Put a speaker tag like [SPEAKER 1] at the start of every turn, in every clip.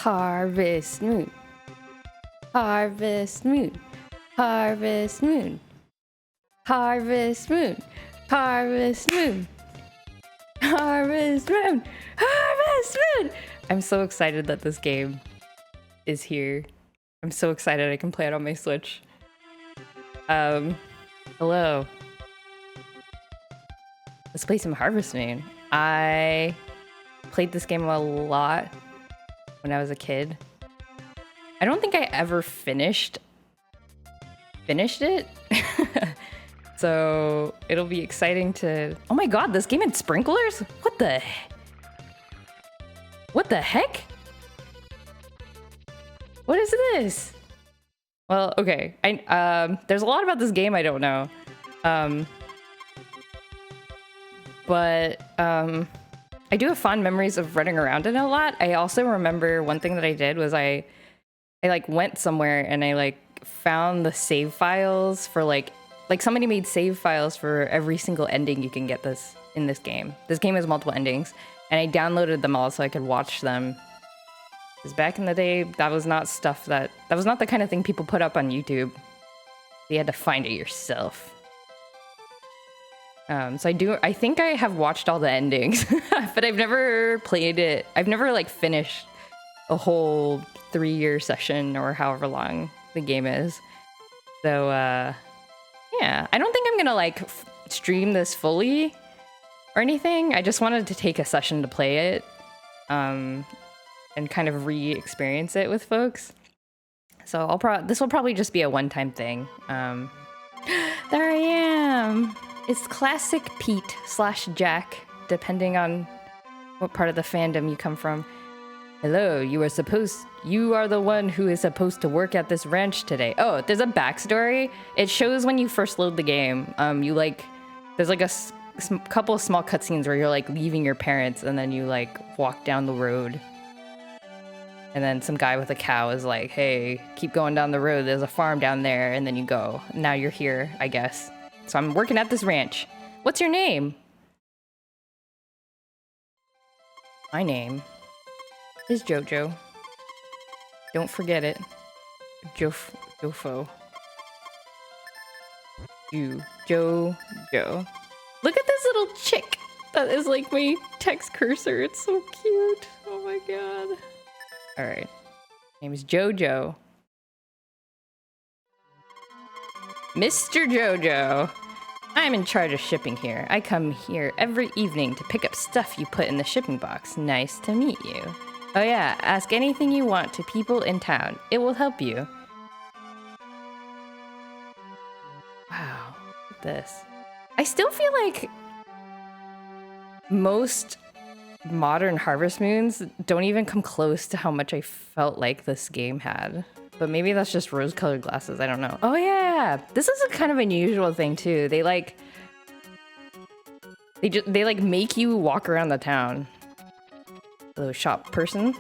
[SPEAKER 1] Harvest Moon. Harvest Moon. Harvest Moon. Harvest Moon. Harvest Moon. Harvest Moon. Harvest Moon. I'm so excited that this game is here. I'm so excited I can play it on my Switch. Hello. Let's play some Harvest Moon. I played this game a lot when I was a kid. I don't think I ever finished it. So it'll be exciting to... Oh my god, this game had sprinklers? What the heck? What is this? Well, okay. There's a lot about this game I don't know. But I do have fond memories of running around in it a lot. I also remember one thing that I did was I like went somewhere and I like found the save files for like somebody made save files for every single ending you can get in this game. This game has multiple endings, and I downloaded them all so I could watch them. Because back in the day, that was not the kind of thing people put up on YouTube. You had to find it yourself. So I think I have watched all the endings, but I've never played it. I've never like finished a whole 3-year session or however long the game is. So, yeah, I don't think I'm gonna like stream this fully or anything. I just wanted to take a session to play it, and kind of re-experience it with folks. So this will probably just be a one-time thing. There I am. It's Classic Pete / Jack, depending on what part of the fandom you come from. Hello, you are the one who is supposed to work at this ranch today. Oh, there's a backstory. It shows when you first load the game. There's like a couple of small cutscenes where you're like leaving your parents and then you like walk down the road. And then some guy with a cow is like, hey, keep going down the road. There's a farm down there. And then you go. Now you're here, I guess. So I'm working at this ranch. What's your name? My name is Jojo. Don't forget it. Jofo. Jojo. Look at this little chick. That is like my text cursor. It's so cute. Oh my god. Alright. Name is Jojo. Mr. Jojo. I'm in charge of shipping here. I come here every evening to pick up stuff you put in the shipping box. Nice to meet you. Oh yeah, ask anything you want to people in town. It will help you. Wow, look at this. I still feel like most modern Harvest Moons don't even come close to how much I felt like this game had. But maybe that's just rose-colored glasses, I don't know. Oh yeah, this is a kind of unusual thing too. They make you walk around the town. Hello, shop person.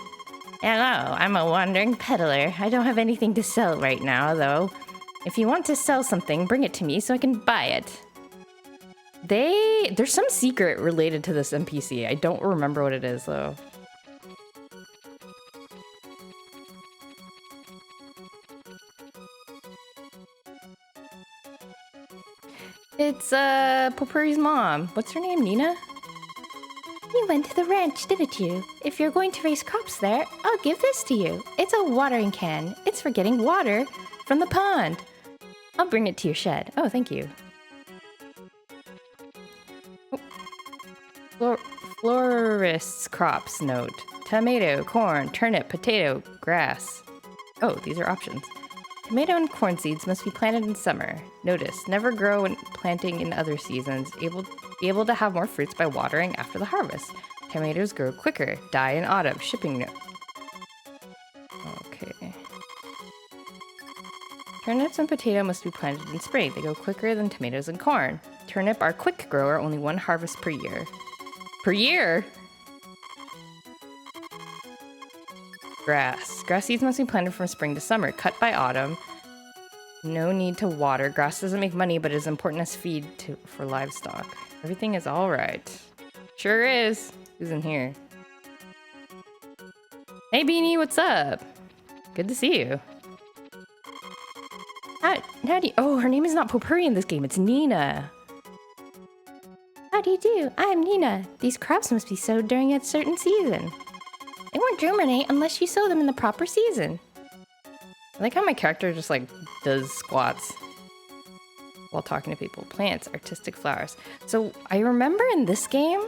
[SPEAKER 1] Hello, I'm a wandering peddler. I don't have anything to sell right now, though. If you want to sell something, bring it to me so I can buy it. There's some secret related to this NPC. I don't remember what it is, though. It's, Popuri's mom. What's her name, Nina? You went to the ranch, didn't you? If you're going to raise crops there, I'll give this to you. It's a watering can. It's for getting water from the pond. I'll bring it to your shed. Oh, thank you. Florist's crops note. Tomato, corn, turnip, potato, grass. Oh, these are options. Tomato and corn seeds must be planted in summer. Notice, never grow when planting in other seasons. Be able to have more fruits by watering after the harvest. Tomatoes grow quicker. Die in autumn. Shipping note. Okay. Turnips and potato must be planted in spring. They go quicker than tomatoes and corn. Turnip are quick grower, only one harvest per year. Per year? Grass. Grass seeds must be planted from spring to summer. Cut by autumn. No need to water. Grass doesn't make money, but is important as feed for livestock. Everything is alright. Sure is. Who's in here? Hey, Beanie, what's up? Good to see you. How do you... Oh, her name is not Potpourri in this game. It's Nina. How do you do? I'm Nina. These crops must be sowed during a certain season. They won't germinate unless you sow them in the proper season. I like how my character just like does squats while talking to people. Plants, artistic flowers. So I remember in this game,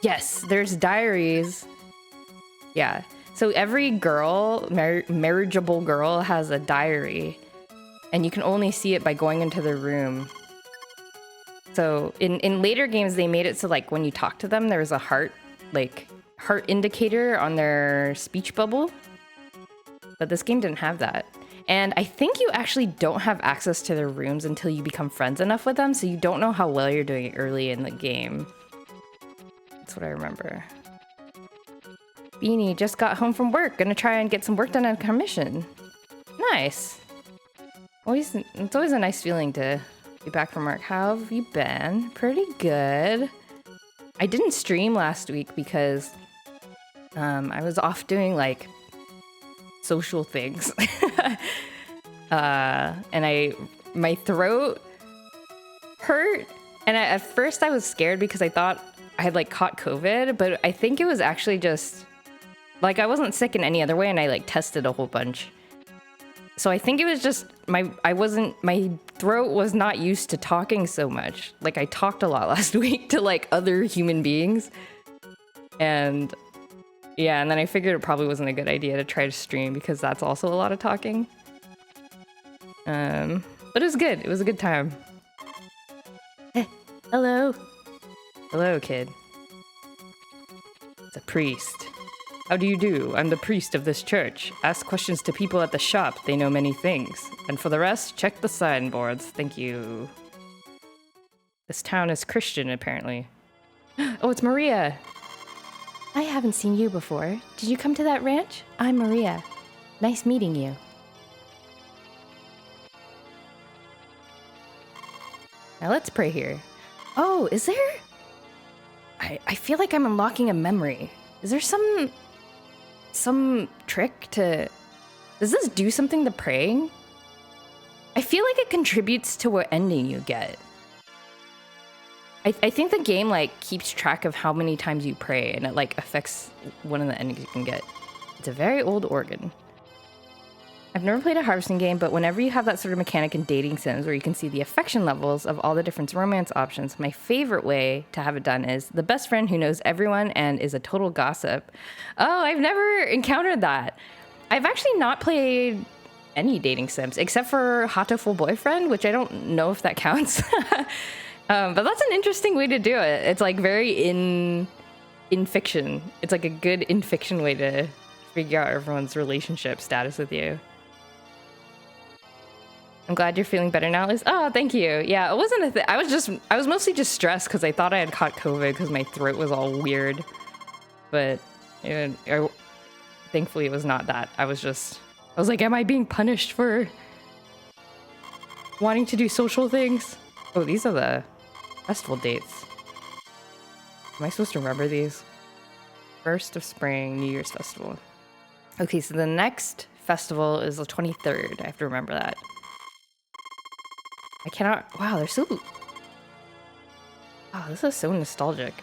[SPEAKER 1] yes, there's diaries. Yeah. So every girl, marriageable girl, has a diary, and you can only see it by going into their room. So in later games, they made it so like when you talk to them, there was a heart indicator on their speech bubble. But this game didn't have that. And I think you actually don't have access to their rooms until you become friends enough with them, so you don't know how well you're doing early in the game. That's what I remember. Beanie just got home from work. Gonna try and get some work done on commission. Nice. It's always a nice feeling to be back from work. How have you been? Pretty good. I didn't stream last week because I was off doing like social things. And my throat hurt. And at first I was scared because I thought I had like caught COVID, but I think it was actually just like I wasn't sick in any other way, and I like tested a whole bunch. So I think it was just my throat was not used to talking so much. Like I talked a lot last week to like other human beings. And yeah, and then I figured it probably wasn't a good idea to try to stream because that's also a lot of talking. But it was good. It was a good time. Hello. Hello, kid. It's a priest. How do you do? I'm the priest of this church. Ask questions to people at the shop. They know many things. And for the rest, check the signboards. Thank you. This town is Christian, apparently. Oh, it's Maria. I haven't seen you before. Did you come to that ranch? I'm Maria. Nice meeting you. Now let's pray here. Oh, is there? I feel like I'm unlocking a memory. Is there some trick to... Does this do something to praying? I feel like it contributes to what ending you get. I think the game like keeps track of how many times you pray, and it like affects one of the endings you can get. It's a very old organ. I've never played a harvesting game, but whenever you have that sort of mechanic in dating sims where you can see the affection levels of all the different romance options, my favorite way to have it done is the best friend who knows everyone and is a total gossip. Oh, I've never encountered that. I've actually not played any dating sims except for Hatoful Boyfriend, which I don't know if that counts. But that's an interesting way to do it. It's like very in fiction. It's like a good in fiction way to figure out everyone's relationship status with you. I'm glad you're feeling better now, Liz. Oh, thank you. Yeah, it wasn't a thing. I was mostly just stressed because I thought I had caught COVID because my throat was all weird. But thankfully it was not that. I was like, am I being punished for wanting to do social things? Oh, these are the festival dates. Am I supposed to remember these? 1st of spring, New Year's festival. Okay, so the next festival is the 23rd. I have to remember that. I cannot... Wow, they're so... Wow, this is so nostalgic.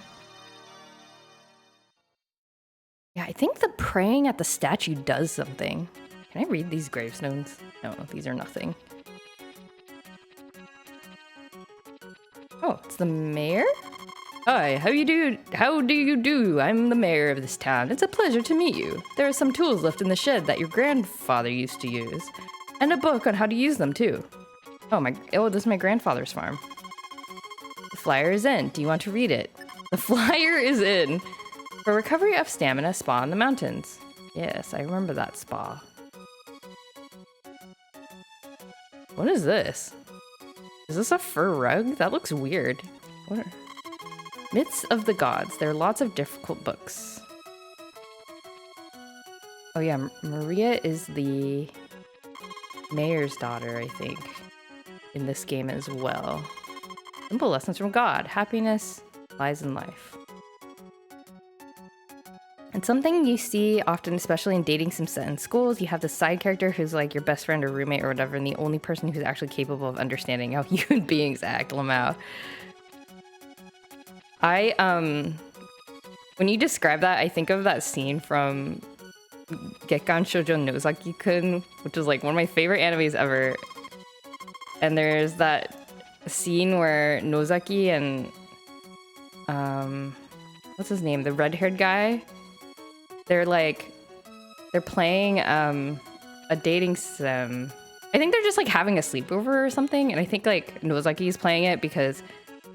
[SPEAKER 1] Yeah, I think the praying at the statue does something. Can I read these gravestones? No, these are nothing. Oh, it's the mayor? Hi, how do you do? I'm the mayor of this town. It's a pleasure to meet you. There are some tools left in the shed that your grandfather used to use. And a book on how to use them, too. Oh, this is my grandfather's farm. The flyer is in. Do you want to read it? The flyer is in. For recovery of stamina, spa in the mountains. Yes, I remember that spa. What is this? Is this a fur rug? That looks weird. What? Myths of the Gods. There are lots of difficult books. Oh yeah, Maria is the mayor's daughter, I think, in this game as well. Simple lessons from God. Happiness lies in life. It's something you see often, especially in dating sim set in schools. You have the side character who's like your best friend or roommate or whatever, and the only person who's actually capable of understanding how human beings act. Lamau. When you describe that, I think of that scene from Gekkan Shoujo Nozaki-kun, which is like one of my favorite animes ever. And there's that scene where Nozaki and what's his name, the red-haired guy, they're playing a dating sim. I think they're just like having a sleepover or something, and I think like Nozaki is playing it because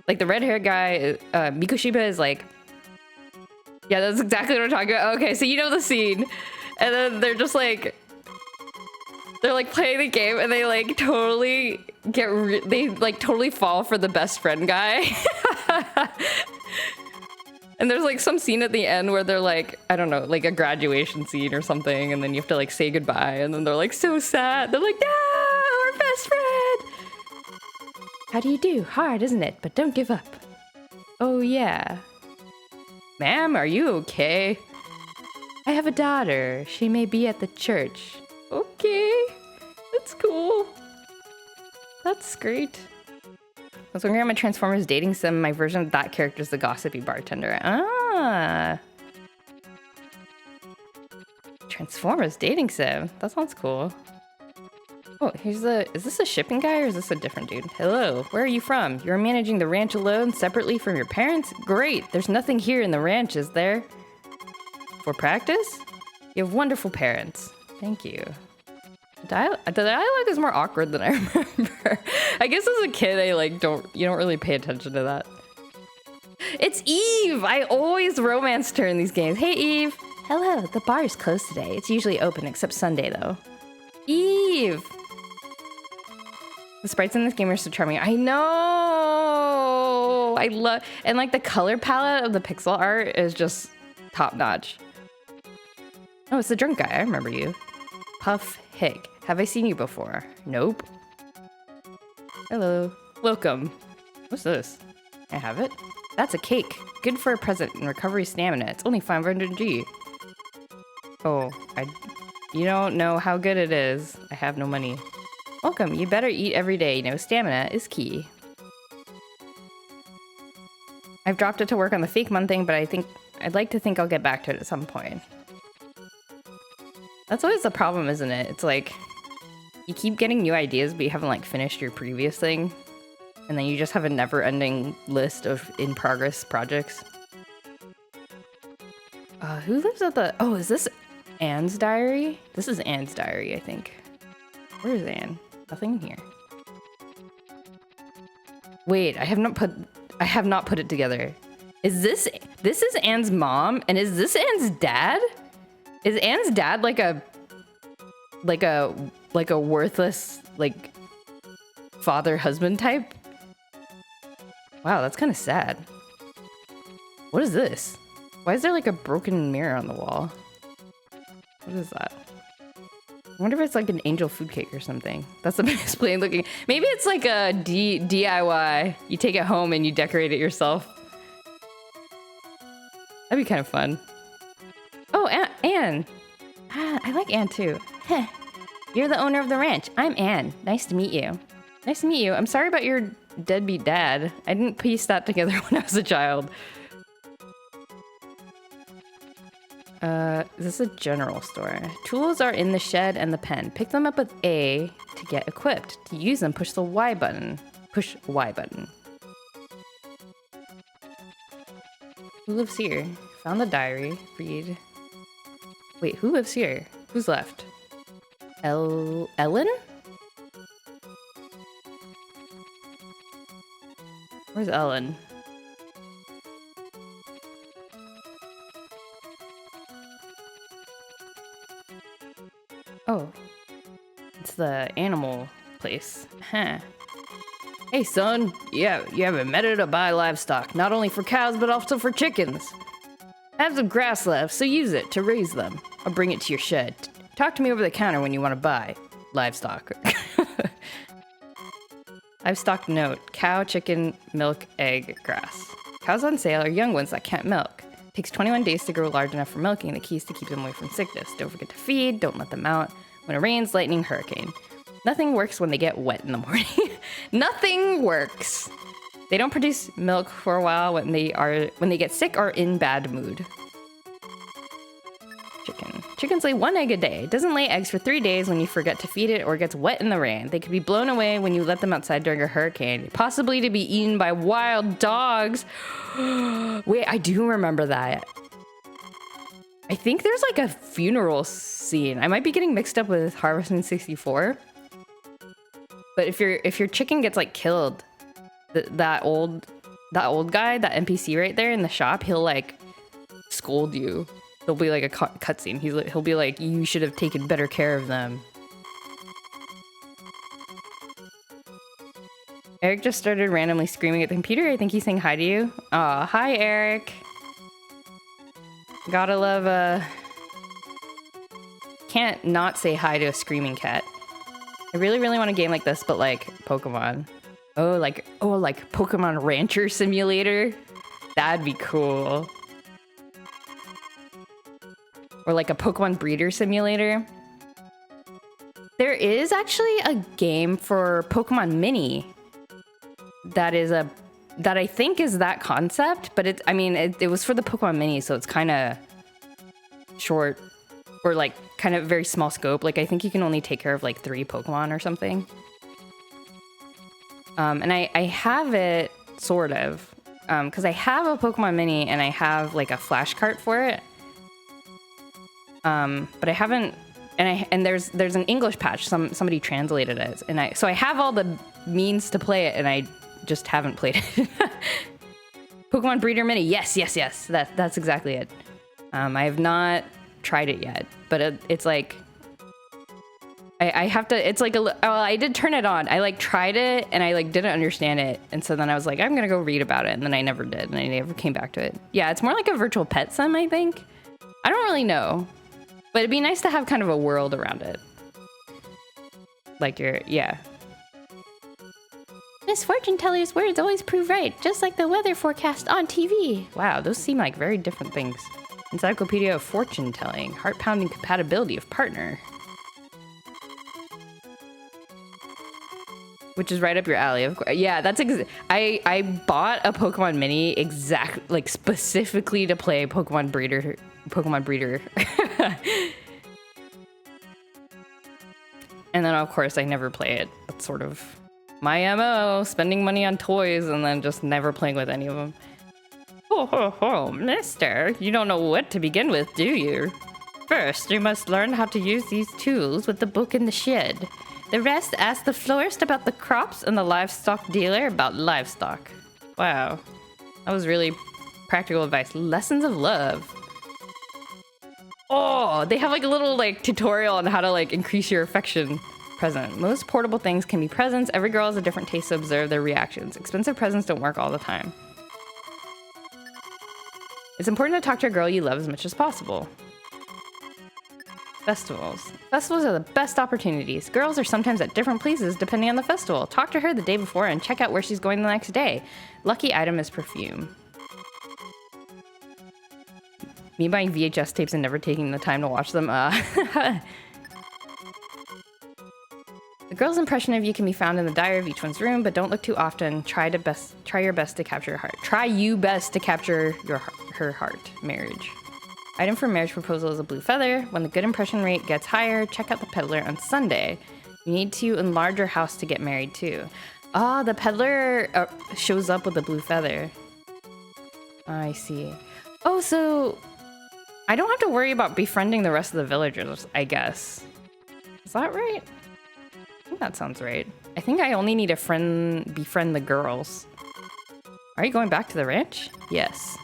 [SPEAKER 1] like the red-haired guy, Mikushiba, is like, yeah, that's exactly what I'm talking about. Okay, so you know the scene. And then they're just like, they're like playing the game and they like totally they like totally fall for the best friend guy. And there's like some scene at the end where they're like, I don't know, like a graduation scene or something. And then you have to like say goodbye. And then they're like so sad. They're like, no, our best friend. How do you do? Hard, isn't it? But don't give up. Oh, yeah. Ma'am, are you okay? I have a daughter. She may be at the church. Okay. That's cool. That's great. I was wondering on my Transformers dating sim, my version of that character is the gossipy bartender. Ah. Transformers dating sim. That sounds cool. Oh, is this a shipping guy or is this a different dude? Hello, where are you from? You're managing the ranch alone, separately from your parents? Great, there's nothing here in the ranch, is there? For practice? You have wonderful parents. Thank you. The dialogue is more awkward than I remember. I guess as a kid, you don't really pay attention to that. It's Eve! I always romance her in these games. Hey, Eve. Hello, the bar is closed today. It's usually open except Sunday, though. Eve! The sprites in this game are so charming. I know! I love... And, like, the color palette of the pixel art is just top-notch. Oh, it's the drunk guy. I remember you. Puff Hick. Have I seen you before? Nope. Hello. Welcome. What's this? I have it. That's a cake. Good for a present and recovery stamina. It's only 500G. Oh, you don't know how good it is. I have no money. Welcome. You better eat every day. You know, stamina is key. I've dropped it to work on the fake mon thing, but I'd like to think I'll get back to it at some point. That's always the problem, isn't it? It's like, you keep getting new ideas, but you haven't like finished your previous thing. And then you just have a never-ending list of in-progress projects. Who lives at the... Oh, is this Anne's diary? This is Anne's diary, I think. Where is Anne? Nothing in here. Wait, I have not put it together. This is Anne's mom, and is this Anne's dad? Is Anne's dad like a worthless, like, father-husband type? Wow, that's kind of sad. What is this? Why is there like a broken mirror on the wall? What is that? I wonder if it's like an angel food cake or something. That's the best plain looking. Maybe it's like a DIY. You take it home and you decorate it yourself. That'd be kind of fun. Oh, Anne. I like Anne too. Heh. You're the owner of the ranch. I'm Anne. Nice to meet you. Nice to meet you. I'm sorry about your deadbeat dad. I didn't piece that together when I was a child. Is this a general store? Tools are in the shed and the pen. Pick them up with A to get equipped. To use them, push the Y button. Push Y button. Who lives here? Found the diary. Read. Wait, who lives here? Who's left? Ellen? Where's Ellen? Oh. It's the animal place. Huh. Hey, son. Yeah, you haven't met her to buy livestock. Not only for cows, but also for chickens. I have some grass left, so use it to raise them. I'll bring it to your shed. Talk to me over the counter when you want to buy livestock. Livestock note. Cow, chicken, milk, egg, grass. Cows on sale are young ones that can't milk. Takes 21 days to grow large enough for milking. The key is to keep them away from sickness. Don't forget to feed. Don't let them out. When it rains, lightning, hurricane. Nothing works when they get wet in the morning. Nothing works. They don't produce milk for a while when they get sick or in bad mood. Chickens lay 1 egg a day. It doesn't lay eggs for 3 days when you forget to feed it or it gets wet in the rain. They could be blown away when you let them outside during a hurricane, possibly to be eaten by wild dogs. Wait, I do remember that. I think there's like a funeral scene. I might be getting mixed up with Harvest Moon 64. But if your chicken gets like killed, that old guy, that NPC right there in the shop, he'll like scold you. There'll be like a cutscene. He'll be like, you should have taken better care of them. Eric just started randomly screaming at the computer. I think he's saying hi to you. Aw, hi Eric. Gotta love can't not say hi to a screaming cat. I really, really want a game like this, but like Pokemon. Oh, like Pokemon Rancher Simulator? That'd be cool. Or like a Pokemon Breeder Simulator. There is actually a game for Pokemon Mini that I think is that concept, but it was for the Pokemon Mini, so it's kind of short or like kind of very small scope. Like I think you can only take care of like 3 Pokemon or something. And I have it sort of because I have a Pokemon Mini and I have like a flash cart for it. But I haven't, and there's an English patch. Somebody translated it, and so I have all the means to play it, and I just haven't played it. Pokemon Breeder Mini, yes. That's exactly it. I have not tried it yet, but it's like I have to. It's like I did turn it on. I like tried it, and I like didn't understand it, and so then I was like, I'm gonna go read about it, and then I never did, and I never came back to it. Yeah, it's more like a virtual pet sim, I think. I don't really know. But it'd be nice to have kind of a world around it. Like yeah. Miss Fortune Teller's words always prove right, just like the weather forecast on TV. Wow, those seem like very different things. Encyclopedia of Fortune Telling, heart-pounding compatibility of partner. Which is right up your alley, of course. Yeah, that's I bought a Pokemon Mini specifically to play Pokemon Breeder. And then of course I never play it. That's sort of my MO, spending money on toys and then just never playing with any of them. Oh, mister, you don't know what to begin with, do you? First, you must learn how to use these tools with the book in the shed. The rest, ask the florist about the crops and the livestock dealer about livestock. Wow, that was really practical advice. Lessons of love. Oh, they have like a little like tutorial on how to like increase your affection present. Most portable things can be presents. Every girl has a different taste, to observe their reactions. Expensive presents don't work all the time. It's important to talk to a girl you love as much as possible. Festivals. Festivals are the best opportunities. Girls are sometimes at different places depending on the festival. Talk to her the day before and check out where she's going the next day. Lucky item is perfume. Me buying VHS tapes and never taking the time to watch them. The girl's impression of you can be found in the diary of each one's room, but don't look too often. Try your best to capture her heart. Try you best to capture her heart. Marriage. Item for marriage proposal is a blue feather. When the good impression rate gets higher, check out the peddler on Sunday. You need to enlarge your house to get married too. Ah, the peddler shows up with a blue feather. I see. Oh, so I don't have to worry about befriending the rest of the villagers, I guess. Is that right? I think that sounds right. I think I only need to befriend the girls. Are you going back to the ranch? Yes.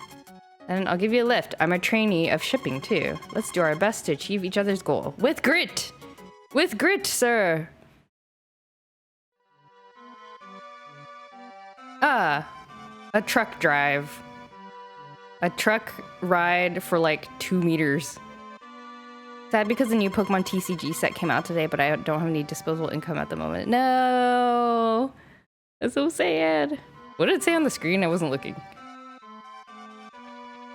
[SPEAKER 1] Then I'll give you a lift. I'm a trainee of shipping too. Let's do our best to achieve each other's goal. With grit! With grit, sir! Ah, a truck drive. A truck ride for like 2 meters. Sad because the new Pokemon TCG set came out today, but I don't have any disposable income at the moment. No! That's so sad. What did it say on the screen? I wasn't looking.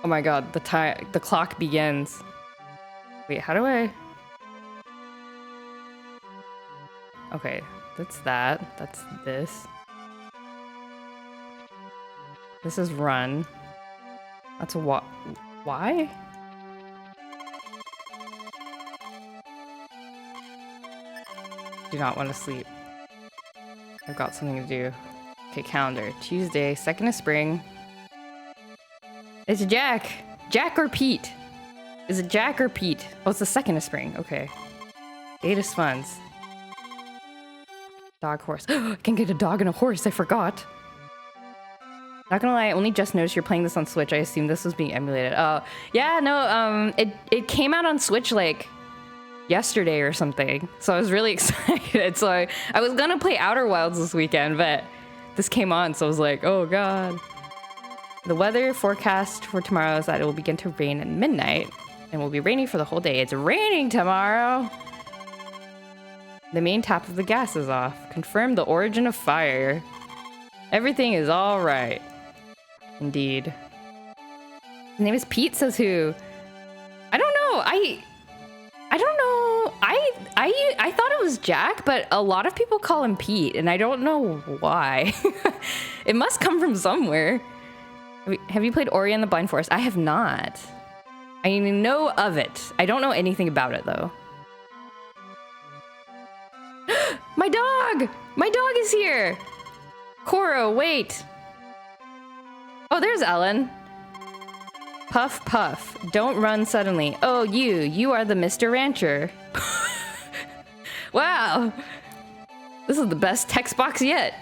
[SPEAKER 1] Oh my god, the clock begins. Wait, how do I? Okay, that's that. That's this. This is run. That's what? Why? Do not want to sleep. I've got something to do. Okay, calendar. Tuesday, 2nd of spring. It's Jack. Jack or Pete? Is it Jack or Pete? Oh, it's the 2nd of spring. Okay. Date is funds. Dog, horse. I can get a dog and a horse. I forgot. Not gonna lie, I only just noticed you're playing this on Switch. I assumed this was being emulated. Oh, yeah, no, it came out on Switch like yesterday or something. So I was really excited. So I was gonna play Outer Wilds this weekend, but this came on, so I was like, oh god. The weather forecast for tomorrow is that it will begin to rain at midnight and will be rainy for the whole day. It's raining tomorrow. The main tap of the gas is off. Confirm the origin of fire. Everything is all right. Indeed. His name is Pete, says who? I don't know. I don't know. I thought it was Jack, but a lot of people call him Pete, and I don't know why. It must come from somewhere. Have you played Ori and the Blind Forest? I have not. I know of it. I don't know anything about it, though. My dog! My dog is here! Koro, wait! Oh, there's Ellen. Puff, puff. Don't run suddenly. Oh, you are the Mr. Rancher. Wow! This is the best text box yet.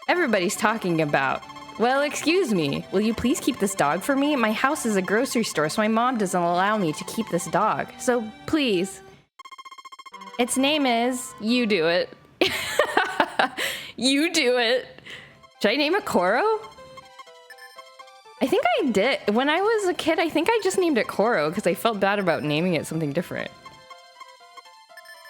[SPEAKER 1] Everybody's talking about. Well, excuse me. Will you please keep this dog for me? My house is a grocery store, so my mom doesn't allow me to keep this dog. So, please. Its name is... You do it. You do it. Should I name it Koro? I think I did. When I was a kid, I think I just named it Koro because I felt bad about naming it something different.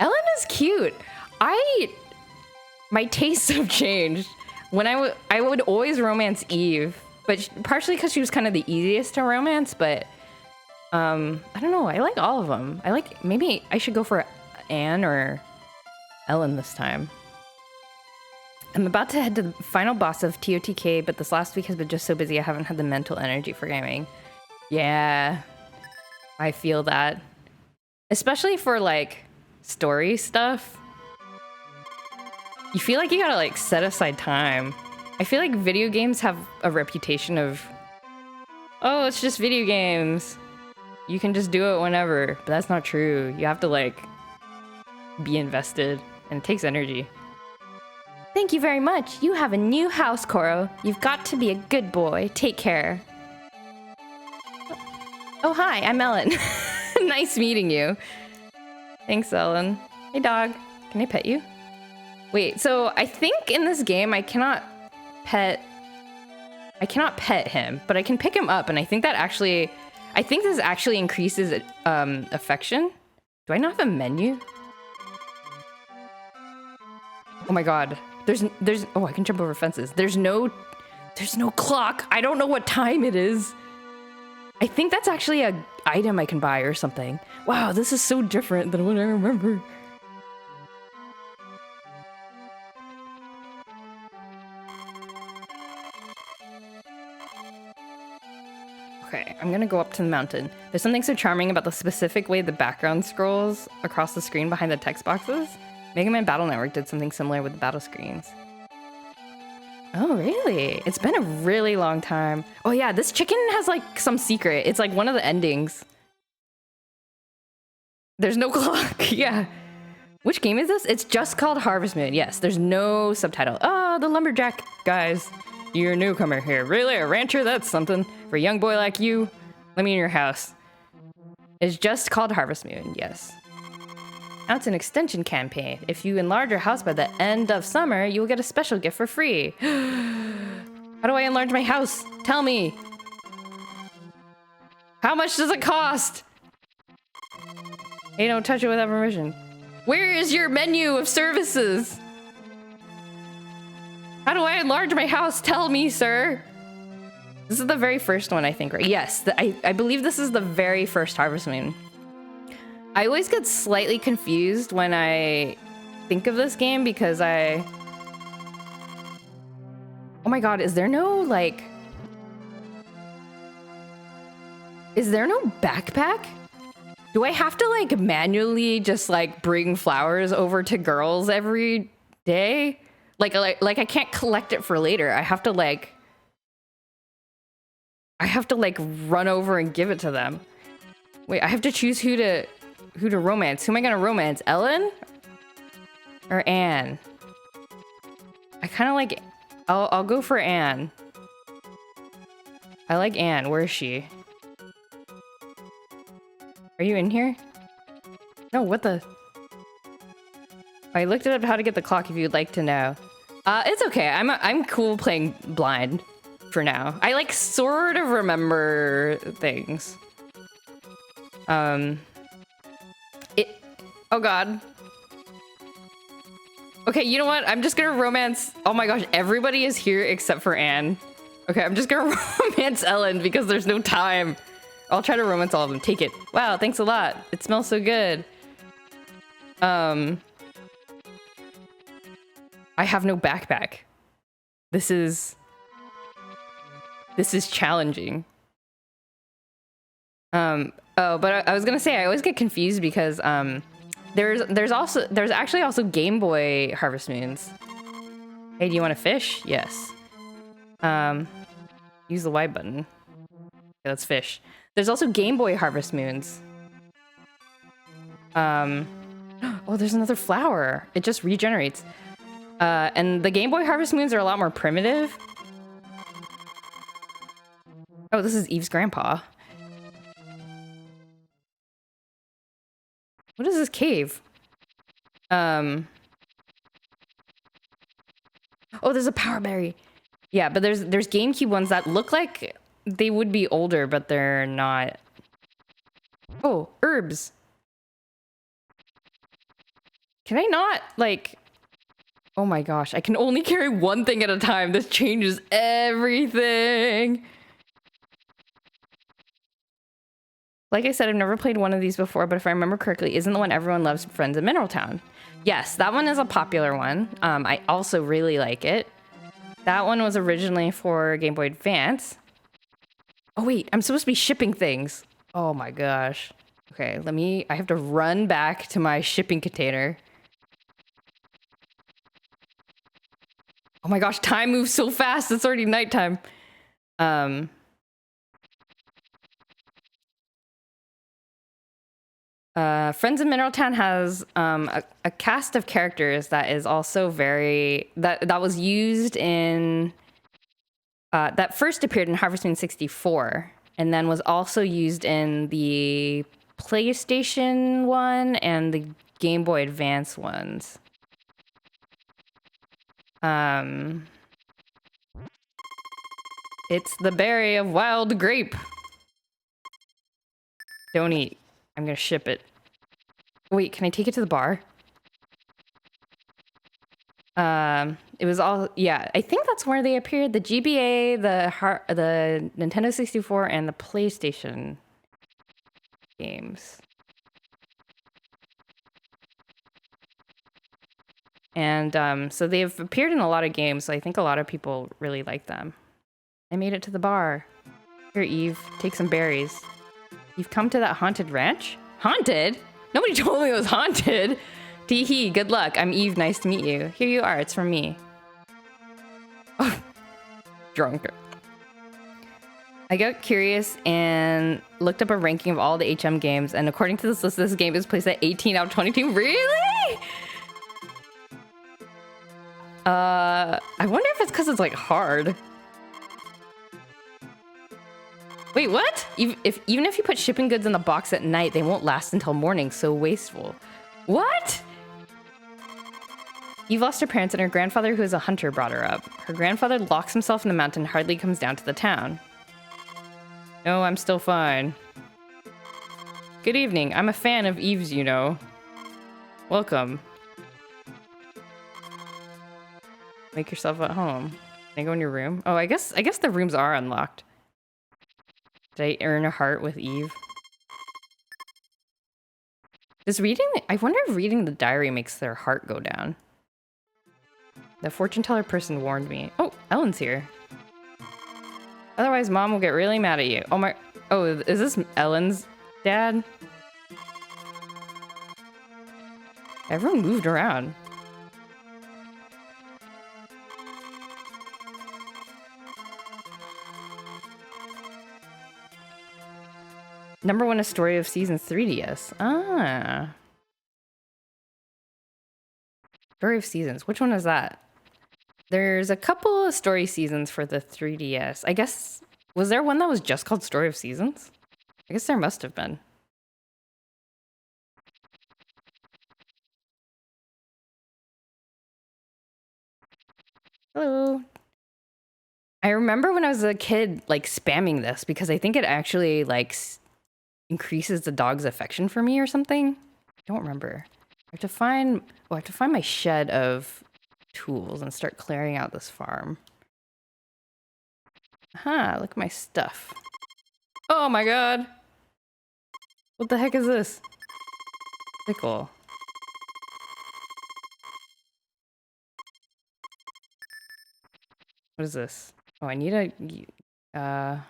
[SPEAKER 1] Ellen is cute. My tastes have changed. When I would always romance Eve, but partially because she was kind of the easiest to romance, but I don't know. I like all of them. Maybe I should go for Anne or Ellen this time. I'm about to head to the final boss of TOTK, but this last week has been just so busy I haven't had the mental energy for gaming. Yeah, I feel that. Especially for, like, story stuff. You feel like you gotta, like, set aside time. I feel like video games have a reputation of, oh, it's just video games. You can just do it whenever, but that's not true. You have to, like, be invested, and it takes energy. Thank you very much. You have a new house, Koro. You've got to be a good boy. Take care. Oh, hi, I'm Ellen. Nice meeting you. Thanks, Ellen. Hey, dog. Can I pet you? Wait, so I think in this game I cannot pet him, but I can pick him up, and I think this actually increases affection. Do I not have a menu? Oh my god. Oh, I can jump over fences. There's no clock. I don't know what time it is. I think that's actually an item I can buy or something. Wow, this is so different than what I remember. Okay, I'm gonna go up to the mountain. There's something so charming about the specific way the background scrolls across the screen behind the text boxes. Mega Man Battle Network did something similar with the battle screens. Oh, really? It's been a really long time. Oh yeah, this chicken has like some secret. It's like one of the endings. There's no clock, yeah. Which game is this? It's just called Harvest Moon. Yes, there's no subtitle. Oh, the lumberjack guys. You're a newcomer here. Really? A rancher? That's something. For a young boy like you, let me in your house. It's just called Harvest Moon, yes. Now it's an extension campaign. If you enlarge your house by the end of summer, you will get a special gift for free. How do I enlarge my house? Tell me. How much does it cost? Hey, don't touch it without permission. Where is your menu of services? How do I enlarge my house? Tell me, sir. This is the very first one, I think, right? Yes, I believe this is the very first Harvest Moon. I always get slightly confused when I think of this game because oh my god, is there no, like... Is there no backpack? Do I have to, like, manually just, like, bring flowers over to girls every day? Like I can't collect it for later. I have to run over and give it to them. Wait, I have to choose who to romance. Who am I gonna romance? Ellen? Or Anne? I kind of like... I'll go for Anne. I like Anne. Where is she? Are you in here? No, what the... I looked it up how to get the clock if you'd like to know. It's okay. I'm cool playing blind for now. I like sort of remember things. Oh god. Okay, you know what? I'm just gonna romance... Oh my gosh, everybody is here except for Anne. Okay, I'm just gonna romance Ellen because there's no time. I'll try to romance all of them. Take it. Wow, thanks a lot. It smells so good. I have no backpack. This is challenging. Oh, but I was gonna say I always get confused because there's actually also Game Boy Harvest Moons. Hey, do you want to fish? Yes. Use the Y button. Okay, let's fish. There's also Game Boy Harvest Moons. Oh, there's another flower. It just regenerates. And the Game Boy Harvest Moons are a lot more primitive. Oh, this is Eve's grandpa. What is this cave? Oh, there's a power berry. Yeah, but there's GameCube ones that look like they would be older, but they're not. Oh, herbs. Can I not, like... Oh my gosh, I can only carry one thing at a time. This changes everything. Like I said, I've never played one of these before, but if I remember correctly, isn't the one everyone loves Friends in Mineral Town? Yes, that one is a popular one. I also really like it. That one was originally for Game Boy Advance. Oh wait, I'm supposed to be shipping things. Oh my gosh. Okay, I have to run back to my shipping container. Oh my gosh, time moves so fast. It's already nighttime. Friends in Mineral Town has a cast of characters that is also very... That was used in... that first appeared in Harvest Moon 64, and then was also used in the PlayStation one and the Game Boy Advance ones. It's the berry of wild grape. Don't eat. I'm gonna ship it. Wait, can I take it to the bar? It was all... Yeah, I think that's where they appeared. The GBA, the Nintendo 64, and the PlayStation games. And so they've appeared in a lot of games, so I think a lot of people really like them. I made it to the bar. Here, Eve, take some berries. You've come to that haunted ranch? Haunted? Nobody told me it was haunted. Tee-hee, good luck. I'm Eve, nice to meet you. Here you are, it's from me. Oh, drunk. I got curious and looked up a ranking of all the HM games, and according to this list, this game is placed at 18 out of 22. Really? I wonder if it's because it's, like, hard. Wait, what? Even if you put shipping goods in the box at night, they won't last until morning, so wasteful. What? Eve lost her parents, and her grandfather, who is a hunter, brought her up. Her grandfather locks himself in the mountain and hardly comes down to the town. No, I'm still fine. Good evening. I'm a fan of Eve's, you know. Welcome. Make yourself at home. Can I go in your room? Oh, I guess the rooms are unlocked. Did I earn a heart with Eve? Does reading... I wonder if reading the diary makes their heart go down. The fortune teller person warned me. Oh, Ellen's here. Otherwise, Mom will get really mad at you. Oh my... Oh, is this Ellen's dad? Everyone moved around. Number 1 is Story of Seasons 3DS. Ah. Story of Seasons. Which one is that? There's a couple of Story Seasons for the 3DS. I guess... Was there one that was just called Story of Seasons? I guess there must have been. Hello. I remember when I was a kid, like, spamming this because I think it actually, like, increases the dog's affection for me or something. I don't remember. I have to find... Oh, I have to find my shed of tools and start clearing out this farm. Aha, look at my stuff. Oh my god! What the heck is this? Pickle. What is this? Oh, I need a...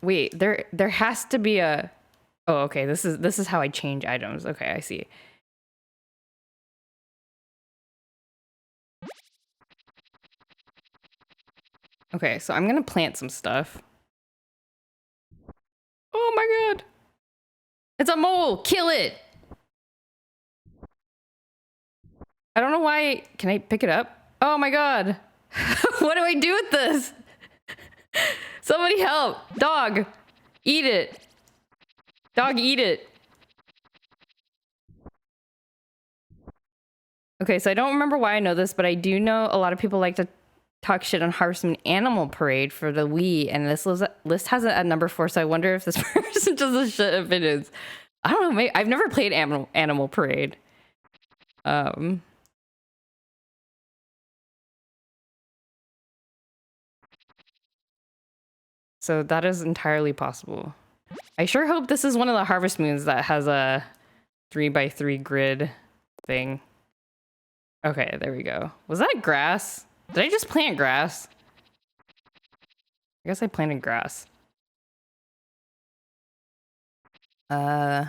[SPEAKER 1] Wait, there has to be a... Oh, okay, this is how I change items. Okay, I see. Okay, so I'm gonna plant some stuff. Oh my god! It's a mole! Kill it! I don't know why... Can I pick it up? Oh my god! What do I do with this? Somebody help! Dog! Eat it! Dog, eat it! Okay, so I don't remember why I know this, but I do know a lot of people like to talk shit on Harvest Moon Animal Parade for the Wii, and this list has it at number 4, so I wonder if this person just has shit opinions. I don't know, maybe, I've never played Animal Parade. So that is entirely possible. I sure hope this is one of the Harvest Moons that has a 3x3 grid thing. Okay, there we go. Was that grass? Did I just plant grass? I guess I planted grass. I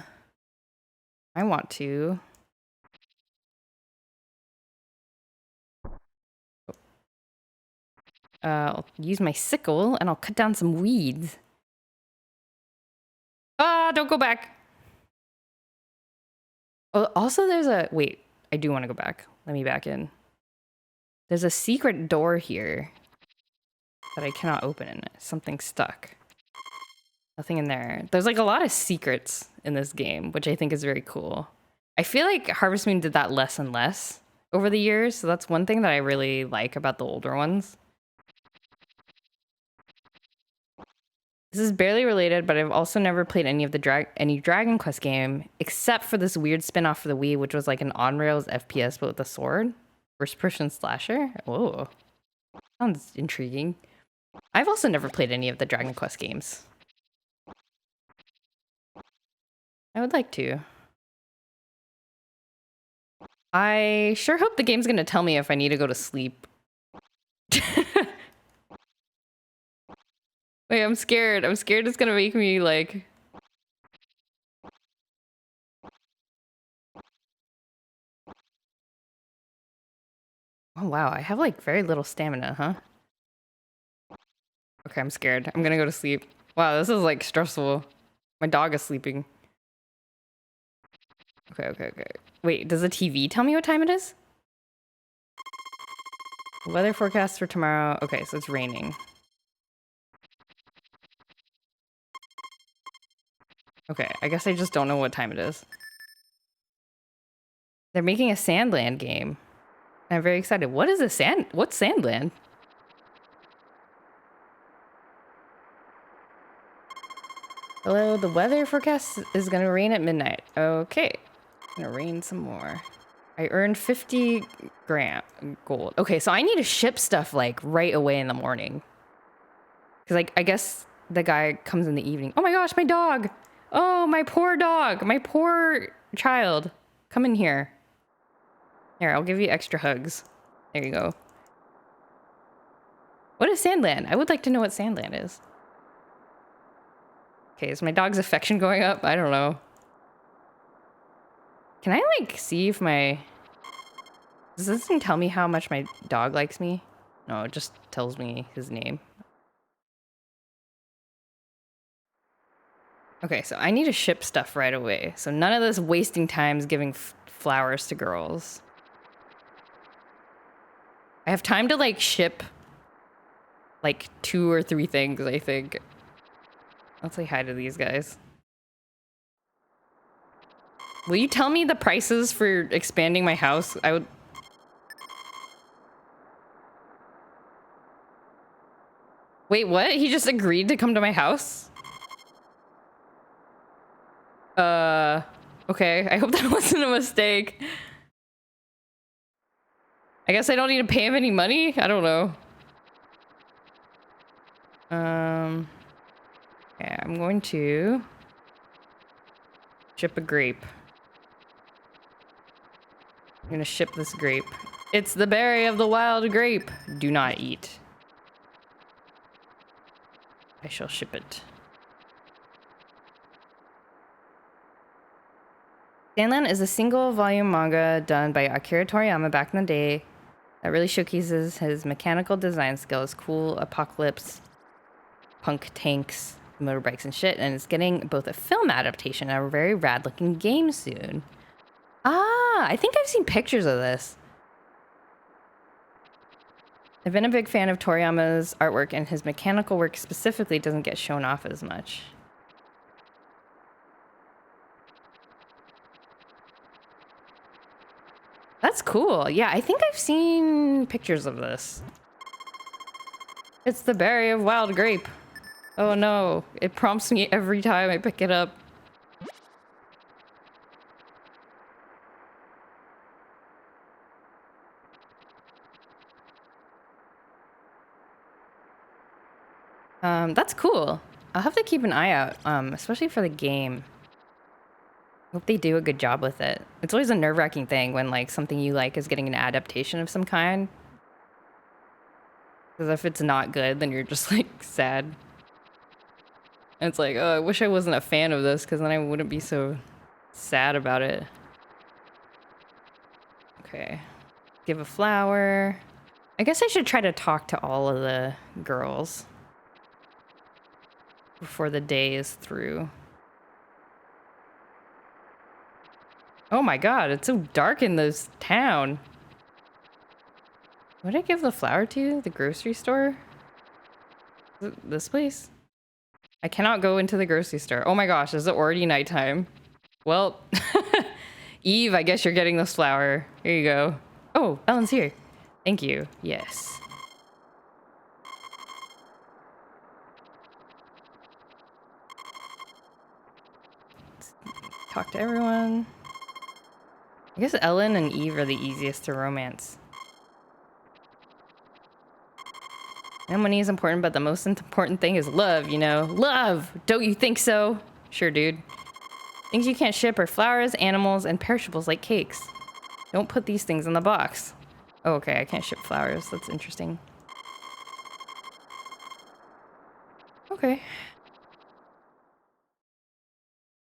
[SPEAKER 1] want to. I'll use my sickle and I'll cut down some weeds. Ah, don't go back. Oh, also there's a... Wait, I do want to go back. Let me back in. There's a secret door here that I cannot open in it. Something's stuck. Nothing in there. There's like a lot of secrets in this game, which I think is very cool. I feel like Harvest Moon did that less and less over the years, so that's one thing that I really like about the older ones. This is barely related, but I've also never played any of the any Dragon Quest game, except for this weird spin-off for the Wii, which was like an on-rails FPS, but with a sword. First-person slasher? Oh, sounds intriguing. I've also never played any of the Dragon Quest games. I would like to. I sure hope the game's gonna tell me if I need to go to sleep. Wait, I'm scared. I'm scared it's gonna make me like... Oh wow, I have like very little stamina, huh? Okay, I'm scared. I'm gonna go to sleep. Wow, this is like stressful. My dog is sleeping. Okay. Wait, does the TV tell me what time it is? Weather forecast for tomorrow. Okay, so it's raining. Okay, I guess I just don't know what time it is. They're making a Sandland game. I'm very excited. What is what's Sandland? Hello, the weather forecast is gonna rain at midnight. Okay, it's gonna rain some more. I earned 50 Grant gold. Okay, so I need to ship stuff like right away in the morning. Because like I guess the guy comes in the evening. Oh my gosh, my dog. Oh, my poor dog. My poor child. Come in here. Here, I'll give you extra hugs. There you go. What is Sandland? I would like to know what Sandland is. Okay, is my dog's affection going up? I don't know. Can I like see if my... Does this thing tell me how much my dog likes me? No, it just tells me his name. Okay, so I need to ship stuff right away. So none of this wasting times giving flowers to girls. I have time to like ship like 2 or 3 things, I think. Let's say hi to these guys. Will you tell me the prices for expanding my house? I would... Wait, what? He just agreed to come to my house? Okay. I hope that wasn't a mistake. I guess I don't need to pay him any money? I don't know. Yeah, I'm going to ship a grape. I'm gonna ship this grape. It's the berry of the wild grape. Do not eat. I shall ship it. Sandland is a single volume manga done by Akira Toriyama back in the day that really showcases his mechanical design skills, cool apocalypse, punk tanks, motorbikes and shit, and it's getting both a film adaptation and a very rad looking game soon. Ah, I think I've seen pictures of this. I've been a big fan of Toriyama's artwork, and his mechanical work specifically doesn't get shown off as much. That's cool. Yeah, I think I've seen pictures of this. It's the berry of wild grape. Oh no, it prompts me every time I pick it up. That's cool. I'll have to keep an eye out, especially for the game. Hope they do a good job with it. It's always a nerve-wracking thing when like something you like is getting an adaptation of some kind. Because if it's not good, then you're just like sad. And it's like, oh, I wish I wasn't a fan of this, because then I wouldn't be so sad about it. Okay. Give a flower. I guess I should try to talk to all of the girls before the day is through. Oh my god, it's so dark in this town. What did I give the flower to? The grocery store? Is it this place? I cannot go into the grocery store. Oh my gosh, is it already nighttime? Well, Eve, I guess you're getting this flower. Here you go. Oh, Ellen's here. Thank you. Yes. Let's talk to everyone. I guess Ellen and Eve are the easiest to romance. And money is important, but the most important thing is love, you know? Love! Don't you think so? Sure, dude. Things you can't ship are flowers, animals, and perishables like cakes. Don't put these things in the box. Oh, okay, I can't ship flowers. That's interesting. Okay.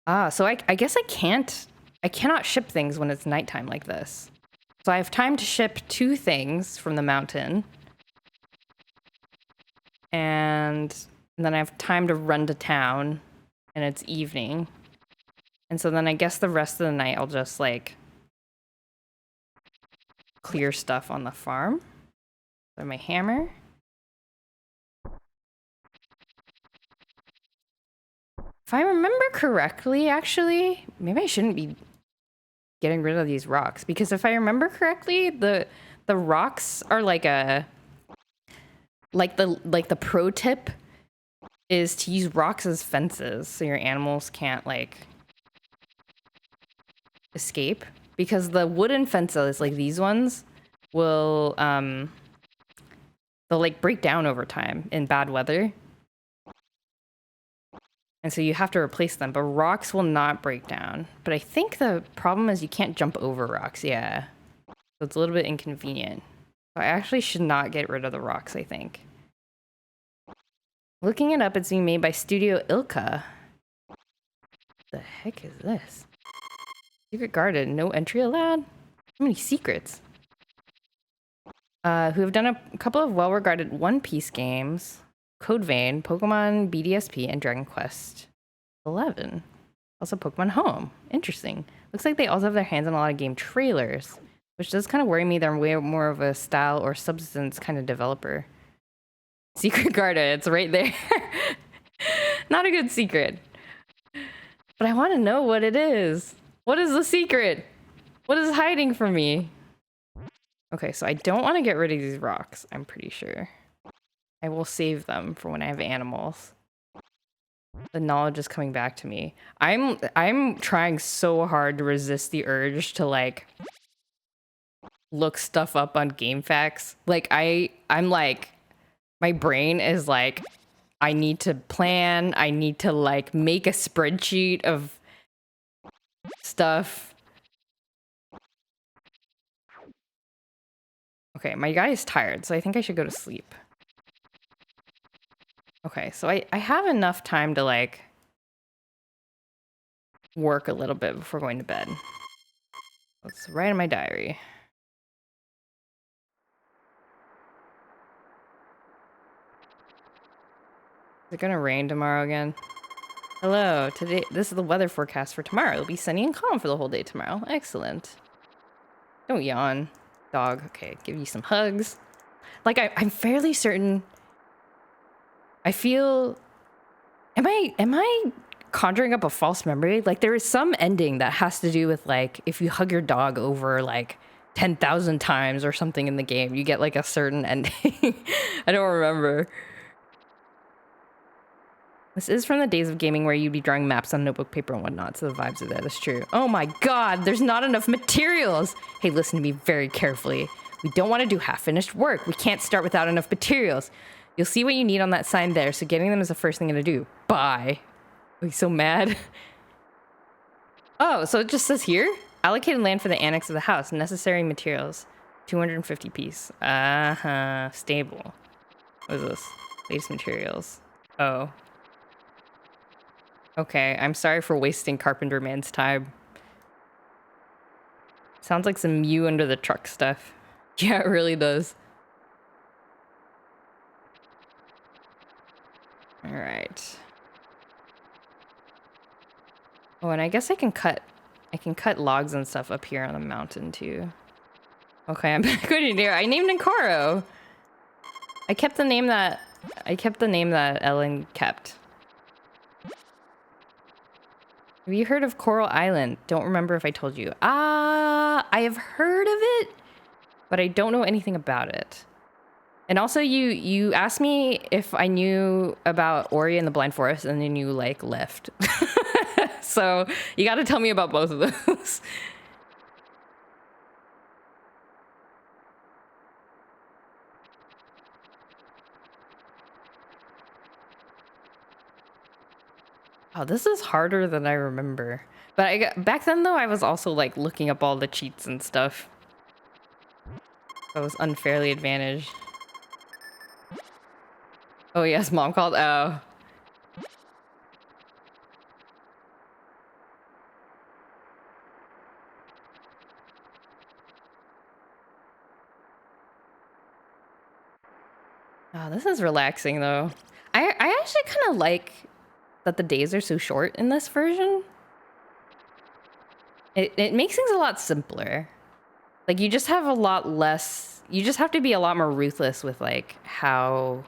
[SPEAKER 1] Ah, so I guess I cannot ship things when it's nighttime like this. So I have time to ship 2 things from the mountain. And then I have time to run to town, and it's evening. And so then I guess the rest of the night I'll just like clear stuff on the farm. So my hammer. If I remember correctly, actually, maybe I shouldn't be getting rid of these rocks, because if I remember correctly, the rocks are like a the pro tip is to use rocks as fences so your animals can't like escape, because the wooden fences like these ones, will they'll like break down over time in bad weather. And so you have to replace them, but rocks will not break down. But I think the problem is you can't jump over rocks. Yeah. So it's a little bit inconvenient. I actually should not get rid of the rocks, I think. Looking it up, it's being made by Studio Ilka. What the heck is this? Secret guarded, no entry allowed? How many secrets? Who have done a couple of well-regarded One Piece games. Code Vein, Pokemon BDSP, and Dragon Quest 11. Also Pokemon Home. Interesting. Looks like they also have their hands on a lot of game trailers, which does kind of worry me. They're way more of a style or substance kind of developer. Secret guarded, it's right there. Not a good secret. But I want to know what it is. What is the secret? What is hiding from me? Okay, so I don't want to get rid of these rocks, I'm pretty sure. I will save them for when I have animals. The knowledge is coming back to me. I'm trying so hard to resist the urge to like look stuff up on GameFAQs. Like I'm like, my brain is like, I need to plan. I need to like make a spreadsheet of stuff. Okay, my guy is tired, so I think I should go to sleep. Okay, so I have enough time to like work a little bit before going to bed. Let's write in my diary. Is it gonna rain tomorrow again? Hello, today this is the weather forecast for tomorrow. It'll be sunny and calm for the whole day tomorrow. Excellent. Don't yawn, dog. Okay, give you some hugs. Like I'm fairly certain. I feel, am I conjuring up a false memory? Like there is some ending that has to do with like, if you hug your dog over like 10,000 times or something in the game, you get like a certain ending. I don't remember. This is from the days of gaming where you'd be drawing maps on notebook paper and whatnot, so the vibes of that is true. Oh my god, there's not enough materials! Hey, listen to me very carefully. We don't want to do half-finished work. We can't start without enough materials. You'll see what you need on that sign there, so getting them is the first thing I'm gonna do. Bye. Oh, he's so mad. Oh, so it just says here? Allocated land for the annex of the house. Necessary materials. 250 piece. Stable. What is this? Latest materials. Oh. Okay, I'm sorry for wasting Carpenter Man's time. Sounds like some you under the truck stuff. Yeah, it really does. All right. Oh, and I guess I can cut logs and stuff up here on the mountain too. Okay, I'm back with you there. I named Nkaro. I kept the name that Ellen kept. Have you heard of Coral Island? Don't remember if I told you. I have heard of it, but I don't know anything about it. And also, you asked me if I knew about Ori and the Blind Forest, and then you like left. So you got to tell me about both of those. Oh, this is harder than I remember. But back then, though, I was also like looking up all the cheats and stuff. I was unfairly advantaged. Oh, yes, mom called. Oh. Oh, this is relaxing, though. I actually kind of like that the days are so short in this version. It makes things a lot simpler. Like, you just have a lot less... You just have to be a lot more ruthless with, like, how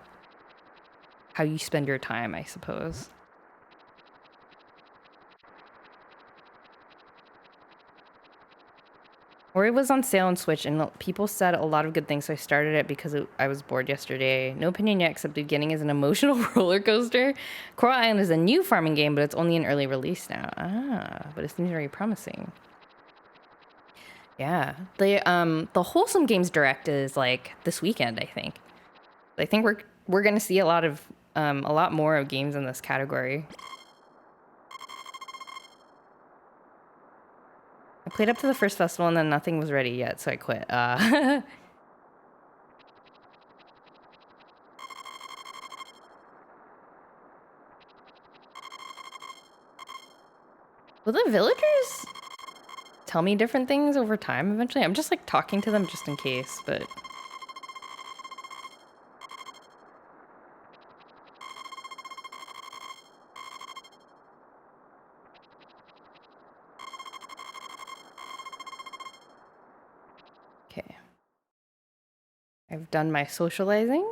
[SPEAKER 1] you spend your time, I suppose. Ori was on sale on Switch, and people said a lot of good things, so I started it because I was bored yesterday. No opinion yet, except the beginning is an emotional roller coaster. Coral Island is a new farming game, but it's only an early release now. Ah, but it seems very promising. Yeah. The Wholesome Games Direct is like this weekend, I think. I think we're gonna see a lot more of games in this category. I played up to the first festival and then nothing was ready yet, so I quit. Will the villagers tell me different things over time eventually? I'm just like talking to them just in case, but... Okay. I've done my socializing,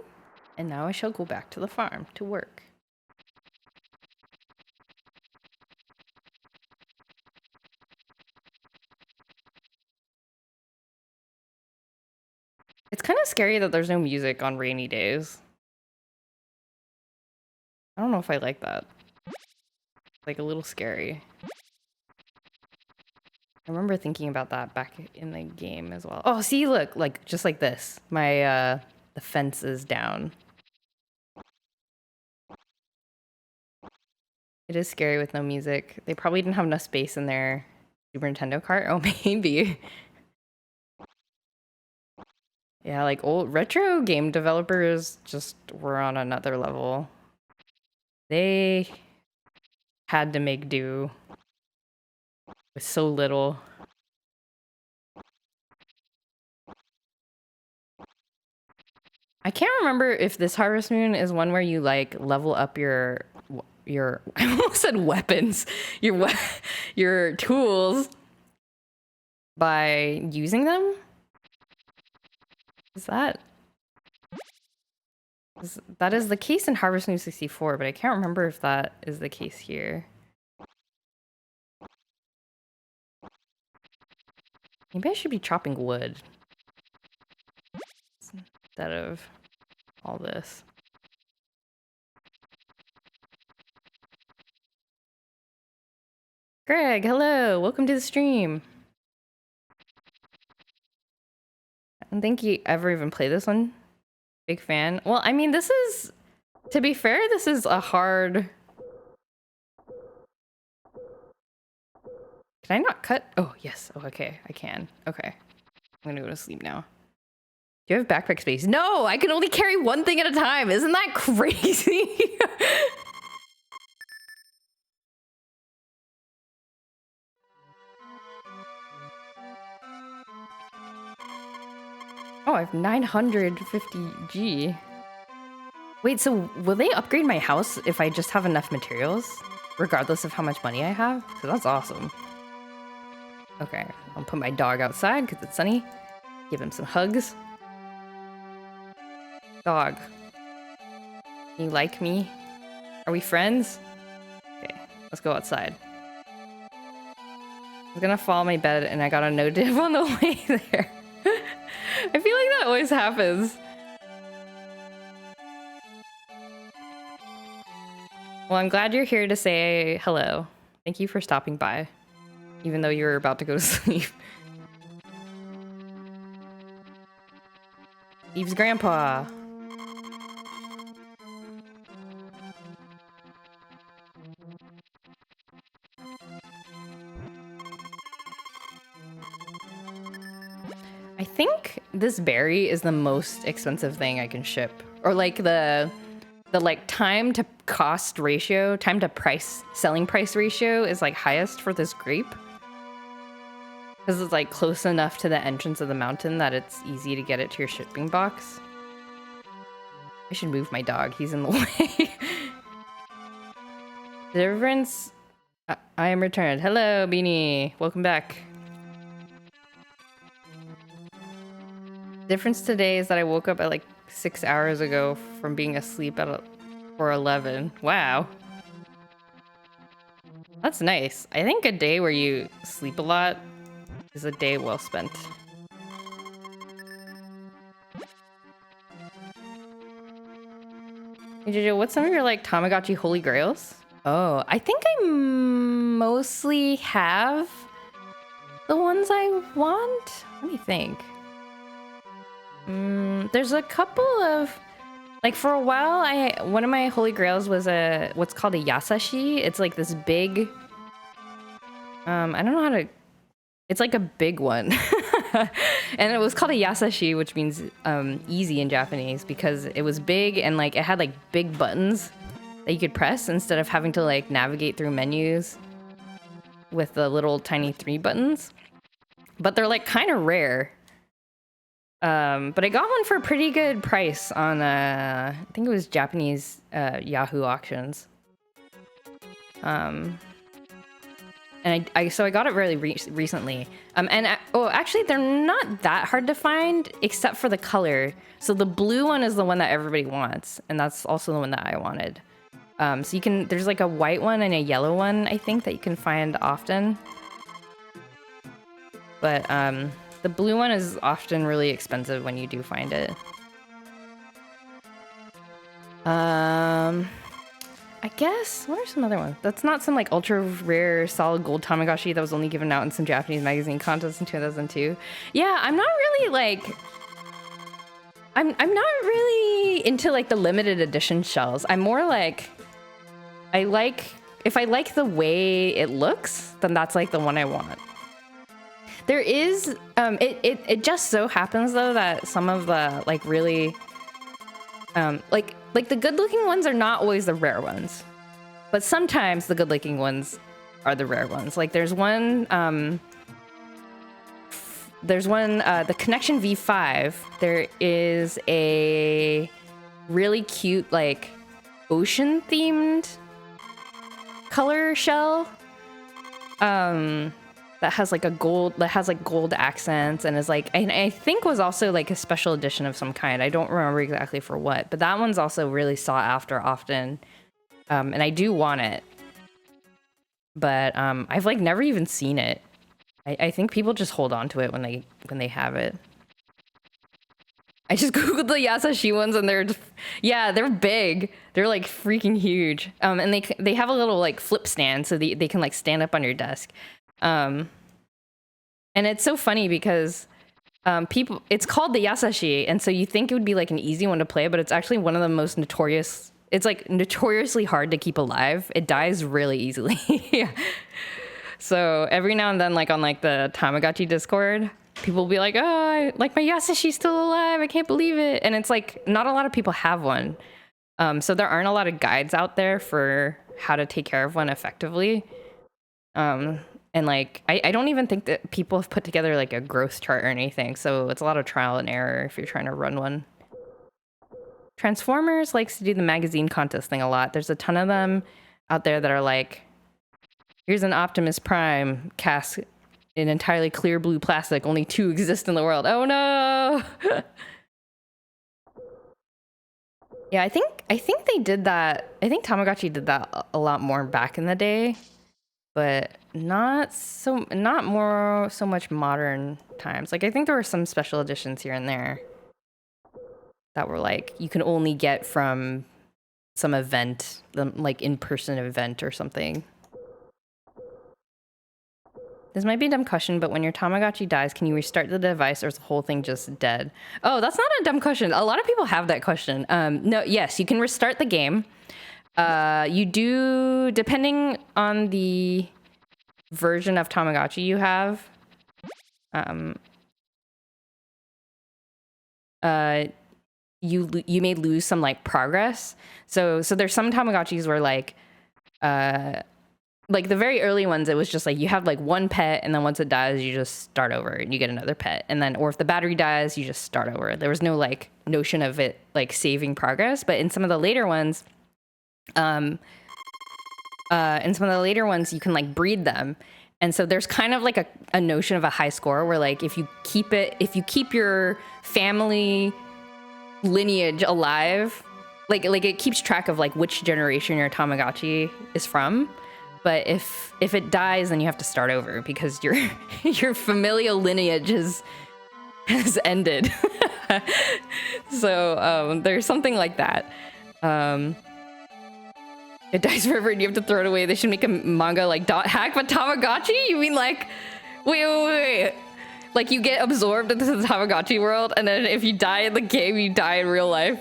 [SPEAKER 1] and now I shall go back to the farm to work. It's kind of scary that there's no music on rainy days. I don't know if I like that. Like a little scary. I remember thinking about that back in the game as well. Oh, see, look, like just like this. My the fence is down. It is scary with no music. They probably didn't have enough space in their Super Nintendo cart. Oh, maybe. Yeah, like old retro game developers just were on another level. They had to make do with so little. I can't remember if this Harvest Moon is one where you like level up your I almost said weapons, your tools by using them. That is the case in Harvest Moon 64, but I can't remember if that is the case here. Maybe I should be chopping wood instead of all this. Greg, hello! Welcome to the stream. I don't think you ever even play this one. Big fan. Well, I mean, this is... To be fair, this is a hard... Can I not cut? Oh, yes. Oh, okay. I can. Okay. I'm gonna go to sleep now. Do you have backpack space? No! I can only carry one thing at a time! Isn't that crazy? Oh, I have 950G. Wait, so will they upgrade my house if I just have enough materials? Regardless of how much money I have? So that's awesome. Okay, I'll put my dog outside because it's sunny. Give him some hugs. Dog. You like me? Are we friends? Okay, let's go outside. I was gonna fall on my bed and I got a no div on the way there. I feel like that always happens. Well, I'm glad you're here to say hello. Thank you for stopping by, even though you were about to go to sleep. Eve's grandpa. I think this berry is the most expensive thing I can ship. Or like the like time to cost ratio, time to price, selling price ratio is like highest for this grape. Because it's like close enough to the entrance of the mountain that it's easy to get it to your shipping box. I should move my dog, he's in the way. Deliverance, I am returned. Hello, Beanie, welcome back. Difference today is that I woke up at like 6 hours ago from being asleep at 11. Wow. That's nice. I think a day where you sleep a lot is a day well spent. Hey Jojo, what's some of your like Tamagotchi holy grails? Oh, I think I mostly have the one ones I want? Let me think. There's a couple of, like, for a while, one of my holy grails was what's called a yasashi. It's like this big, I don't know how to, it's like a big one. And it was called a yasashi, which means easy in Japanese, because it was big and like it had like big buttons that you could press instead of having to like navigate through menus with the little tiny 3 buttons. But they're like kind of rare. But I got one for a pretty good price on I think it was Japanese Yahoo auctions. And so I got it really recently. Actually, they're not that hard to find except for the color. So the blue one is the one that everybody wants, and that's also the one that I wanted. So there's like a white one and a yellow one, I think, that you can find often. But the blue one is often really expensive when you do find it. I guess, what are some other ones? That's not some like ultra rare solid gold Tamagotchi that was only given out in some Japanese magazine contest in 2002. Yeah, I'm not really like, I'm not really into like the limited edition shells. I'm more like, if I like the way it looks, then that's like the one I want. There is, it just so happens though that some of the like really, like the good looking ones are not always the rare ones, but sometimes the good looking ones are the rare ones. Like there's one, the Connection V5. There is a really cute like ocean themed color shell. That has like gold accents and is like, and I think was also like a special edition of some kind. I don't remember exactly for what, but that one's also really sought after often. And I do want it, but I've like never even seen it. I think people just hold on to it when they have it. I just googled the Yasashi ones and they're big. They're like freaking huge. And they have a little like flip stand so they can like stand up on your desk. And it's so funny because it's called the Yasashi, and so you think it would be like an easy one to play, but it's actually one of the most notorious. It's like notoriously hard to keep alive. It dies really easily. Yeah. So every now and then, like on like the Tamagotchi Discord, people will be like, "Oh, like my Yasashi's still alive. I can't believe it." And it's like not a lot of people have one. So there aren't a lot of guides out there for how to take care of one effectively. And like, I don't even think that people have put together like a growth chart or anything. So it's a lot of trial and error if you're trying to run one. Transformers likes to do the magazine contest thing a lot. There's a ton of them out there that are like, here's an Optimus Prime cast in entirely clear blue plastic. Only 2 exist in the world. Oh no! Yeah, I think they did that. I think Tamagotchi did that a lot more back in the day. But not so much modern times. Like I think there were some special editions here and there that were like you can only get from some event, like in-person event or something. This might be a dumb question, but when your Tamagotchi dies, can you restart the device or is the whole thing just dead? Oh, that's not a dumb question. A lot of people have that question. No, yes, you can restart the game. You do, depending on the version of Tamagotchi you have, you may lose some like progress. So there's some Tamagotchis where like the very early ones, it was just like you have like one pet and then once it dies, you just start over and you get another pet. And then, or if the battery dies, you just start over. There was no like notion of it like saving progress. But in some of the later ones, you can like breed them. And so there's kind of like a notion of a high score where like if you keep your family lineage alive, like it keeps track of like which generation your Tamagotchi is from. But if it dies, then you have to start over because your familial lineage has ended. So there's something like that. It dies forever and you have to throw it away. They should make a manga like Dot Hack, but Tamagotchi? You mean like Wait. Like, you get absorbed into the Tamagotchi world, and then if you die in the game, you die in real life.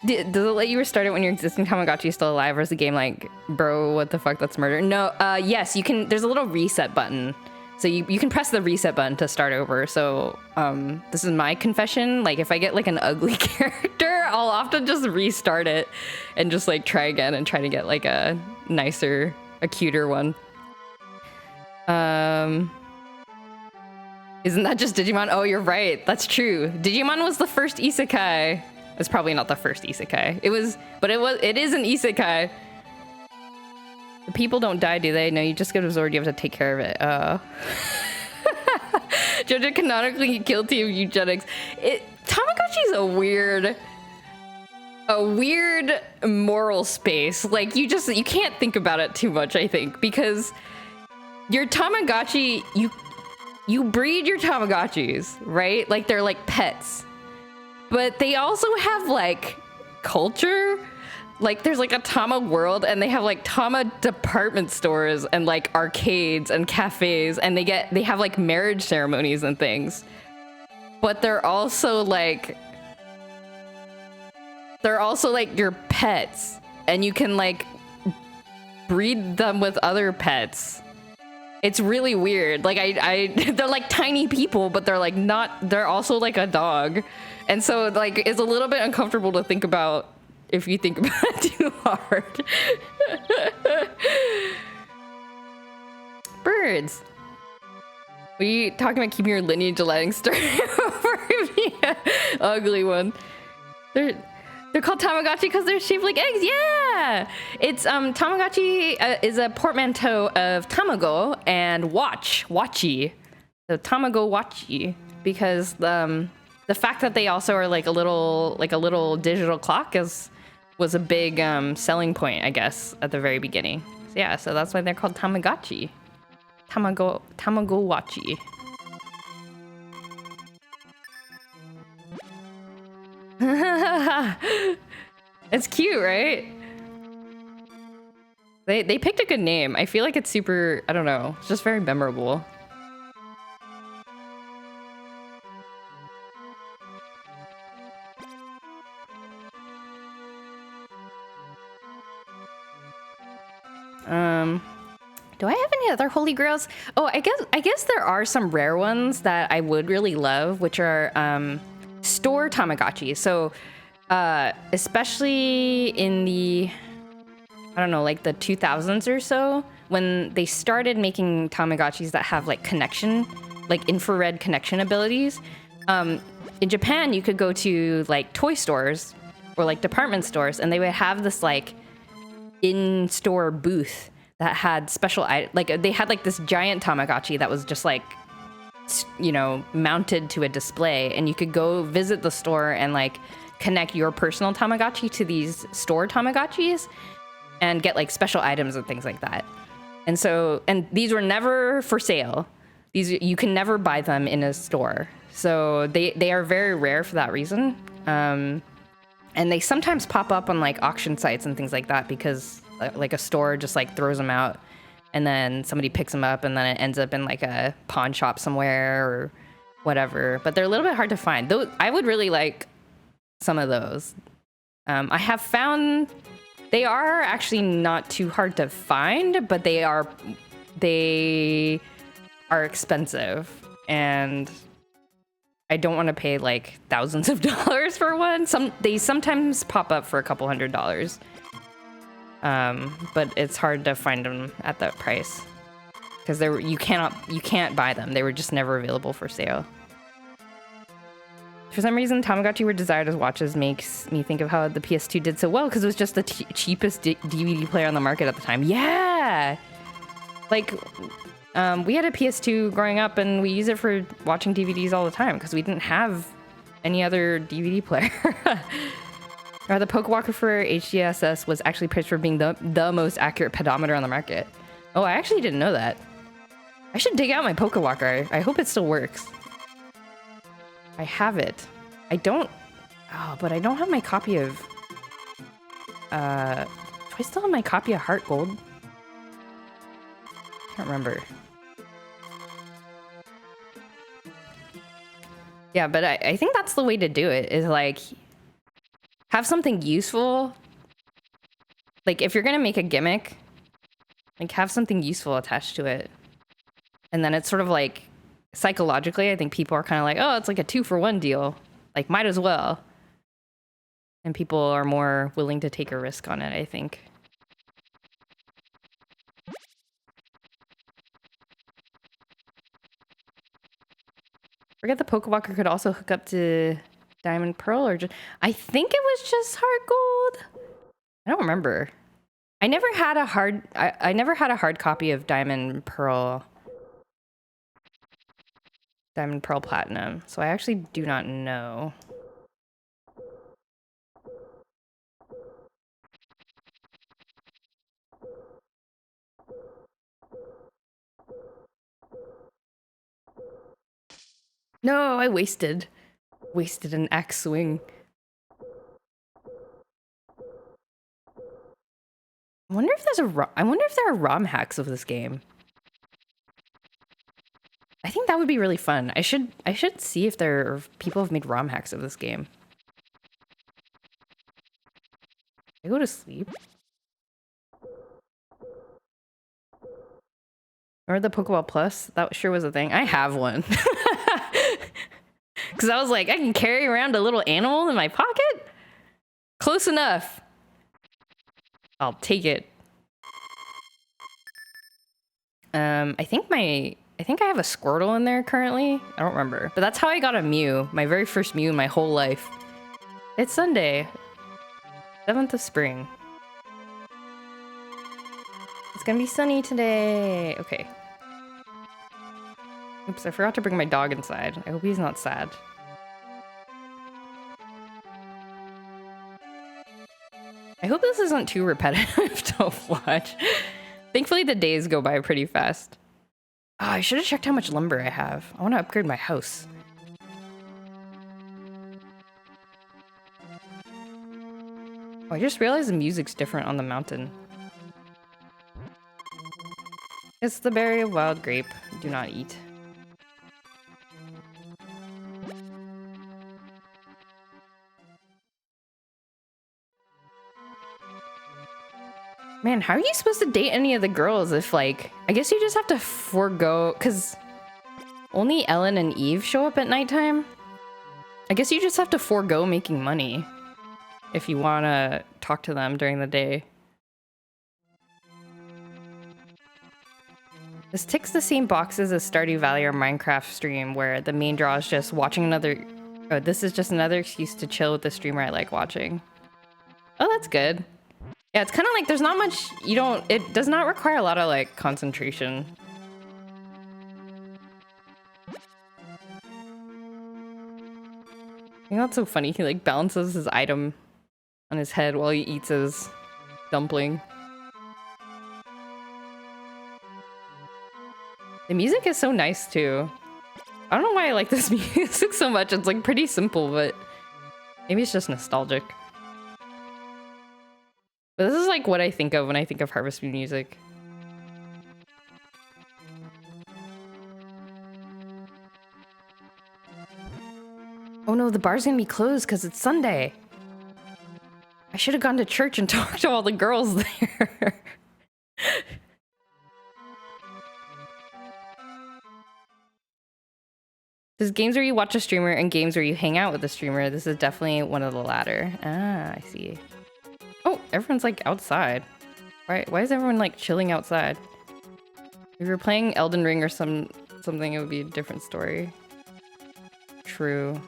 [SPEAKER 1] Does it let you restart it when your existing Tamagotchi is still alive, or is the game like, bro, what the fuck, that's murder? No, yes, you can, there's a little reset button. So you can press the reset button to start over. So this is my confession. Like, if I get like an ugly character, I'll often just restart it and just like try again and try to get like a nicer, a cuter one. Isn't that just Digimon? Oh, you're right. That's true. Digimon was the first isekai. It's probably not the first isekai. It is an isekai. The people don't die, do they? No, you just get absorbed. You have to take care of it. JoJo canonically guilty of eugenics. Tamagotchi is a weird moral space. Like, you can't think about it too much, I think, because your Tamagotchi, you breed your Tamagotchis, right? Like, they're like pets. But they also have like culture. Like, there's like a Tama world, and they have like Tama department stores and like arcades and cafes, and they have like marriage ceremonies and things. But they're also like your pets, and you can like breed them with other pets. It's really weird. Like, they're like tiny people, but they're like not, they're also like a dog. And so like, it's a little bit uncomfortable to think about if you think about it too hard. Birds. Were you talking about keeping your lineage alive and starting over? Yeah, ugly one. They're called Tamagotchi because they're shaped like eggs. Yeah, it's Tamagotchi is a portmanteau of Tamago and Watchy. So Tamago Watchy, because the fact that they also are like a little digital clock was a big selling point, I guess, at the very beginning. So yeah, so that's why they're called Tamagotchi. Tamago Watchy. It's cute, right? They picked a good name. I feel like it's super, I don't know, it's just very memorable. Do I have any other holy grails? Oh, I guess there are some rare ones that I would really love, which are store Tamagotchi. So especially in the, I don't know, like the 2000s or so, when they started making Tamagotchis that have like connection, like infrared connection abilities. In Japan, you could go to like toy stores or like department stores, and they would have this like in-store booth that had special, like they had like this giant Tamagotchi that was just like, you know, mounted to a display, and you could go visit the store and like connect your personal Tamagotchi to these store Tamagotchis and get like special items and things like that. And so, and these were never for sale. You can never buy them in a store. So they are very rare for that reason. And they sometimes pop up on like auction sites and things like that, because like a store just like throws them out, and then somebody picks them up, and then it ends up in like a pawn shop somewhere or whatever. But they're a little bit hard to find. Though I would really like some of those. I have found they are actually not too hard to find, but they are expensive, and I don't want to pay like thousands of dollars for one. They sometimes pop up for a couple $100s. But it's hard to find them at that price because you can't buy them. They were just never available for sale. For some reason, Tamagotchi were desired as watches makes me think of how the PS2 did so well, because it was just the cheapest DVD player on the market at the time. Yeah, like we had a PS2 growing up, and we used it for watching DVDs all the time because we didn't have any other DVD player. The Pokewalker for HDSS was actually praised for being the most accurate pedometer on the market. Oh, I actually didn't know that. I should dig out my Pokewalker. I hope it still works. I have it. I don't... Oh, but I don't have my copy of... Do I still have my copy of Heart Gold? Can't remember. Yeah, but I think that's the way to do it, is like have something useful. Like if you're gonna make a gimmick, like have something useful attached to it. And then it's sort of like psychologically, I think people are kind of like, oh, it's like a 2-for-1 deal. Like might as well. And people are more willing to take a risk on it, I think. Forget the Pokewalker could also hook up to Diamond Pearl, or just I think it was just Heart Gold. I don't remember. I never had a hard copy of Diamond Pearl Platinum, so I actually do not know. No, I wasted an axe swing. I wonder if there are ROM hacks of this game. I think that would be really fun. I should see if people have made ROM hacks of this game. I go to sleep. Or the Pokeball Plus, that sure was a thing. I have one. Because I was like, I can carry around a little animal in my pocket? Close enough. I'll take it. I think I have a Squirtle in there currently. I don't remember. But that's how I got a Mew. My very first Mew in my whole life. It's Sunday. 7th of spring. It's gonna be sunny today. Okay. Oops, I forgot to bring my dog inside. I hope he's not sad. I hope this isn't too repetitive to watch. Thankfully, the days go by pretty fast. Oh, I should have checked how much lumber I have. I want to upgrade my house. Oh, I just realized the music's different on the mountain. It's the berry of wild grape. Do not eat. Man, how are you supposed to date any of the girls if, like... I guess you just have to forego... Because only Ellen and Eve show up at nighttime? I guess you just have to forego making money if you want to talk to them during the day. This ticks the same boxes as Stardew Valley or Minecraft stream, where the main draw is just watching another... Oh, this is just another excuse to chill with the streamer I like watching. Oh, that's good. Yeah, it's kind of like there's not much... It does not require a lot of, like, concentration. I think that's so funny. He, like, balances his item on his head while he eats his dumpling. The music is so nice, too. I don't know why I like this music so much. It's, like, pretty simple, but maybe it's just nostalgic. But this is, like, what I think of when I think of Harvest Moon music. Oh no, the bar's gonna be closed because it's Sunday. I should have gone to church and talked to all the girls there. There's games where you watch a streamer and games where you hang out with a streamer. This is definitely one of the latter. Ah, I see. Oh, everyone's like outside. Why is everyone like chilling outside? If you're playing Elden Ring or something, it would be a different story. True.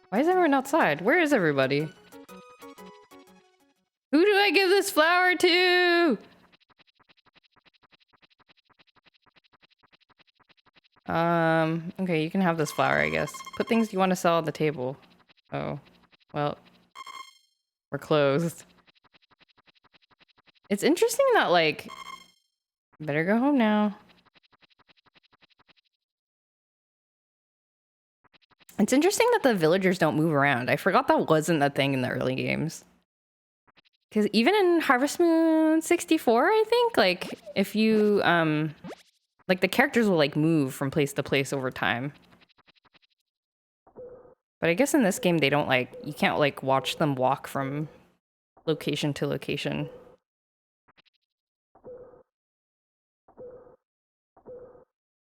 [SPEAKER 1] Why is everyone outside? Where is everybody? Who do I give this flower to? Okay, you can have this flower, I guess. Put things you want to sell on the table. Oh, well, we're closed. It's interesting that, like, better go home now. It's interesting that the villagers don't move around. I forgot that wasn't a thing in the early games. Because even in Harvest Moon 64, I think, like, if you, like, the characters will, like, move from place to place over time. But I guess in this game, they don't, like, you can't, like, watch them walk from location to location.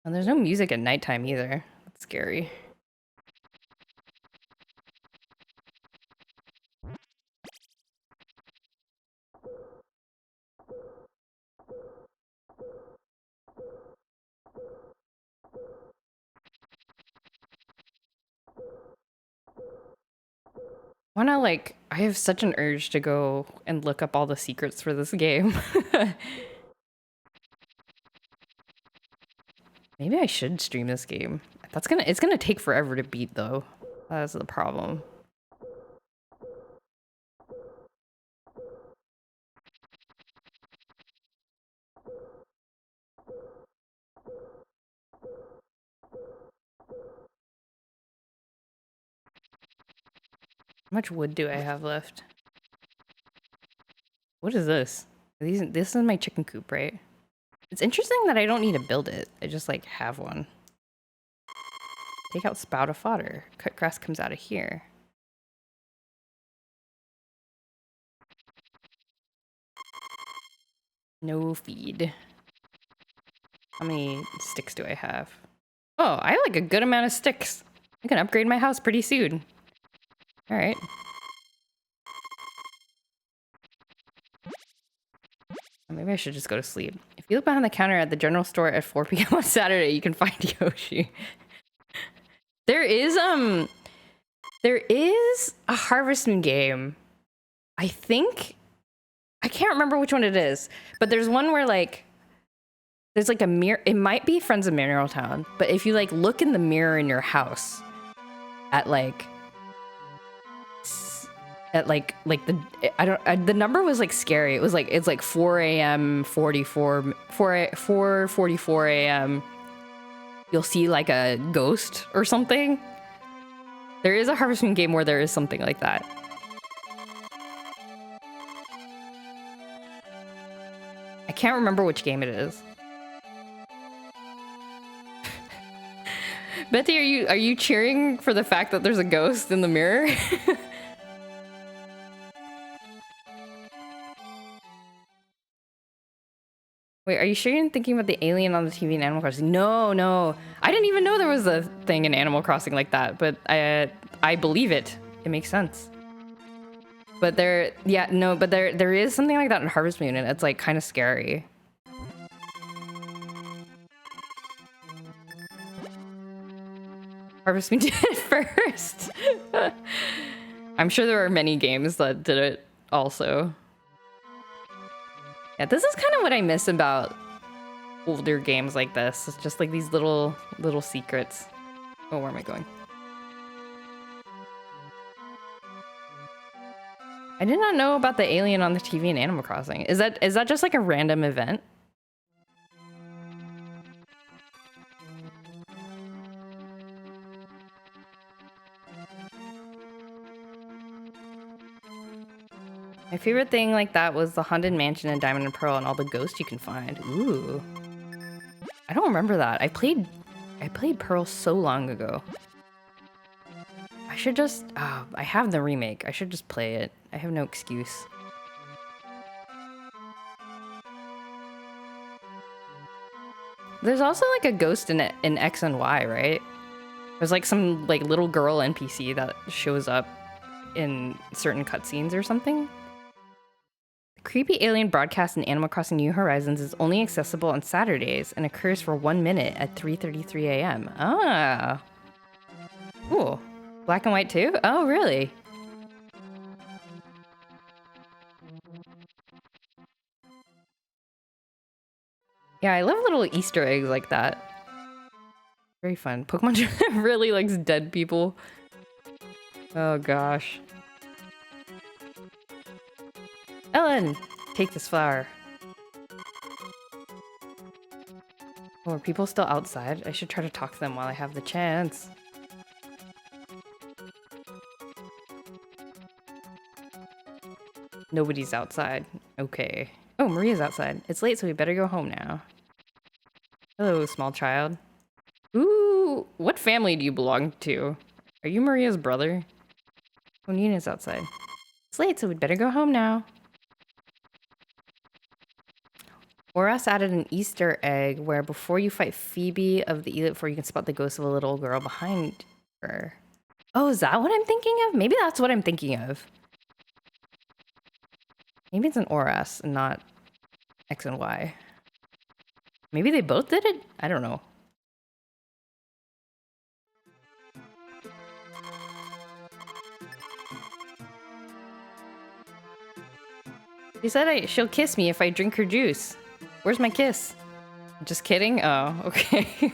[SPEAKER 1] And there's no music at nighttime either. That's scary. Wanna, like, I have such an urge to go and look up all the secrets for this game. Maybe I should stream this game. It's gonna take forever to beat though. That's the problem. How much wood do I have left? What is this? This is my chicken coop, right? It's interesting that I don't need to build it. I just like have one. Take out spout of fodder. Cut grass comes out of here. No feed. How many sticks do I have? Oh, I have like a good amount of sticks. I can upgrade my house pretty soon. All right. Maybe I should just go to sleep. If you look behind the counter at the general store at 4 p.m. on Saturday, you can find Yoshi. There is a Harvest Moon game. I think I can't remember which one it is, but there's one where like there's like a mirror. It might be Friends of Mineral Town, but if you like look in the mirror in your house at like the number was like scary. It was like it's like 4 a.m. 4:44 a.m. You'll see like a ghost or something. There is a Harvest Moon game where there is something like that. I can't remember which game it is. Betty, are you cheering for the fact that there's a ghost in the mirror? Wait, are you sure you're thinking about the alien on the TV in Animal Crossing? No. I didn't even know there was a thing in Animal Crossing like that, but I believe it. It makes sense. But there is something like that in Harvest Moon, and it's like kind of scary. Harvest Moon did it first. I'm sure there are many games that did it also. Yeah, this is kind of what I miss about older games like this. It's just like these little secrets. Oh, where am I going? I did not know about the alien on the TV in Animal Crossing. Is that just like a random event? My favorite thing like that was the Haunted Mansion in Diamond and Pearl and all the ghosts you can find. Ooh. I don't remember that. I played Pearl so long ago. I should just... Oh, I have the remake. I should just play it. I have no excuse. There's also like a ghost in X and Y, right? There's like some like little girl NPC that shows up in certain cutscenes or something. Creepy alien broadcast in Animal Crossing New Horizons is only accessible on Saturdays and occurs for 1 minute at 3:33 a.m. Ah. Cool. Black and white too? Oh, really? Yeah, I love little Easter eggs like that. Very fun. Pokemon really likes dead people. Oh gosh. Ellen, take this flower. Oh, are people still outside? I should try to talk to them while I have the chance. Nobody's outside. Okay. Oh, Maria's outside. It's late, so we better go home now. Hello, small child. Ooh, what family do you belong to? Are you Maria's brother? Oh, Nina's outside. It's late, so we'd better go home now. Oras added an Easter egg where before you fight Phoebe of the Elite Four, you can spot the ghost of a little girl behind her. Oh, is that what I'm thinking of? Maybe that's what I'm thinking of. Maybe it's an Oras and not X and Y. Maybe they both did it? I don't know. She said she'll kiss me if I drink her juice. Where's my kiss? Just kidding? Oh, okay.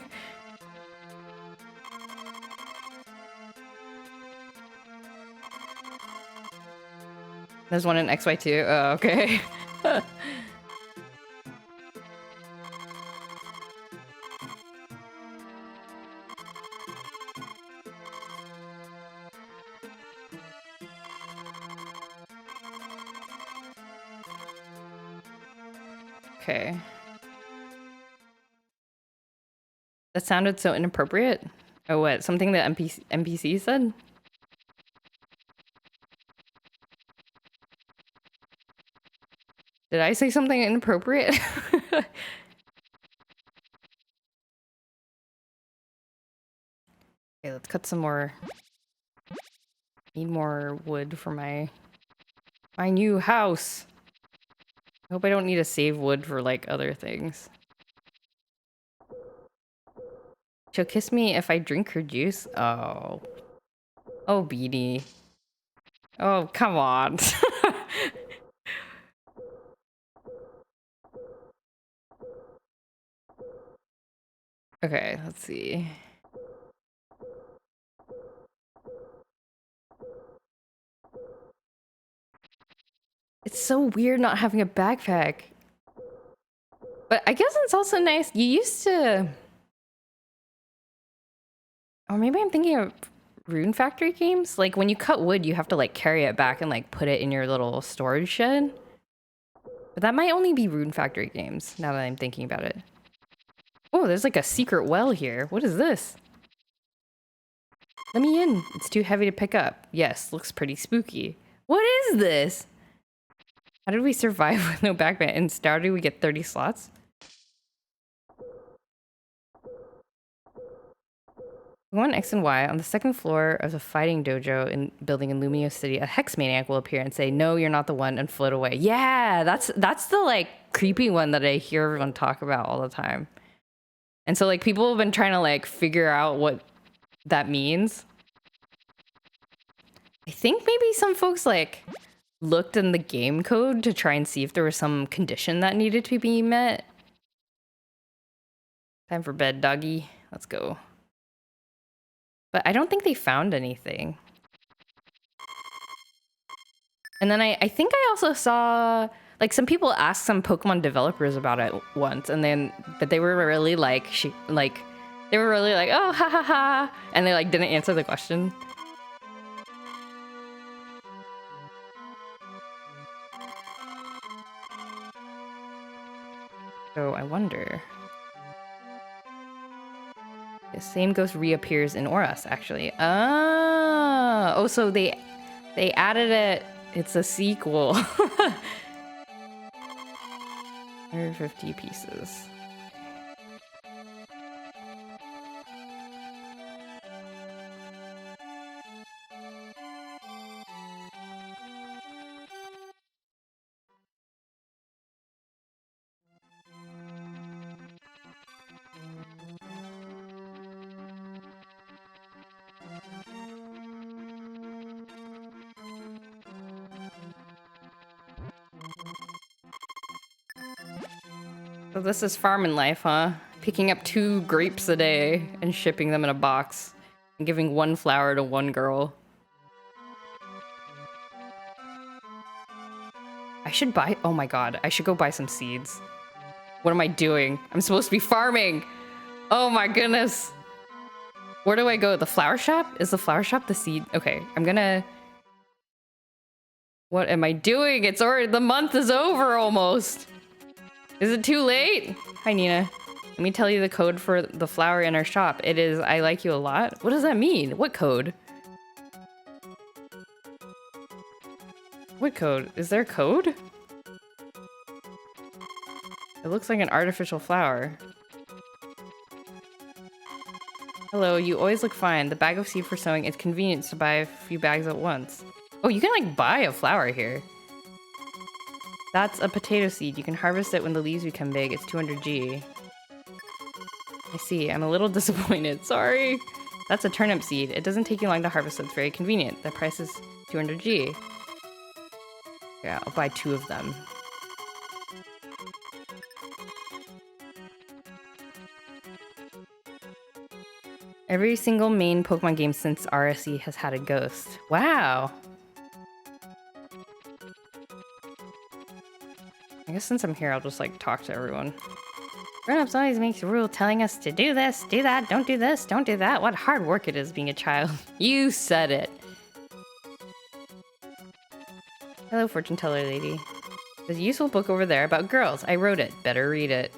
[SPEAKER 1] There's one in XY too. Oh, okay. Okay. That sounded so inappropriate. Oh, what? Something that NPC said? Did I say something inappropriate? Okay, let's cut some more. Need more wood for my new house. I hope I don't need to save wood for like other things. She'll kiss me if I drink her juice? Oh. Oh, Beanie. Oh, come on. Okay, let's see. It's so weird not having a backpack. But I guess it's also nice. You used to... Or maybe I'm thinking of Rune Factory games. Like when you cut wood, you have to like carry it back and like put it in your little storage shed. But that might only be Rune Factory games, now that I'm thinking about it. Oh, there's like a secret well here. What is this? Let me in. It's too heavy to pick up. Yes, looks pretty spooky. What is this? How did we survive with no backpack? And started we get 30 slots? Go on X and Y. On the second floor of the fighting dojo building in Lumio City, a hex maniac will appear and say, "No, you're not the one," and float away. Yeah, that's the like creepy one that I hear everyone talk about all the time. And so like people have been trying to like figure out what that means. I think maybe some folks like looked in the game code to try and see if there was some condition that needed to be met. Time for bed, doggy. Let's go. But I don't think they found anything. And then I think I also saw, like, some people asked some Pokemon developers about it once, and then, but they were really like, they were really like, oh, ha ha ha, and they like didn't answer the question. So I wonder. The same ghost reappears in Oras, actually. Oh, so they added it. It's a sequel. 150 pieces. So this is farming life, huh? Picking up 2 grapes a day and shipping them in a box. And giving 1 flower to 1 girl. I should buy... Oh my god, I should go buy some seeds. What am I doing? I'm supposed to be farming! Oh my goodness! Where do I go? The flower shop? Is the flower shop the seed? Okay, I'm gonna What am I doing? It's already, the month is over almost. Is it too late? Hi, Nina. Let me tell you the code for the flower in our shop. It is, I like you a lot. What does that mean? What code? What code? Is there a code? It looks like an artificial flower. Hello, you always look fine. The bag of seed for sowing, it's convenient to buy a few bags at once. Oh, you can like buy a flower here. That's a potato seed. You can harvest it when the leaves become big. It's 200G. I see. I'm a little disappointed. Sorry. That's a turnip seed. It doesn't take you long to harvest, so it's very convenient. The price is 200G. Yeah, I'll buy 2 of them. Every single main Pokemon game since RSE has had a ghost. Wow. I guess since I'm here, I'll just like talk to everyone. Grown-ups always make a rule telling us to do this, do that, don't do this, don't do that. What hard work it is being a child. You said it. Hello, fortune teller lady. There's a useful book over there about girls. I wrote it. Better read it.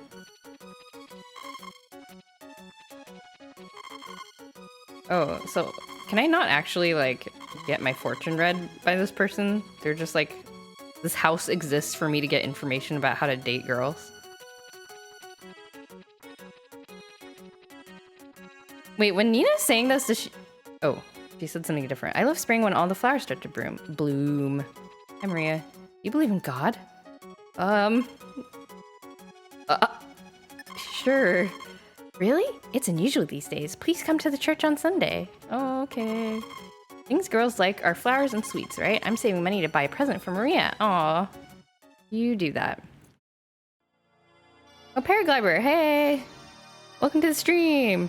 [SPEAKER 1] Oh, so can I not actually like get my fortune read by this person? They're just like, this house exists for me to get information about how to date girls. Wait, when Nina's saying this, does she... Oh, she said something different. I love spring when all the flowers start to bloom. Hi, Maria. You believe in God? Sure. Really? It's unusual these days. Please come to the church on Sunday. Oh, okay. Things girls like are flowers and sweets, right? I'm saving money to buy a present for Maria. Aw. You do that. Oh, Paraglider, hey! Welcome to the stream!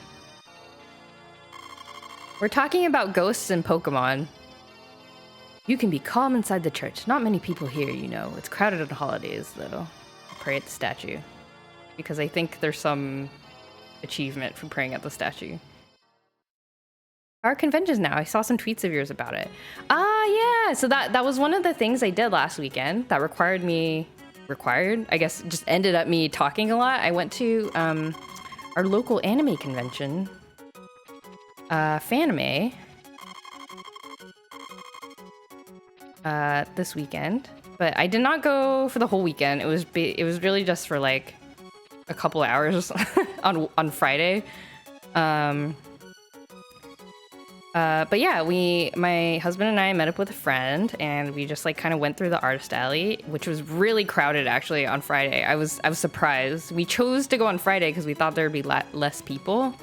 [SPEAKER 1] We're talking about ghosts and Pokemon. You can be calm inside the church. Not many people here, you know. It's crowded on holidays, though. I pray at the statue. Because I think there's some achievement for praying at the statue. Our conventions now. I saw some tweets of yours about it. Ah, yeah. So that was one of the things I did last weekend that I guess just ended up me talking a lot. I went to our local anime convention, Fanime, this weekend. But I did not go for the whole weekend. It was really just for like a couple hours on Friday. But yeah, my husband and I met up with a friend, and we just like kind of went through the artist alley, which was really crowded actually on Friday. I was surprised. We chose to go on Friday because we thought there would be less people,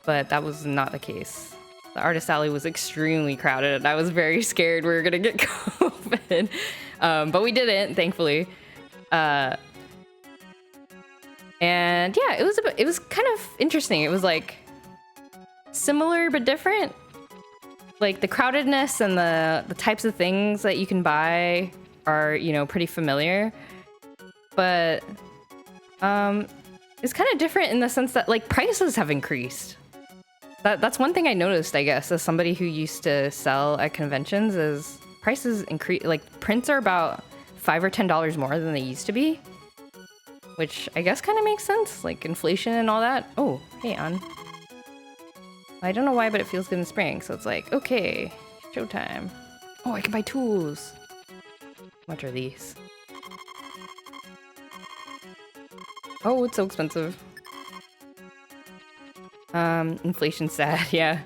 [SPEAKER 1] but that was not the case. The artist alley was extremely crowded, and I was very scared we were gonna get COVID, but we didn't, thankfully. And yeah, it was kind of interesting. It was like similar but different. Like the crowdedness and the types of things that you can buy are, you know, pretty familiar. But it's kind of different in the sense that like prices have increased. That's one thing I noticed, I guess, as somebody who used to sell at conventions, is prices increase. Like prints are about $5 or $10 more than they used to be, which I guess kind of makes sense, like inflation and all that. Oh, hey, An. I don't know why, but it feels good in spring, so it's like, okay, showtime. Oh, I can buy tools. How much are these? Oh, it's so expensive. Inflation's sad, yeah.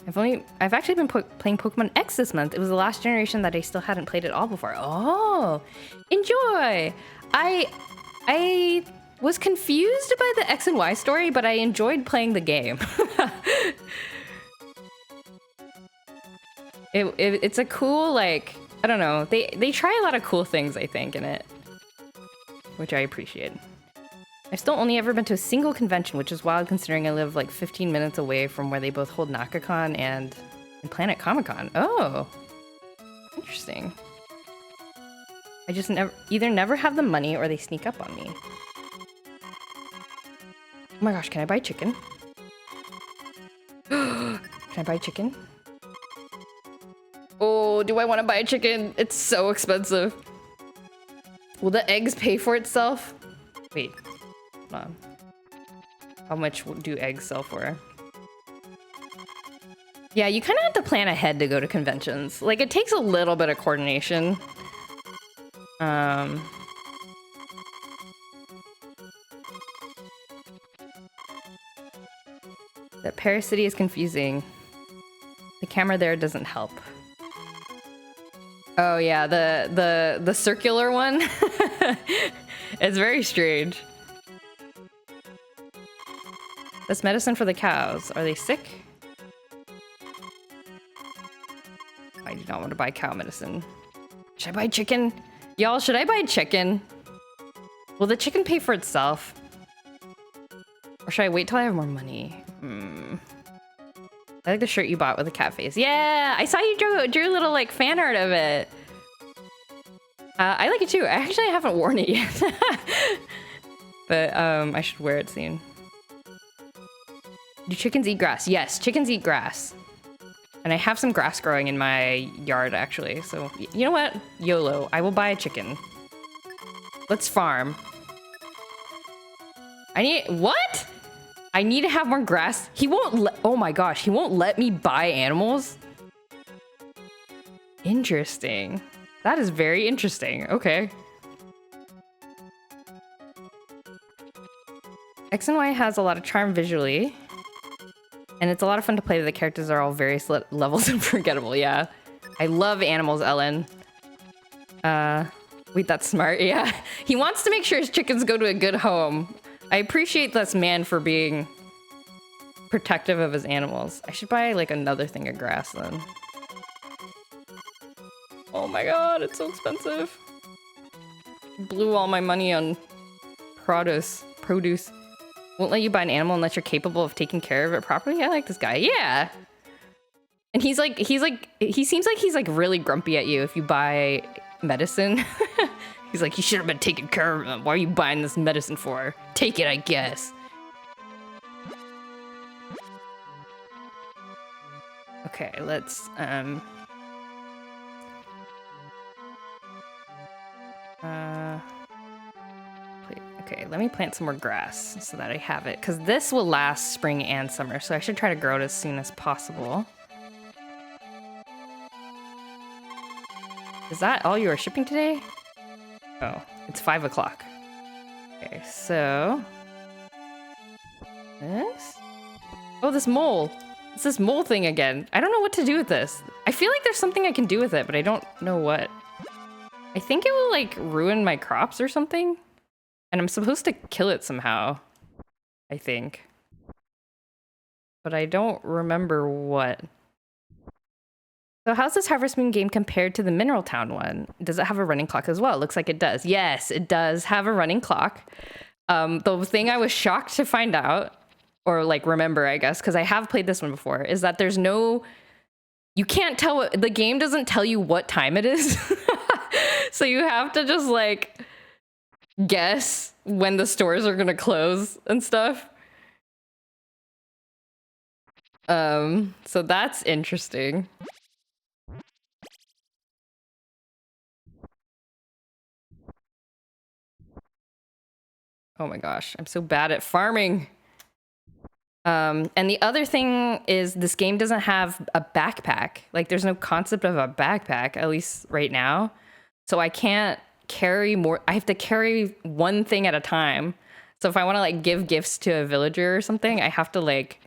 [SPEAKER 1] I've actually been playing Pokemon X this month. It was the last generation that I still hadn't played at all before. Oh, enjoy! I was confused by the X and Y story, but I enjoyed playing the game. It's a cool, like, I don't know. They try a lot of cool things, I think, in it, which I appreciate. I've still only ever been to a single convention, which is wild considering I live like 15 minutes away from where they both hold NakaCon and Planet Comic-Con. Oh, interesting. I just either never have the money or they sneak up on me. Oh my gosh, can I buy chicken? Can I buy chicken? Oh, do I want to buy a chicken? It's so expensive. Will the eggs pay for itself? Wait, hold on. How much do eggs sell for? Yeah, you kind of have to plan ahead to go to conventions. Like, it takes a little bit of coordination. That Paris City is confusing. The camera there doesn't help. Oh yeah, the circular one. It's very strange. That's medicine for the cows. Are they sick? I do not want to buy cow medicine. Should I buy chicken? Y'all, should I buy chicken? Will the chicken pay for itself? Or should I wait till I have more money? I like the shirt you bought with the cat face. Yeah, I saw you drew a little like fan art of it. I like it too. I actually haven't worn it yet. But I should wear it soon. Do chickens eat grass? Yes, chickens eat grass. And I have some grass growing in my yard, actually. So, you know what? YOLO. I will buy a chicken. Let's farm. What? I need to have more grass. He won't oh my gosh. He won't let me buy animals? Interesting. That is very interesting. Okay. X and Y has a lot of charm visually. And it's a lot of fun to play. The characters are all various levels unforgettable. Yeah. I love animals, Ellen. Wait, that's smart. Yeah. He wants to make sure his chickens go to a good home. I appreciate this man for being protective of his animals. I should buy like another thing of grass then. Oh my god, it's so expensive. Blew all my money on produce. Won't let you buy an animal unless you're capable of taking care of it properly. I like this guy. Yeah. And he seems like he's like really grumpy at you if you buy medicine. He's like, you should have been taking care of him. Why are you buying this medicine for? Take it, I guess. Okay, let's okay, let me plant some more grass so that I have it, because this will last spring and summer, so I should try to grow it as soon as possible. Is that all you are shipping today? Oh, it's 5 o'clock. Okay, so... this? Oh, this mole. It's this mole thing again. I don't know what to do with this. I feel like there's something I can do with it, but I don't know what. I think it will, like, ruin my crops or something. And I'm supposed to kill it somehow, I think. But I don't remember what. So how's this Harvest Moon game compared to the Mineral Town one? Does it have a running clock as well? It looks like it does. Yes, it does have a running clock. The thing I was shocked to find out, or like remember, I guess, because I have played this one before, is that there's no... You can't tell... The game doesn't tell you what time it is. So you have to just like... guess when the stores are gonna close and stuff. So that's interesting. Oh my gosh, I'm so bad at farming. And the other thing is this game doesn't have a backpack. Like there's no concept of a backpack, at least right now. So I can't carry more. I have to carry one thing at a time. So if I want to like give gifts to a villager or something, I have to like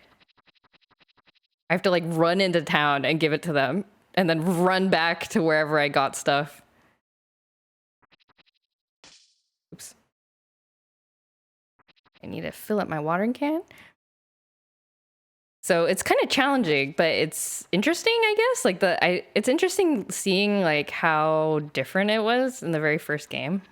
[SPEAKER 1] run into town and give it to them and then run back to wherever I got stuff. Oops. I need to fill up my watering can. So it's kind of challenging, but it's interesting, I guess. Like it's interesting seeing like how different it was in the very first game.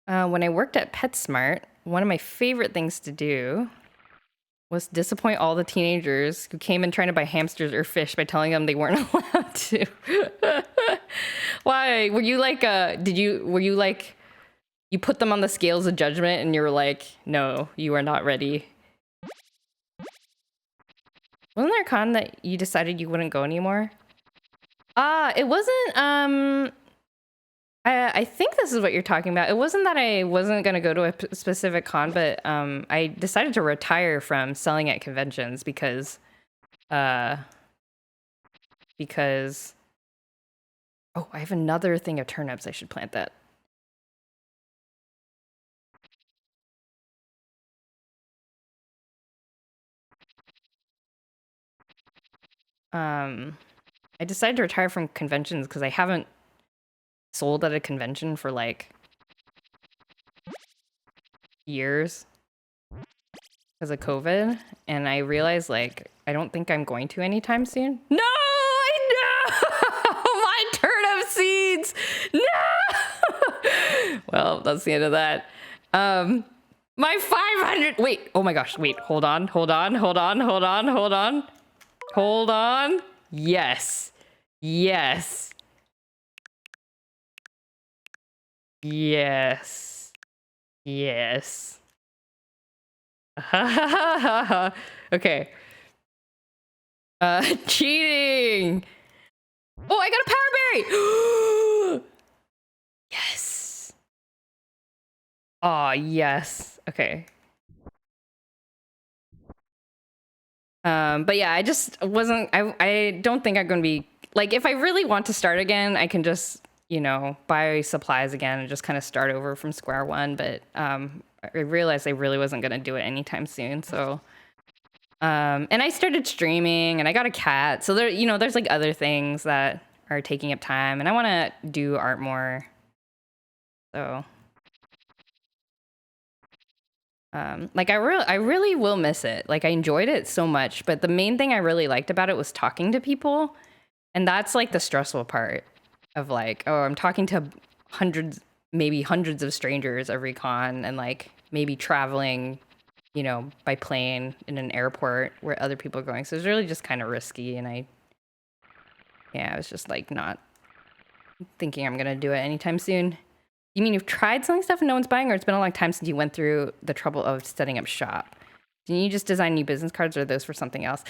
[SPEAKER 1] When I worked at PetSmart, one of my favorite things to do was disappoint all the teenagers who came in trying to buy hamsters or fish by telling them they weren't allowed to. Why? Were you like, you put them on the scales of judgment and you were like, no, you are not ready. Wasn't there a con that you decided you wouldn't go anymore? It wasn't, I think this is what you're talking about. It wasn't that I wasn't going to go to a specific con, but I decided to retire from selling at conventions because oh, I have another thing of turnips. I should plant that. I decided to retire from conventions because I haven't sold at a convention for like years because of COVID, and I realized like I don't think I'm going to anytime soon. No, I know my turnip seeds. No. Well, that's the end of that. My 500. Wait. Oh my gosh. Wait. Hold on. Yes. Yes. Yes. Yes. Okay. Cheating. Oh, I got a power berry. Yes. Oh, yes. Okay. But yeah, I just wasn't, I don't think I'm going to be, like, if I really want to start again, I can just, you know, buy supplies again and just kind of start over from square one. But I realized I really wasn't going to do it anytime soon. So, and I started streaming and I got a cat. So there, you know, there's like other things that are taking up time, and I want to do art more. So, like I really will miss it. Like I enjoyed it so much, but the main thing I really liked about it was talking to people. And that's like the stressful part of like, oh, I'm talking to hundreds, maybe hundreds of strangers every con, and like maybe traveling, you know, by plane in an airport where other people are going. So it's really just kind of risky. And I was just like not thinking I'm going to do it anytime soon. You mean you've tried selling stuff and no one's buying, or it's been a long time since you went through the trouble of setting up shop? Didn't you just design new business cards, or are those for something else?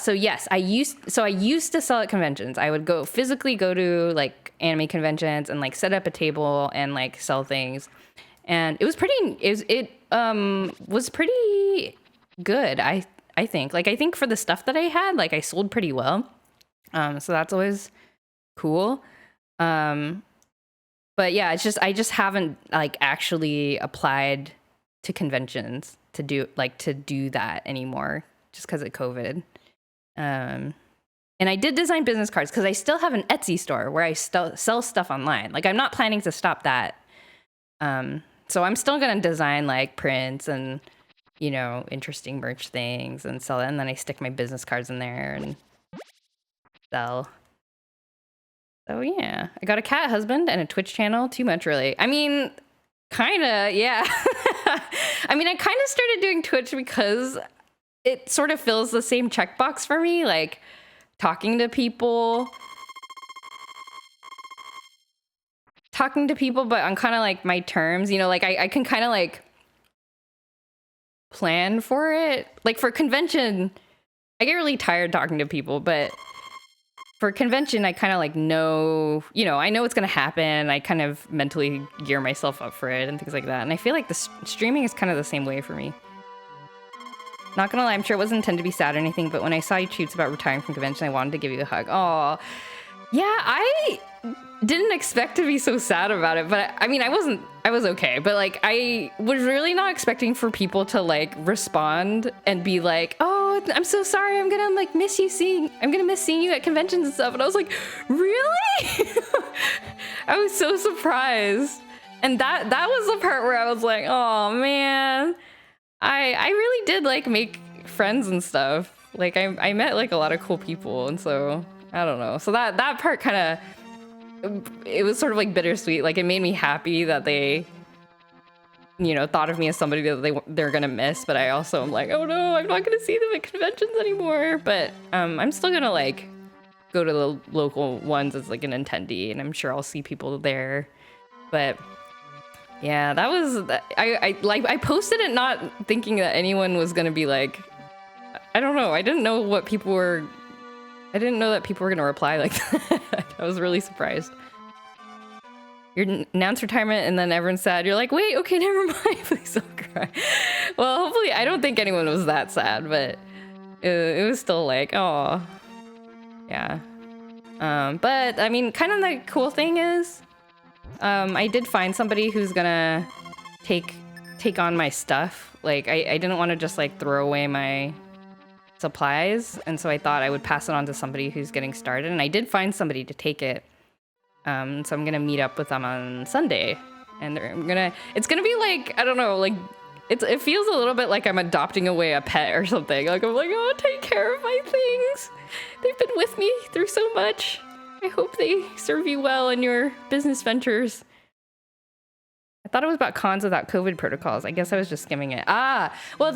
[SPEAKER 1] So yes, I used to sell at conventions. I would physically go to like anime conventions and like set up a table and like sell things. And it was pretty good, I think. Like I think for the stuff that I had, like I sold pretty well. So that's always cool. But yeah, it's just I just haven't like actually applied to conventions to do that anymore, just because of COVID. And I did design business cards because I still have an Etsy store where I still sell stuff online. Like I'm not planning to stop that. So I'm still gonna design like prints and, you know, interesting merch things and sell it, and then I stick my business cards in there and sell. So yeah, I got a cat husband and a Twitch channel. Too much, really. I mean, kinda, yeah. I mean, I kind of started doing Twitch because it sort of fills the same checkbox for me, like talking to people, but on kind of like my terms, you know, like I can kind of like plan for it. Like for convention, I get really tired talking to people, but for convention, I kind of like know, you know, I know what's going to happen. I kind of mentally gear myself up for it and things like that. And I feel like the streaming is kind of the same way for me. Not gonna lie, I'm sure it wasn't intended to be sad or anything, but when I saw you tweets about retiring from convention, I wanted to give you a hug. Oh, yeah, I didn't expect to be so sad about it, but I mean, I was okay, but like, I was really not expecting for people to like respond and be like, oh, I'm so sorry, I'm gonna miss seeing you at conventions and stuff. And I was like, really? I was so surprised. And that was the part where I was like, oh man, I really did like make friends and stuff. Like I met like a lot of cool people, and so I don't know. So that part kind of, it was sort of like bittersweet. Like it made me happy that they, you know, thought of me as somebody that they're gonna miss. But I also am like, oh no, I'm not gonna see them at conventions anymore. But I'm still gonna like go to the local ones as like an attendee, and I'm sure I'll see people there. But yeah, that was I posted it not thinking that anyone was gonna be like I don't know. I didn't know what people were. I didn't know that people were gonna reply like that. I was really surprised. You announce retirement and then everyone's sad. You're like, wait, okay, never mind. Please don't cry. Well, hopefully, I don't think anyone was that sad, but it was still like, oh, yeah. But I mean, kind of the cool thing is, I did find somebody who's gonna take on my stuff. Like, I didn't want to just like throw away my supplies, and so I thought I would pass it on to somebody who's getting started, and I did find somebody to take it. So I'm gonna meet up with them on Sunday, and it's gonna be like, I don't know, like it feels a little bit like I'm adopting away a pet or something. Like I'm like, oh, take care of my things. They've been with me through so much. I hope they serve you well in your business ventures. I thought it was about cons without COVID protocols. I guess I was just skimming it. Well,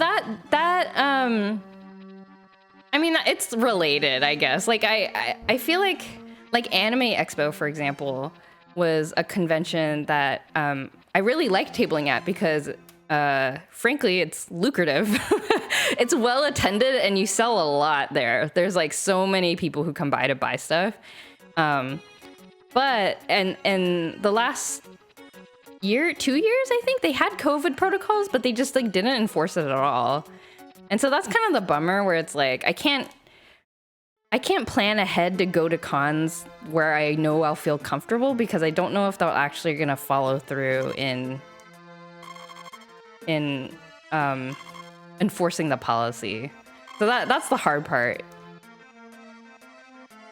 [SPEAKER 1] I mean, it's related, I guess. Like, I feel like Anime Expo, for example, was a convention that I really liked tabling at because, frankly, it's lucrative. It's well attended and you sell a lot there. There's like so many people who come by to buy stuff. But the last 2 years, I think they had COVID protocols, but they just like didn't enforce it at all. And so that's kind of the bummer where it's like, I can't plan ahead to go to cons where I know I'll feel comfortable because I don't know if they're actually going to follow through in enforcing the policy. So that's the hard part.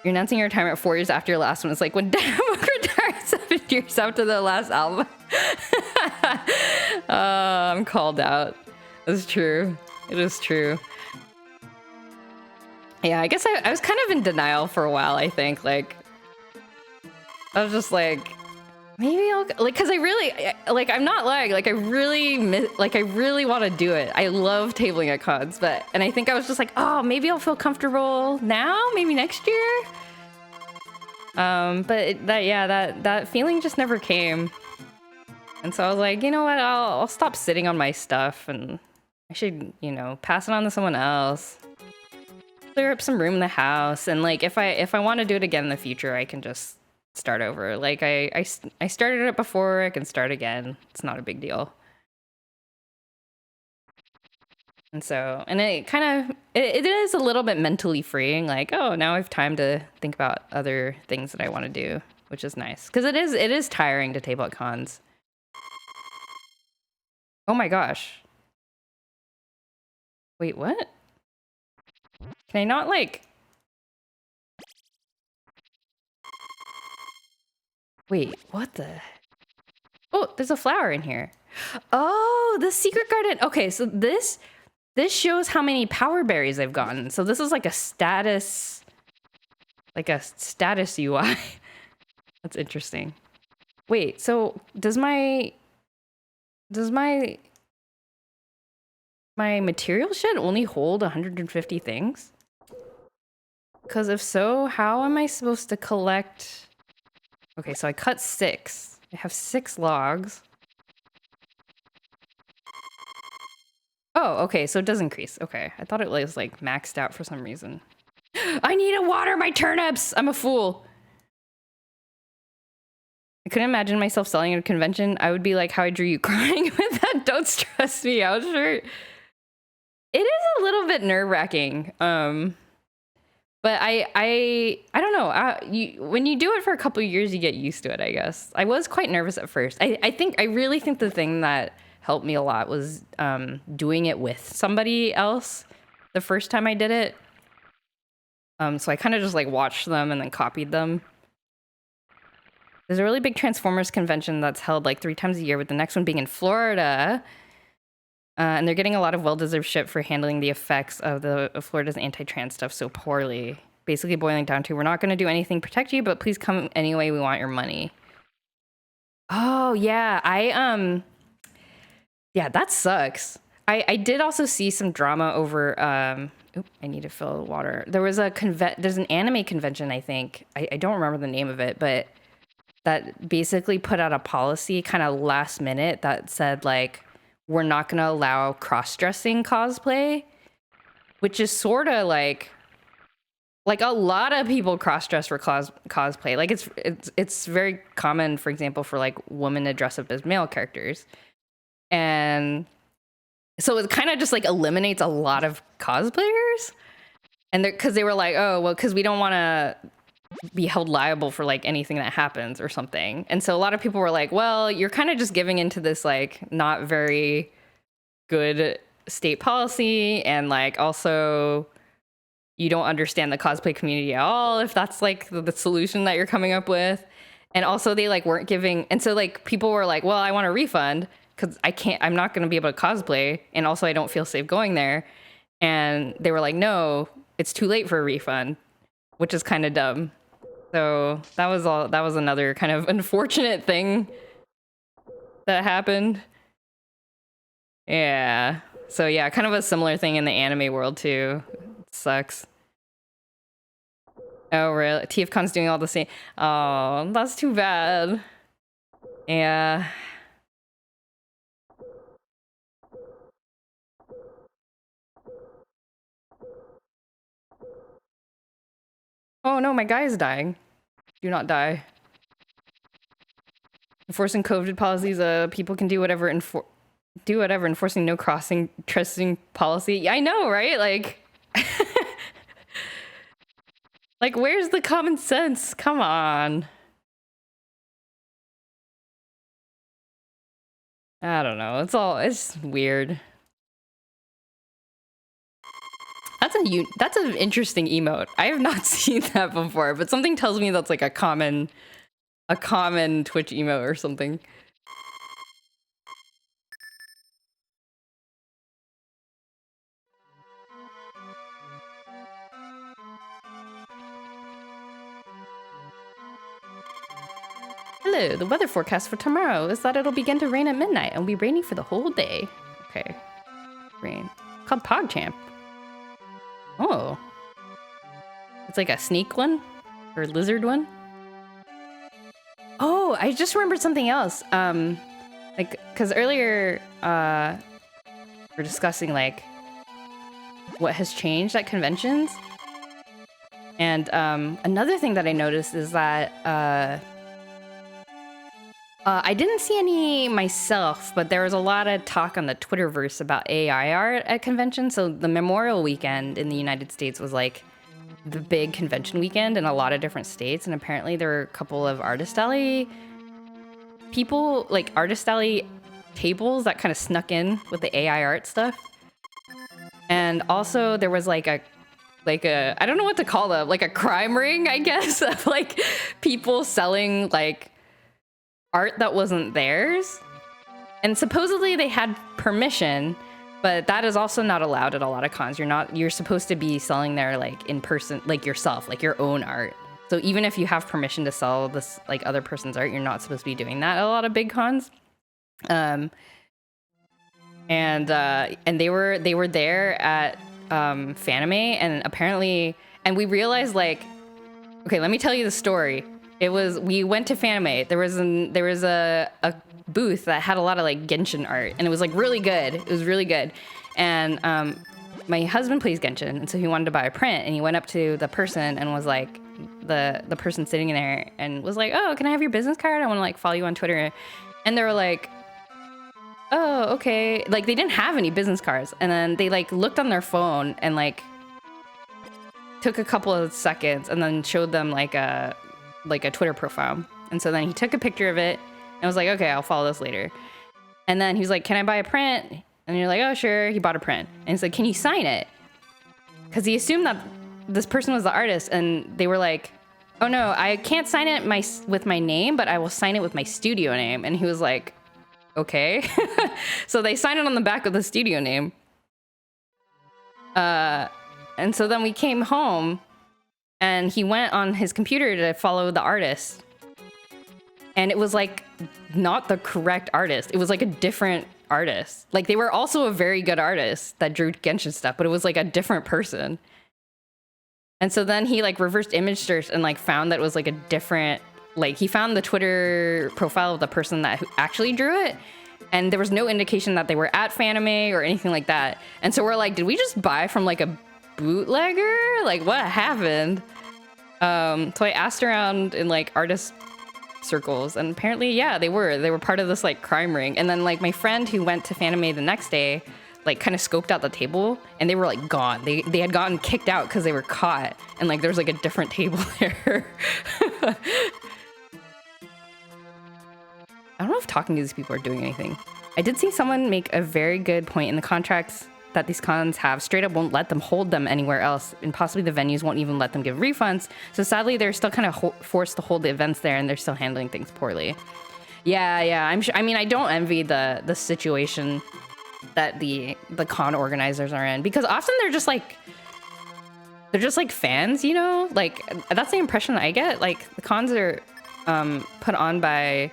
[SPEAKER 1] You're announcing your retirement 4 years after your last one. It's like when Damak retired 7 years after the last album. I'm called out. It's true. It is true. Yeah, I guess I was kind of in denial for a while, I think. Like, I was just like, maybe I'll, like, because I really, like, I'm not lying. Like, I really want to do it. I love tabling at cons, and I think I was just like, oh, maybe I'll feel comfortable now, maybe next year. But that feeling just never came. And so I was like, you know what, I'll stop sitting on my stuff and I should, pass it on to someone else. Clear up some room in the house, and like if I want to do it again in the future, I can just start over. Like I started it before, I can start again. It's not a big deal. And so, and it kind of it is a little bit mentally freeing. Like, oh, now I have time to think about other things that I want to do, which is nice because it is tiring to table at cons. Oh my gosh. Wait, what? Can I not, like... Wait, what the... Oh, there's a flower in here. Oh, the secret garden. Okay, so this shows how many power berries I've gotten. So this is like a status... Like a status UI. That's interesting. Wait, so does my material shed only hold 150 things? Because if so, how am I supposed to collect... Okay, so I cut 6. I have 6 logs. Oh, okay, so it does increase. Okay, I thought it was like maxed out for some reason. I need to water my turnips! I'm a fool. I couldn't imagine myself selling at a convention. I would be like how I drew you crying with that Don't Stress Me Out shirt. It is a little bit nerve-wracking. But I don't know. When you do it for a couple of years, you get used to it, I guess. I was quite nervous at first. I really think the thing that helped me a lot was doing it with somebody else the first time I did it. So I kind of just like watched them and then copied them. There's a really big Transformers convention that's held like 3 times a year, with the next one being in Florida. And they're getting a lot of well-deserved shit for handling the effects of Florida's anti-trans stuff so poorly. Basically boiling down to, we're not going to do anything to protect you, but please come anyway, we want your money. Oh, yeah. Yeah, that sucks. I did also see some drama over... I need to fill water. There was there's an anime convention, I think. I don't remember the name of it, but that basically put out a policy kind of last minute that said, like, we're not going to allow cross-dressing cosplay. which is sort of like a lot of people cross-dress for cosplay. Like it's very common, for example, for like women to dress up as male characters. And so it kind of just like eliminates a lot of cosplayers. And because they were like, oh, well, because we don't want to be held liable for like anything that happens or something. And so a lot of people were like, well, you're kind of just giving into this like not very good state policy, and like also you don't understand the cosplay community at all if that's like the solution that you're coming up with. And also they like weren't giving, and so like people were like, well, I want a refund because I'm not going to be able to cosplay, and also I don't feel safe going there. And they were like, no, it's too late for a refund, which is kind of dumb. So that was another kind of unfortunate thing that happened. Yeah. So yeah, kind of a similar thing in the anime world too. Sucks. Oh, really? TFCon's doing all the same. Oh, that's too bad. Yeah. Oh no, my guy is dying. Do not die. Enforcing COVID policies, people can do whatever enforcing no crossing trusting policy. Yeah, I know, right? Like like, where's the common sense? Come on. I don't know. It's weird. That's an interesting emote. I have not seen that before, but something tells me that's like a common Twitch emote or something. Hello, the weather forecast for tomorrow is that it'll begin to rain at midnight and will be raining for the whole day. Okay. Rain. Called PogChamp. Oh. It's like a snake one? Or lizard one? Oh, I just remembered something else. Like, because earlier, we're discussing, like, what has changed at conventions. And, another thing that I noticed is that, I didn't see any myself, but there was a lot of talk on the Twitterverse about AI art at conventions. So the Memorial Weekend in the United States was like the big convention weekend in a lot of different states. And apparently there were a couple of Artist Alley people, like Artist Alley tables that kind of snuck in with the AI art stuff. And also there was like a, I don't know what to call them, like a crime ring, I guess, of like people selling like art that wasn't theirs. And supposedly they had permission, but that is also not allowed at a lot of cons. You're supposed to be selling there like in person, like yourself, like your own art. So even if you have permission to sell this like other person's art, you're not supposed to be doing that at a lot of big cons. And they were there at Fanime, and apparently, and we realized like, okay, let me tell you the story. We went to Fanime. There was a booth that had a lot of like Genshin art, and it was like really good. It was really good. And my husband plays Genshin, and so he wanted to buy a print, and he went up to the person and was like, the person sitting in there, and was like, oh, can I have your business card? I want to like follow you on Twitter. And they were like, oh, okay. Like they didn't have any business cards, and then they like looked on their phone and like took a couple of seconds and then showed them like a Twitter profile. And so then he took a picture of it and was like, okay, I'll follow this later. And then he was like, can I buy a print? And you're like, oh, sure. He bought a print. And he's like, can you sign it? Because he assumed that this person was the artist. And they were like, oh, no, I can't sign it with my name, but I will sign it with my studio name. And he was like, okay. So they signed it on the back of the studio name. And so then we came home, and he went on his computer to follow the artist. And it was like not the correct artist. It was like a different artist. Like they were also a very good artist that drew Genshin stuff, but it was like a different person. And so then he like reversed image search and like found that it was like a different, like he found the Twitter profile of the person that actually drew it. And there was no indication that they were at Fanime or anything like that. And so we're like, did we just buy from like a bootlegger? Like, what happened? So I asked around in like artist circles, and apparently, yeah, they were part of this like crime ring. And then like my friend who went to Fanime the next day, like kind of scoped out the table, and they were like gone. They had gotten kicked out because they were caught, and like there's like a different table there. I don't know if talking to these people are doing anything. I did see someone make a very good point in the contracts that these cons have straight up won't let them hold them anywhere else, and possibly the venues won't even let them give refunds. So sadly, they're still kind of forced to hold the events there, and they're still handling things poorly. Yeah, I'm sure. I mean, I don't envy the situation that the con organizers are in, because often they're just like fans, you know? Like that's the impression I get. Like the cons are put on by,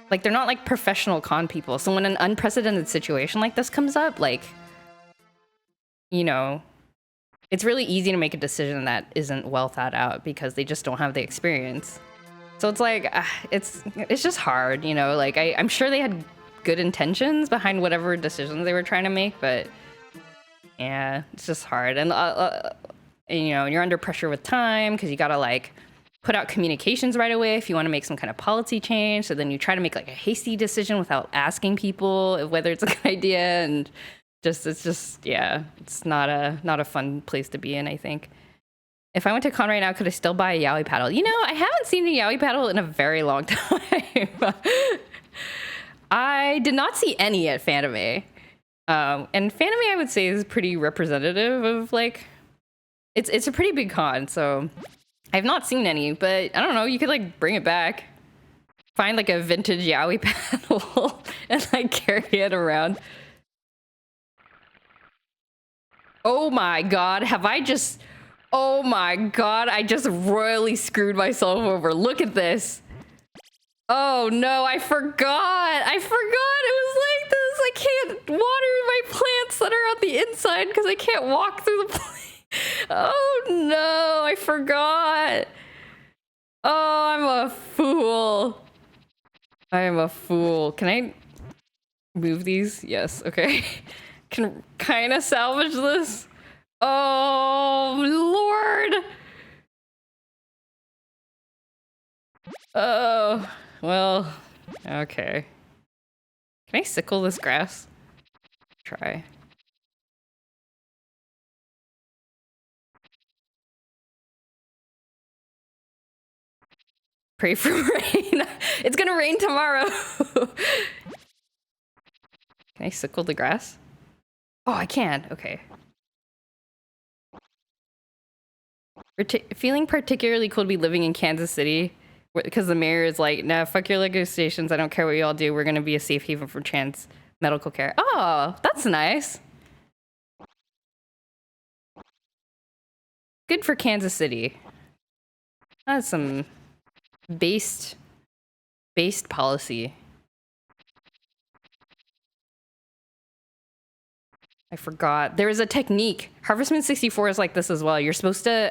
[SPEAKER 1] like, they're not like professional con people. So when an unprecedented situation like this comes up, like, you know, it's really easy to make a decision that isn't well thought out because they just don't have the experience. So it's like, it's just hard, you know? Like I'm sure they had good intentions behind whatever decisions they were trying to make, but yeah, it's just hard. And you know, you're under pressure with time because you gotta like put out communications right away if you want to make some kind of policy change. So then you try to make like a hasty decision without asking people whether it's a good idea, and it's just yeah, it's not a fun place to be in, I think. If I went to con right now, could I still buy a Yaoi paddle? You know, I haven't seen a Yaoi paddle in a very long time. I did not see any at Fanime. And Fanime, I would say, is pretty representative of like, it's a pretty big con, so I've not seen any, but I don't know, you could like bring it back. Find like a vintage Yaoi paddle and like carry it around. Oh my god, oh my god, I just royally screwed myself over. Look at this. Oh no, I forgot. It was like this. I can't water my plants that are on the inside because I can't walk through the plant. Oh no, I forgot. Oh, I'm a fool. I am a fool. Can I move these? Yes, okay. Can kind of salvage this. Oh, Lord. Oh, well, okay. Can I sickle this grass? Try. Pray for rain. It's gonna rain tomorrow. Can I sickle the grass? Oh, I can. Okay. Feeling particularly cool to be living in Kansas City, because the mayor is like, nah, fuck your negotiations. I don't care what you all do. We're gonna be a safe haven for trans medical care. Oh, that's nice. Good for Kansas City. That's some based policy. I forgot. There is a technique. Harvest Moon 64 is like this as well. You're supposed to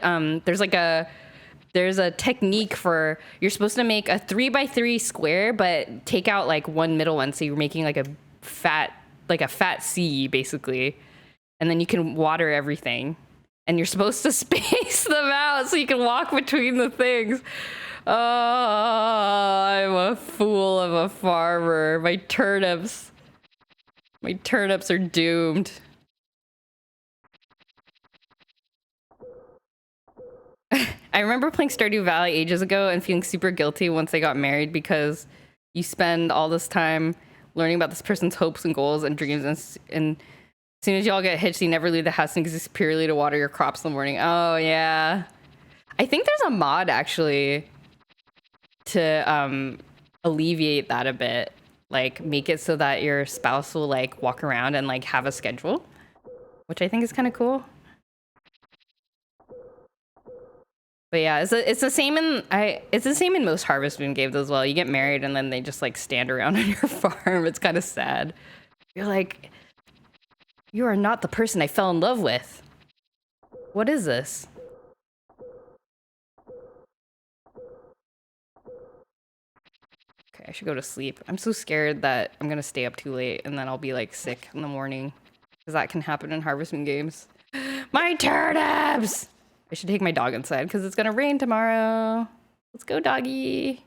[SPEAKER 1] there's a technique for, you're supposed to make a 3x3 square, but take out like one middle one, so you're making like a fat C basically, and then you can water everything, and you're supposed to space them out so you can walk between the things. Oh, I'm a fool of a farmer. My turnips are doomed. I remember playing Stardew Valley ages ago and feeling super guilty once they got married, because you spend all this time learning about this person's hopes and goals and dreams, and as soon as y'all get hitched, you never leave the house and exist purely to water your crops in the morning. Oh yeah. I think there's a mod actually to alleviate that a bit. Like make it so that your spouse will like walk around and like have a schedule, which I think is kind of cool. But yeah, it's the same in most Harvest Moon games as well. You get married and then they just like stand around on your farm. It's kind of sad. You're like, you are not the person I fell in love with. What is this? Okay, I should go to sleep. I'm so scared that I'm gonna stay up too late and then I'll be like sick in the morning, because that can happen in Harvest Moon games. My turnips! I should take my dog inside because it's gonna rain tomorrow. Let's go, doggy.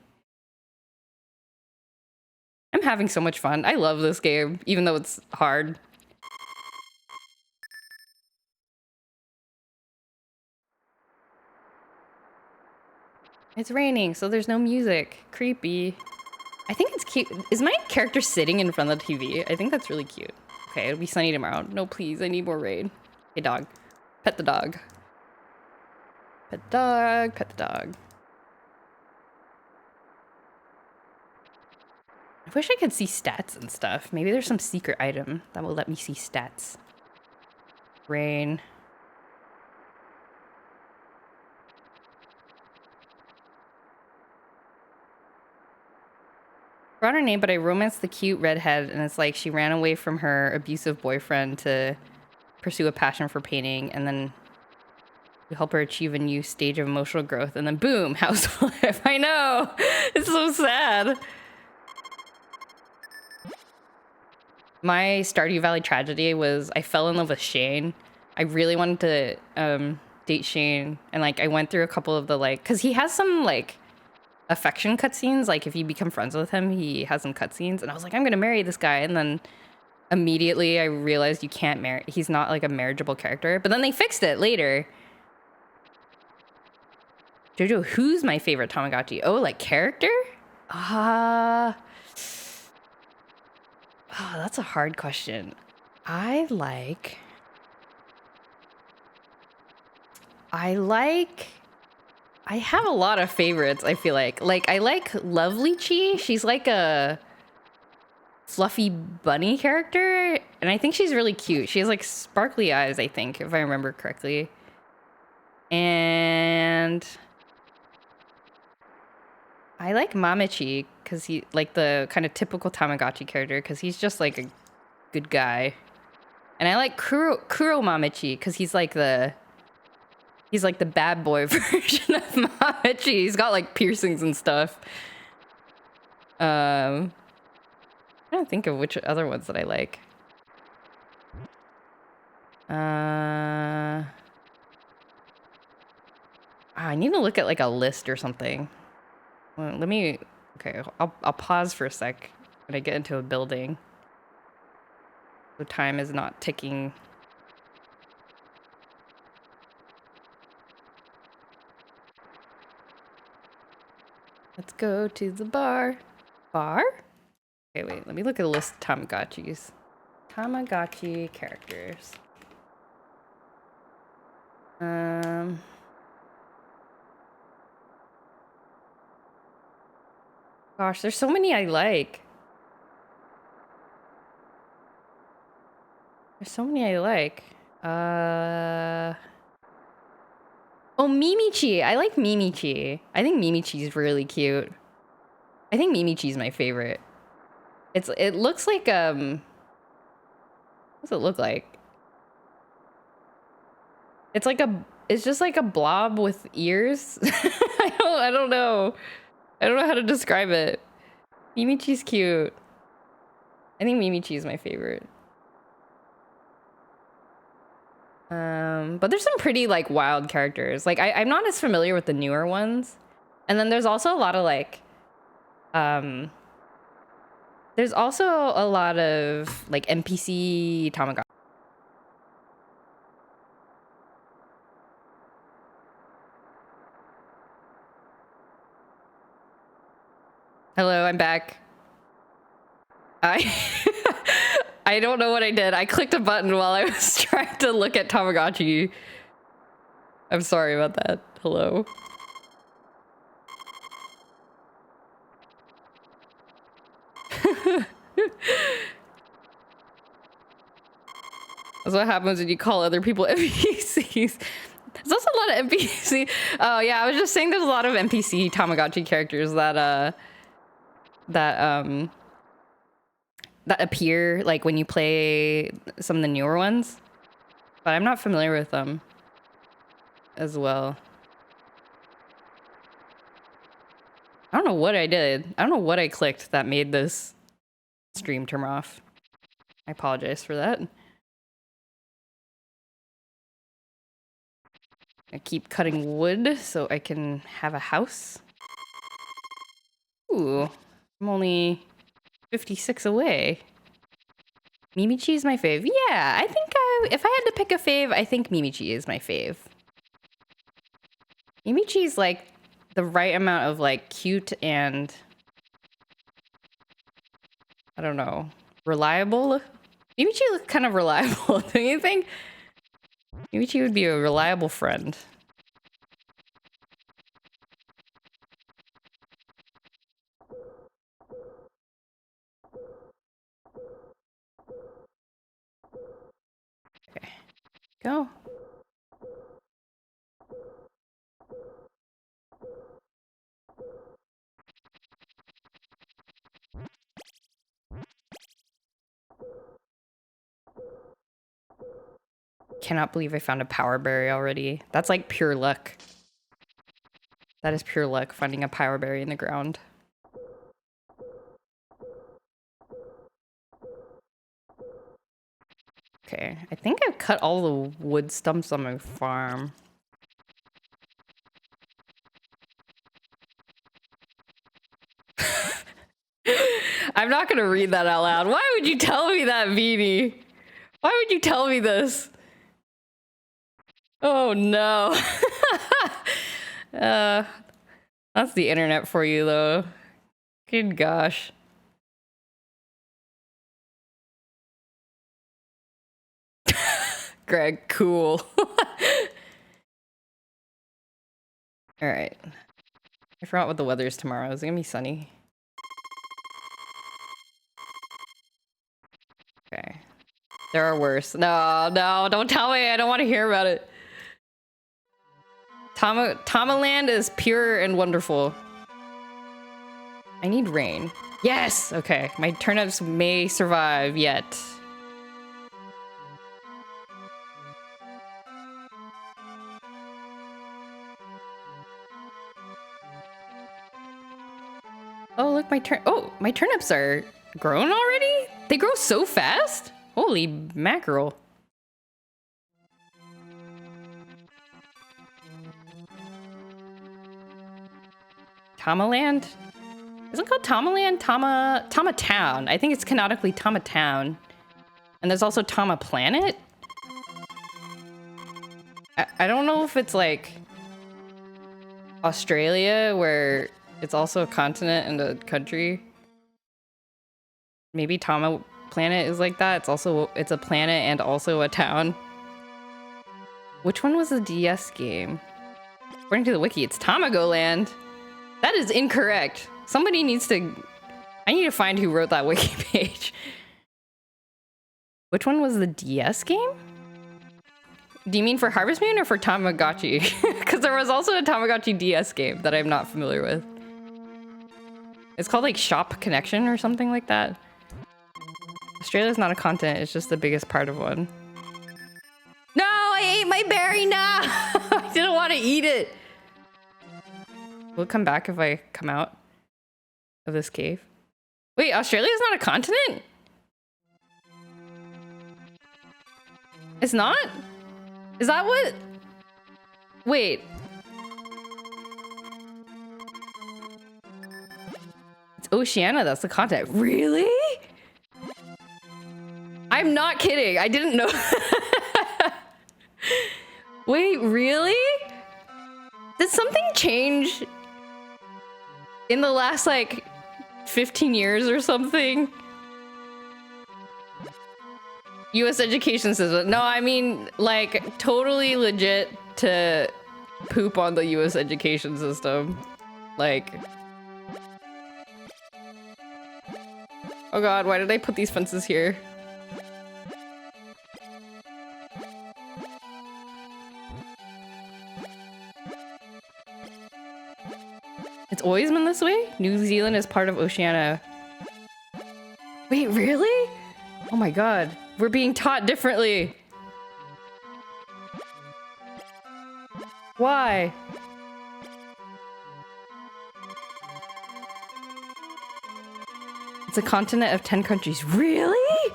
[SPEAKER 1] I'm having so much fun. I love this game, even though it's hard. It's raining, so there's no music. Creepy. I think it's cute. Is my character sitting in front of the TV? I think that's really cute. Okay, it'll be sunny tomorrow. No, please, I need more rain. Hey, dog. Pet the dog. Pet the dog, pet the dog. I wish I could see stats and stuff. Maybe there's some secret item that will let me see stats. Rain. Forgot her name, but I romanced the cute redhead, and it's like she ran away from her abusive boyfriend to pursue a passion for painting, and then we help her achieve a new stage of emotional growth, and then boom, housewife. I know! It's so sad. My Stardew Valley tragedy was I fell in love with Shane. I really wanted to date Shane, and like I went through a couple of the like, cause he has some like affection cutscenes. Like if you become friends with him, he has some cutscenes, and I was like, I'm gonna marry this guy, and then immediately I realized you can't marry. He's not like a marriageable character. But then they fixed it later. Jojo, who's my favorite Tamagotchi? Oh, like character? Oh, that's a hard question. I have a lot of favorites, I feel like. Like, I like Lovely Chi. She's like a fluffy bunny character, and I think she's really cute. She has like sparkly eyes, I think, if I remember correctly. And I like Mamichi because he like the kind of typical Tamagotchi character because he's just like a good guy. And I like Kuro Mamichi because he's like the bad boy version of Mamichi. He's got like piercings and stuff. I don't think of which other ones that I like. I need to look at like a list or something. Well, let me. Okay, I'll pause for a sec when I get into a building. The time is not ticking. Let's go to the bar. Bar? Okay, wait. Let me look at a list of Tamagotchis. Tamagotchi characters. Gosh, there's so many I like. There's so many I like. Oh, Mimichi. I like Mimichi. I think Mimichi is really cute. I think Mimichi is my favorite. It looks like what's it look like? It's just like a blob with ears. I don't know. I don't know how to describe it. Mimichi's cute. I think Mimichi is my favorite. But there's some pretty like wild characters. Like I'm not as familiar with the newer ones. And then there's also a lot of like there's also a lot of like NPC Tamagotchi. Hello, I'm back. I don't know what I did. I clicked a button while I was trying to look at Tamagotchi. I'm sorry about that. Hello. That's what happens when you call other people NPCs. There's also a lot of NPC. Oh yeah, I was just saying there's a lot of NPC Tamagotchi characters that appear like when you play some of the newer ones, but I'm not familiar with them as well. I don't know what I did. I don't know what I clicked that made this stream turn off. I apologize for that. I keep cutting wood so I can have a house. Ooh, I'm only 56 away. Mimichi is my fave. Yeah, I think if I had to pick a fave, I think Mimichi is my fave. Mimichi is like the right amount of like cute and I don't know, reliable. Mimichi looks kind of reliable, don't you think? Mimichi would be a reliable friend. Okay, go. Cannot believe I found a power berry already. That's like pure luck. That is pure luck, finding a power berry in the ground. Okay, I think I've cut all the wood stumps on my farm. I'm not gonna read that out loud. Why would you tell me that, Beanie? Why would you tell me this? Oh no. That's the internet for you though. Good gosh. Greg, cool. All right. I forgot what the weather is tomorrow. Is it gonna be sunny? Okay. There are worse. No, no, don't tell me. I don't want to hear about it. Tamaland is pure and wonderful. I need rain. Yes! Okay. My turnips may survive yet. Oh, look, my turnips are grown already? They grow so fast? Holy mackerel. Tamaland? Is it called Tamaland? Tama Town. I think it's canonically Tama Town. And there's also Tama Planet? I don't know if it's like Australia where it's also a continent and a country. Maybe Tama Planet is like that. It's a planet and also a town. Which one was the DS game? According to the wiki, it's Tamagoland. That is incorrect. Somebody needs to... I need to find who wrote that wiki page. Which one was the DS game? Do you mean for Harvest Moon or for Tamagotchi? Because there was also a Tamagotchi DS game that I'm not familiar with. It's called like Shop Connection or something like that. Australia's not a continent, it's just the biggest part of one. No, I ate my berry now! I didn't want to eat it! Will it come back if I come out of this cave? Wait, Australia's not a continent? It's not? Is that what? Wait. It's Oceania, that's the continent. Really? I'm not kidding. I didn't know. Wait, really? Did something change in the last like 15 years or something? US education system. No, I mean like totally legit to poop on the US education system. Like, oh god, why did I put these fences here? It's always been this way? New Zealand is part of Oceania. Wait, really? Oh my god. We're being taught differently. Why? It's a continent of 10 countries. Really?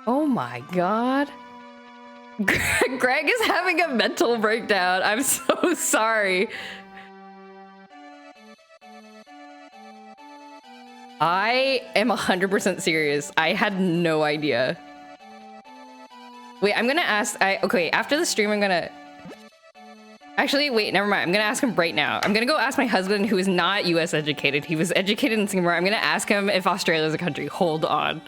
[SPEAKER 1] Oh my god. Greg is having a mental breakdown. I'm so sorry. I am 100% serious. I had no idea. Wait, I'm gonna ask. Okay, after the stream, I'm gonna. Actually, wait, never mind. I'm gonna ask him right now. I'm gonna go ask my husband, who is not US educated. He was educated in Singapore. I'm gonna ask him if Australia is a country. Hold on.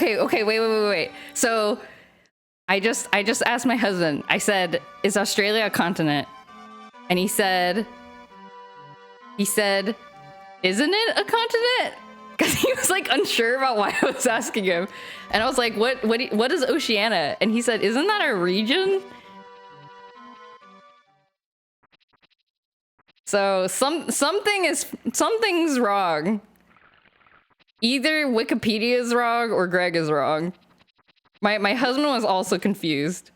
[SPEAKER 1] Okay, wait. So I just asked my husband. I said, "Is Australia a continent?" And he said, "Isn't it a continent?" Because he was like unsure about why I was asking him. And I was like, what is Oceania? And he said, "Isn't that a region?" So something's wrong. Either Wikipedia is wrong or Greg is wrong. My husband was also confused.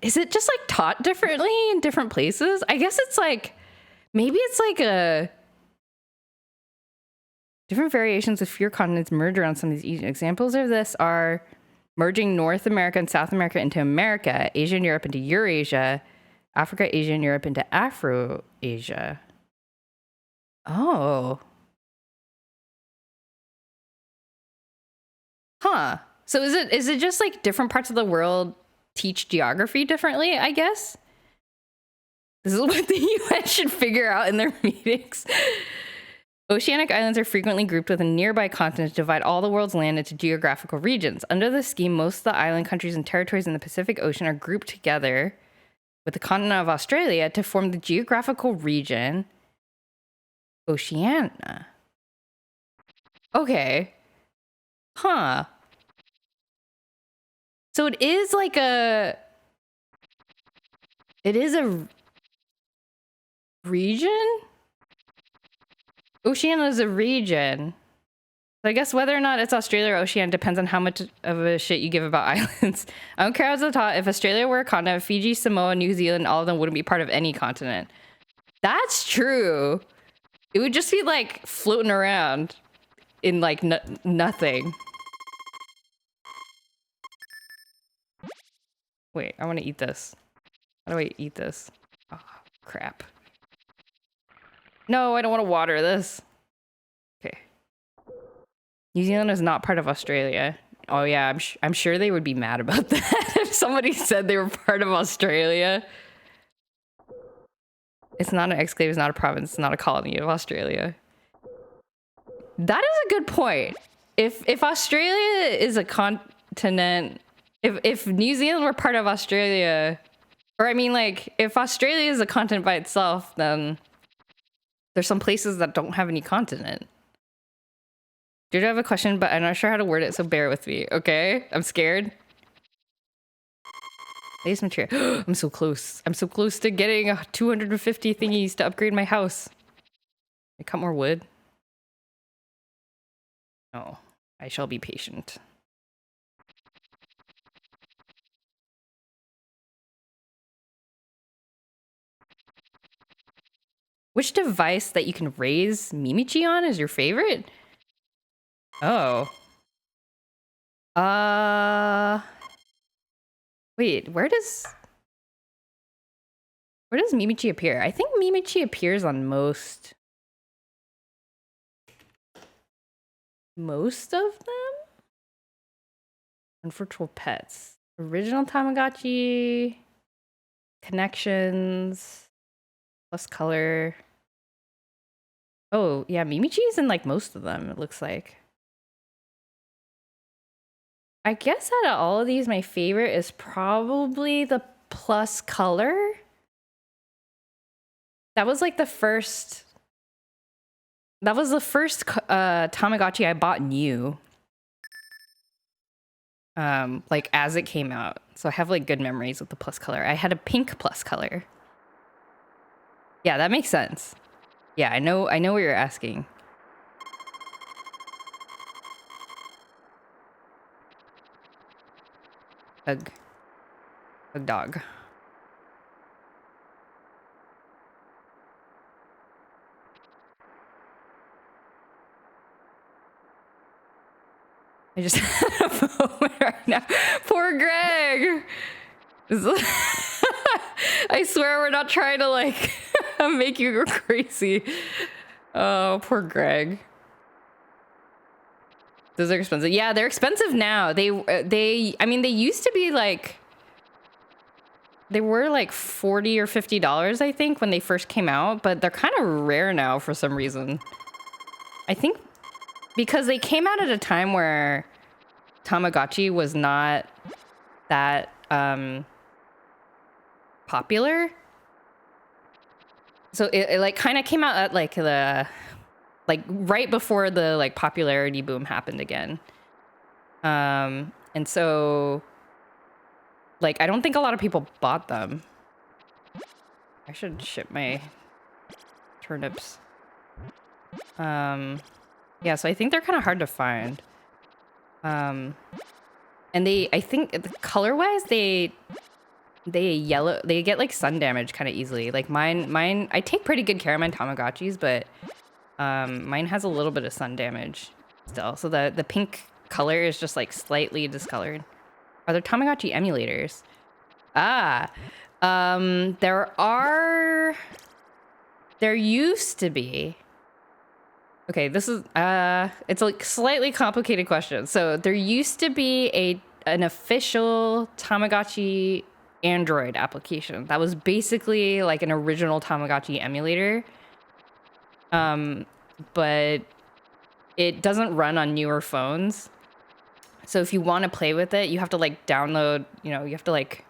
[SPEAKER 1] Is it just like taught differently in different places? I guess it's like, maybe it's like a different variations of fewer continents merge around some of these. Examples of this are merging North America and South America into America, Asia and Europe into Eurasia, Africa, Asia, and Europe into Afro-Asia. Oh. Huh. So is it just like different parts of the world teach geography differently, I guess? This is what the UN should figure out in their meetings. Oceanic islands are frequently grouped with a nearby continent to divide all the world's land into geographical regions. Under this scheme, most of the island countries and territories in the Pacific Ocean are grouped together with the continent of Australia to form the geographical region Oceania. Okay. Huh. So it is like a region? Oceania is a region. So I guess whether or not it's Australia or Oceania depends on how much of a shit you give about islands. I don't care how it's taught. If Australia were a continent, Fiji, Samoa, New Zealand, all of them wouldn't be part of any continent. That's true. It would just be like floating around in like nothing. Wait, I want to eat this. How do I eat this? Oh, crap. No, I don't want to water this. Okay. New Zealand is not part of Australia. Oh yeah, I'm sure they would be mad about that if somebody said they were part of Australia. It's not an exclave, it's not a province, it's not a colony of Australia. That is a good point. If Australia is a continent, if New Zealand were part of Australia, or I mean like if Australia is a continent by itself, then there's some places that don't have any continent. Did I have a question, but I'm not sure how to word it, so bear with me, okay? I'm scared. Base material. I'm so close. I'm so close to getting 250 thingies to upgrade my house. I cut more wood. Oh, I shall be patient. Which device that you can raise Mimichi on is your favorite? Oh. Wait, where does Mimichi appear? I think Mimichi appears on most of them? And virtual pets. Original Tamagotchi. Connections. Plus color. Oh, yeah, Mimichi is in like most of them, it looks like. I guess out of all of these, my favorite is probably the plus color. That was like the first. That was the first Tamagotchi I bought new. Like as it came out. So I have like good memories with the plus color. I had a pink plus color. Yeah, that makes sense. Yeah, I know what you're asking. Hug dog. I just had a moment right now. Poor Greg. I swear we're not trying to like make you go crazy. Oh, poor Greg. Those are expensive. Yeah, they're expensive now. I mean, they used to be like, they were like $40 or $50, I think, when they first came out, but they're kind of rare now for some reason. I think because they came out at a time where Tamagotchi was not that popular. So it like kind of came out at like the right before the like popularity boom happened again. And so like I don't think a lot of people bought them. I should ship my turnips. Yeah, so I think they're kind of hard to find. And I think color-wise they yellow, they get like sun damage kind of easily. Like mine I take pretty good care of my Tamagotchis, but mine has a little bit of sun damage still. So the pink color is just like slightly discolored. Are there Tamagotchi emulators? There used to be. Okay, this is it's a slightly complicated question. So there used to be an official Tamagotchi Android application that was basically like an original Tamagotchi emulator. But it doesn't run on newer phones. So if you want to play with it, you have to like download, you have to like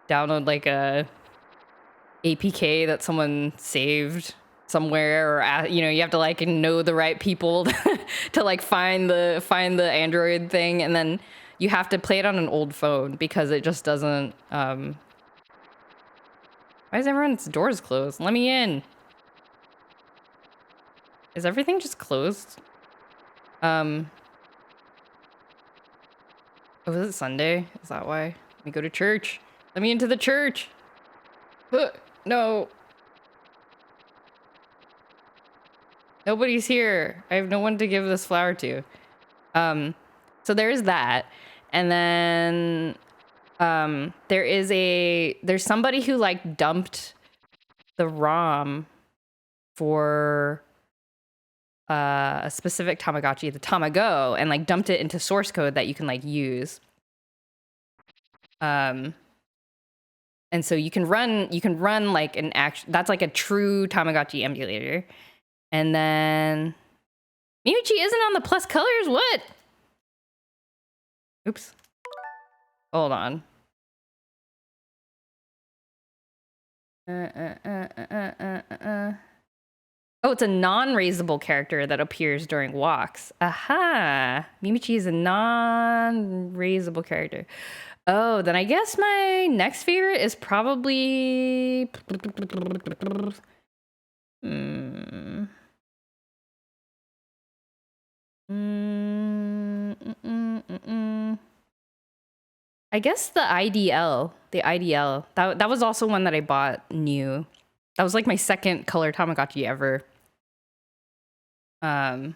[SPEAKER 1] download like a APK that someone saved somewhere, or you have to like know the right people to like find the Android thing, and then you have to play it on an old phone because it just doesn't. Why is everyone's doors closed? Let me in. Is everything just closed? Oh, is it Sunday? Is that why? Let me go to church. Let me into the church. No. Nobody's here. I have no one to give this flower to. So there's that. And then there's somebody who like dumped the ROM for a specific Tamagotchi, the Tamago, and like dumped it into source code that you can like use. And so you can run like an that's like a true Tamagotchi emulator. And then Mimichi isn't on the plus colors. What? Oops. Hold on. Oh, it's a non-raisable character that appears during walks. Aha! Mimichi is a non-raisable character. Oh, then I guess my next favorite is probably... I guess the IDL. The IDL. That was also one that I bought new. That was like my second color Tamagotchi ever. Yeah,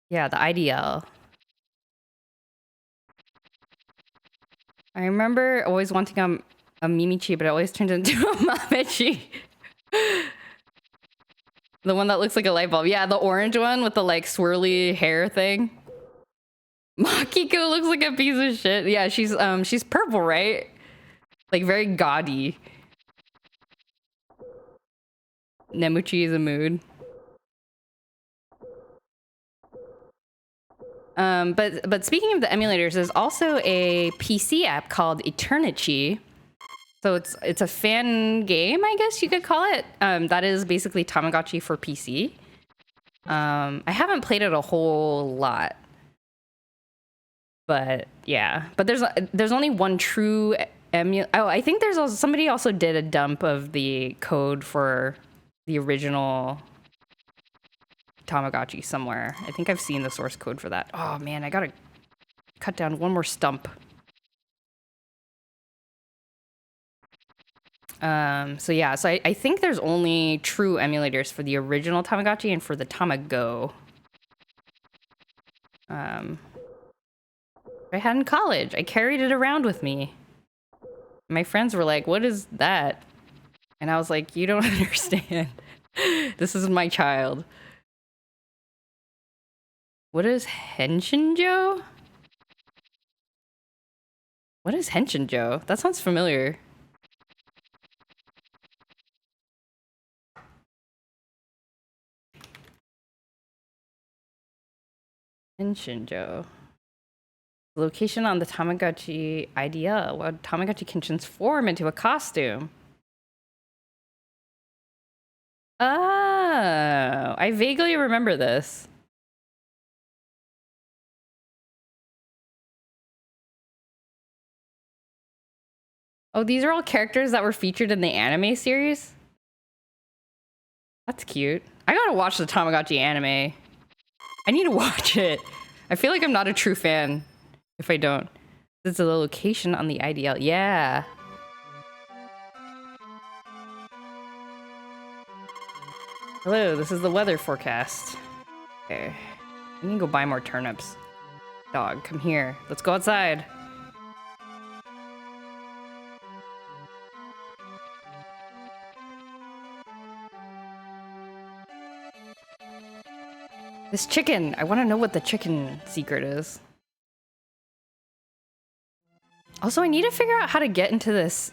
[SPEAKER 1] the IDL. I remember always wanting a Mimichi, but it always turned into a Mamichi. The one that looks like a light bulb. Yeah, the orange one with the like swirly hair thing. Makiko looks like a piece of shit. Yeah, she's purple, right? Like very gaudy. Nemuchi is a mood. But speaking of the emulators, there's also a PC app called Eternity. So it's a fan game, I guess you could call it. That is basically Tamagotchi for PC. I haven't played it a whole lot, but yeah. But there's only one true I think there's also, somebody also did a dump of the code for the original Tamagotchi somewhere. I think I've seen the source code for that. Oh man, I gotta cut down one more stump. So yeah, so I think there's only true emulators for the original Tamagotchi and for the Tamago. I had in college. I carried it around with me. My friends were like, "What is that?" And I was like, "You don't understand. This is my child." What is Henshinjo? What is Henshinjo? That sounds familiar. Henshinjo. Location on the Tamagotchi IDL. Well, Tamagotchi can transform into a costume. Oh, I vaguely remember this. Oh, these are all characters that were featured in the anime series? That's cute. I gotta watch the Tamagotchi anime. I need to watch it. I feel like I'm not a true fan if I don't. This is a location on the IDL. Yeah. Hello, this is the weather forecast. Okay. I need to go buy more turnips. Dog, come here. Let's go outside. This chicken. I want to know what the chicken secret is. Also, I need to figure out how to get into this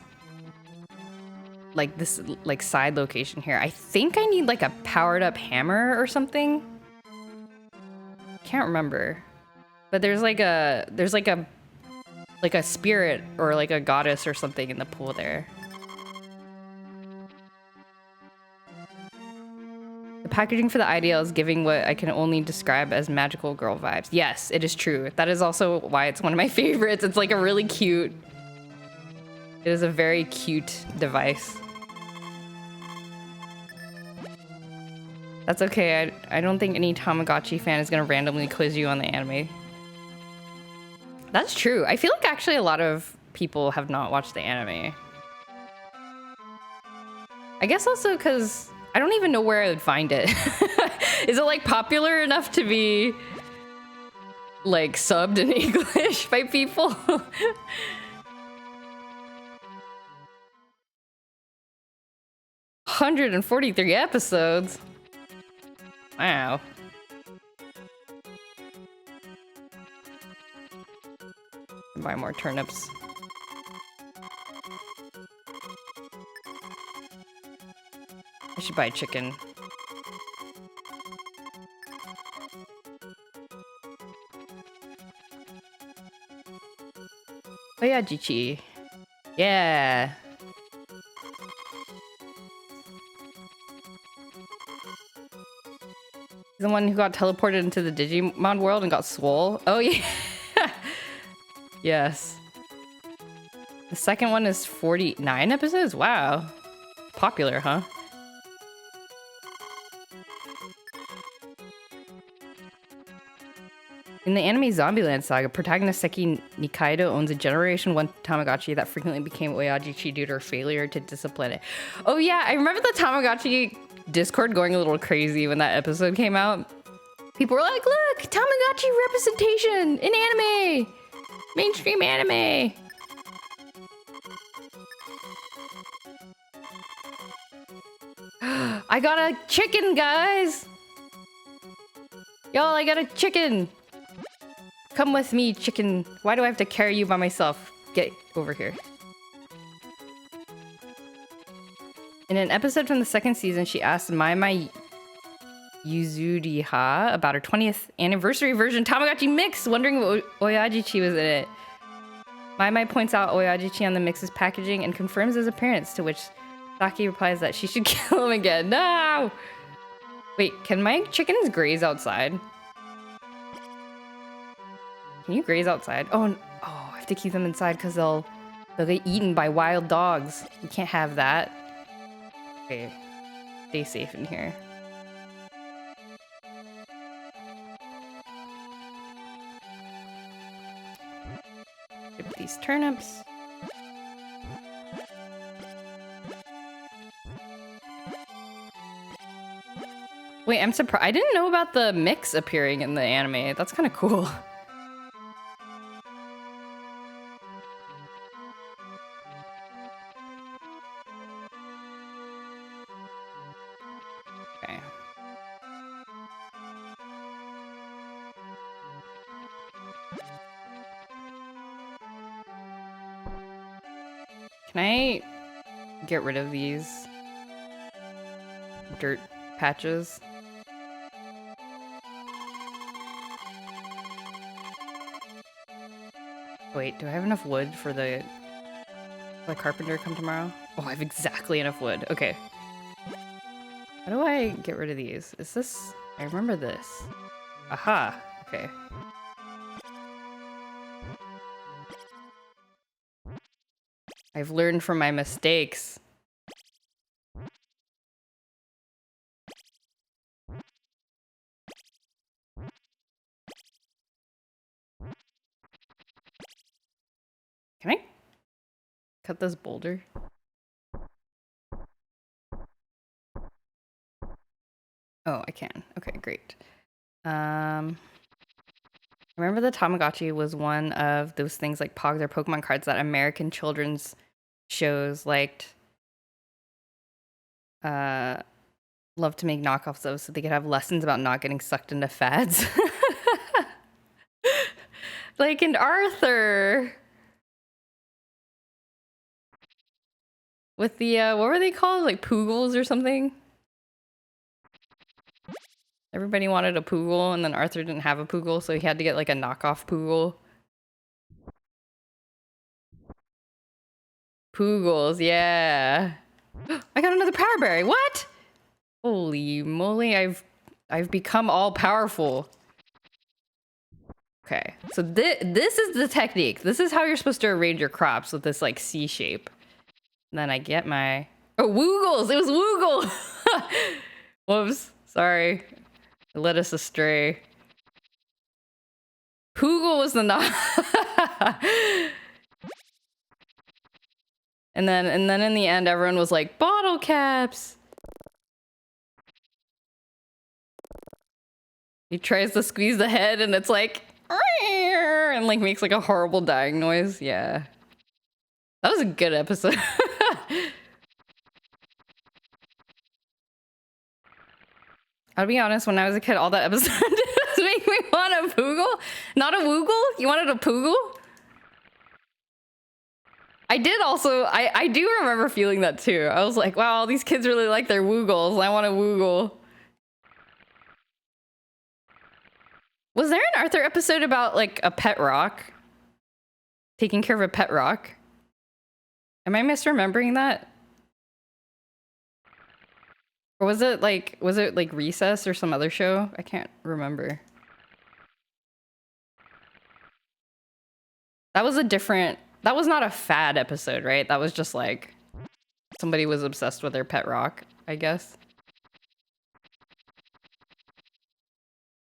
[SPEAKER 1] side location here. I think I need like a powered up hammer or something. Can't remember. But there's like a spirit or like a goddess or something in the pool there. The packaging for the IDL is giving what I can only describe as magical girl vibes. Yes, it is true. That is also why it's one of my favorites. It's like a really cute... It is a very cute device. That's okay. I don't think any Tamagotchi fan is gonna randomly quiz you on the anime. That's true. I feel like actually a lot of people have not watched the anime. I guess also because I don't even know where I would find it. Is it like popular enough to be like subbed in English by people? 143 episodes. Wow. Buy more turnips. I should buy chicken. Oh yeah, Jichi. Yeah. The one who got teleported into the Digimon world and got swole. Oh yeah. Yes. The second one is 49 episodes? Wow. Popular, huh? In the anime Zombieland saga, protagonist Seki Nikaido owns a Generation 1 Tamagotchi that frequently became Oyajichi due to her failure to discipline it. Oh yeah, I remember the Tamagotchi Discord going a little crazy when that episode came out. People were like, look, Tamagotchi representation in anime! Mainstream anime! I got a chicken, guys! Y'all, I got a chicken! Come with me, chicken. Why do I have to carry you by myself? Get over here. In an episode from the second season, she asked Maimai Yuzuriha about her 20th anniversary version Tamagotchi mix, wondering what Oyajichi was in it. Mai points out Oyajichi on the mix's packaging and confirms his appearance, to which Saki replies that she should kill him again. No! Wait, can my chickens graze outside? Can you graze outside? Oh, I have to keep them inside because they'll get eaten by wild dogs. You can't have that. Okay, stay safe in here. Get these turnips. Wait, I'm surprised. I didn't know about the mix appearing in the anime. That's kind of cool. Okay. Can I get rid of these dirt patches? Wait, do I have enough wood for the carpenter come tomorrow? Oh, I have exactly enough wood. Okay. How do I get rid of these? Is this... I remember this. Aha. Okay. I've learned from my mistakes. Can I cut this boulder? Oh, I can. Okay, great. Remember the Tamagotchi was one of those things like Pogs or Pokemon cards that American children's shows liked love to make knockoffs of so they could have lessons about not getting sucked into fads. Like in Arthur. With the, what were they called? Like Poogles or something? Everybody wanted a Poogle, and then Arthur didn't have a Poogle, so he had to get like a knockoff Poogle. Poogles, yeah. I got another power berry. What? Holy moly, I've become all powerful. Okay, so this is the technique. This is how you're supposed to arrange your crops, with this like C shape. And then I get my... Oh, Woogles! It was Woogle! Whoops, sorry. I led us astray. Poogle was the and then in the end, everyone was like, bottle caps! He tries to squeeze the head and it's like... And like makes like a horrible dying noise. Yeah. That was a good episode. I'll be honest, when I was a kid, all that episode did was make me want a Poogle. Not a Woogle? You wanted a Poogle? I did also, I do remember feeling that too. I was like, wow, these kids really like their Woogles. I want a Woogle. Was there an Arthur episode about like a pet rock? Taking care of a pet rock? Am I misremembering that? Or was it like Recess or some other show? I can't remember. That was a different... That was not a fad episode, right? That was just like... Somebody was obsessed with their pet rock, I guess.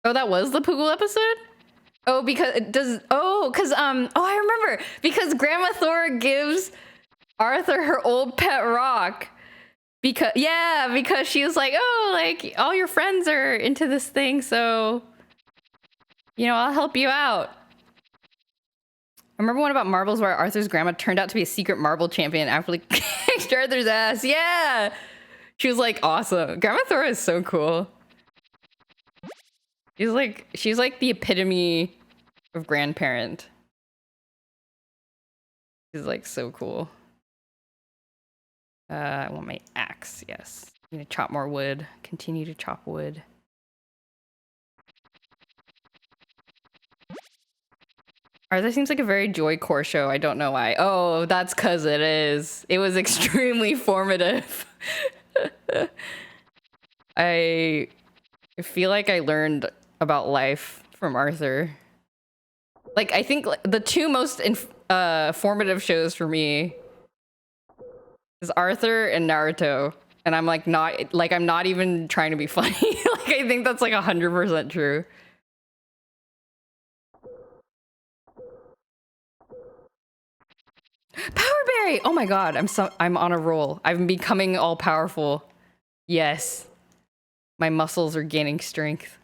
[SPEAKER 1] Oh, that was the Poogle episode? Oh, because it does... Oh, because, oh, I remember! Because Grandma Thora gives Arthur her old pet rock. Because, yeah, because she was like, oh, like, all your friends are into this thing, so... You know, I'll help you out. I remember one about marbles where Arthur's grandma turned out to be a secret marble champion after like kicked Arthur's ass. Yeah! She was like, awesome. Grandma Thora is so cool. She's like the epitome of grandparent. She's like so cool. I want my axe, yes. I'm gonna chop more wood. Continue to chop wood. Arthur seems like a very Joy Core show. I don't know why. Oh, that's because it is. It was extremely formative. I feel like I learned about life from Arthur. Like, I think the two most formative shows for me is Arthur and Naruto. And I'm like, I'm not even trying to be funny. Like, I think that's like 100% true. Power Berry! Oh my god, I'm on a roll. I'm becoming all powerful. Yes. My muscles are gaining strength.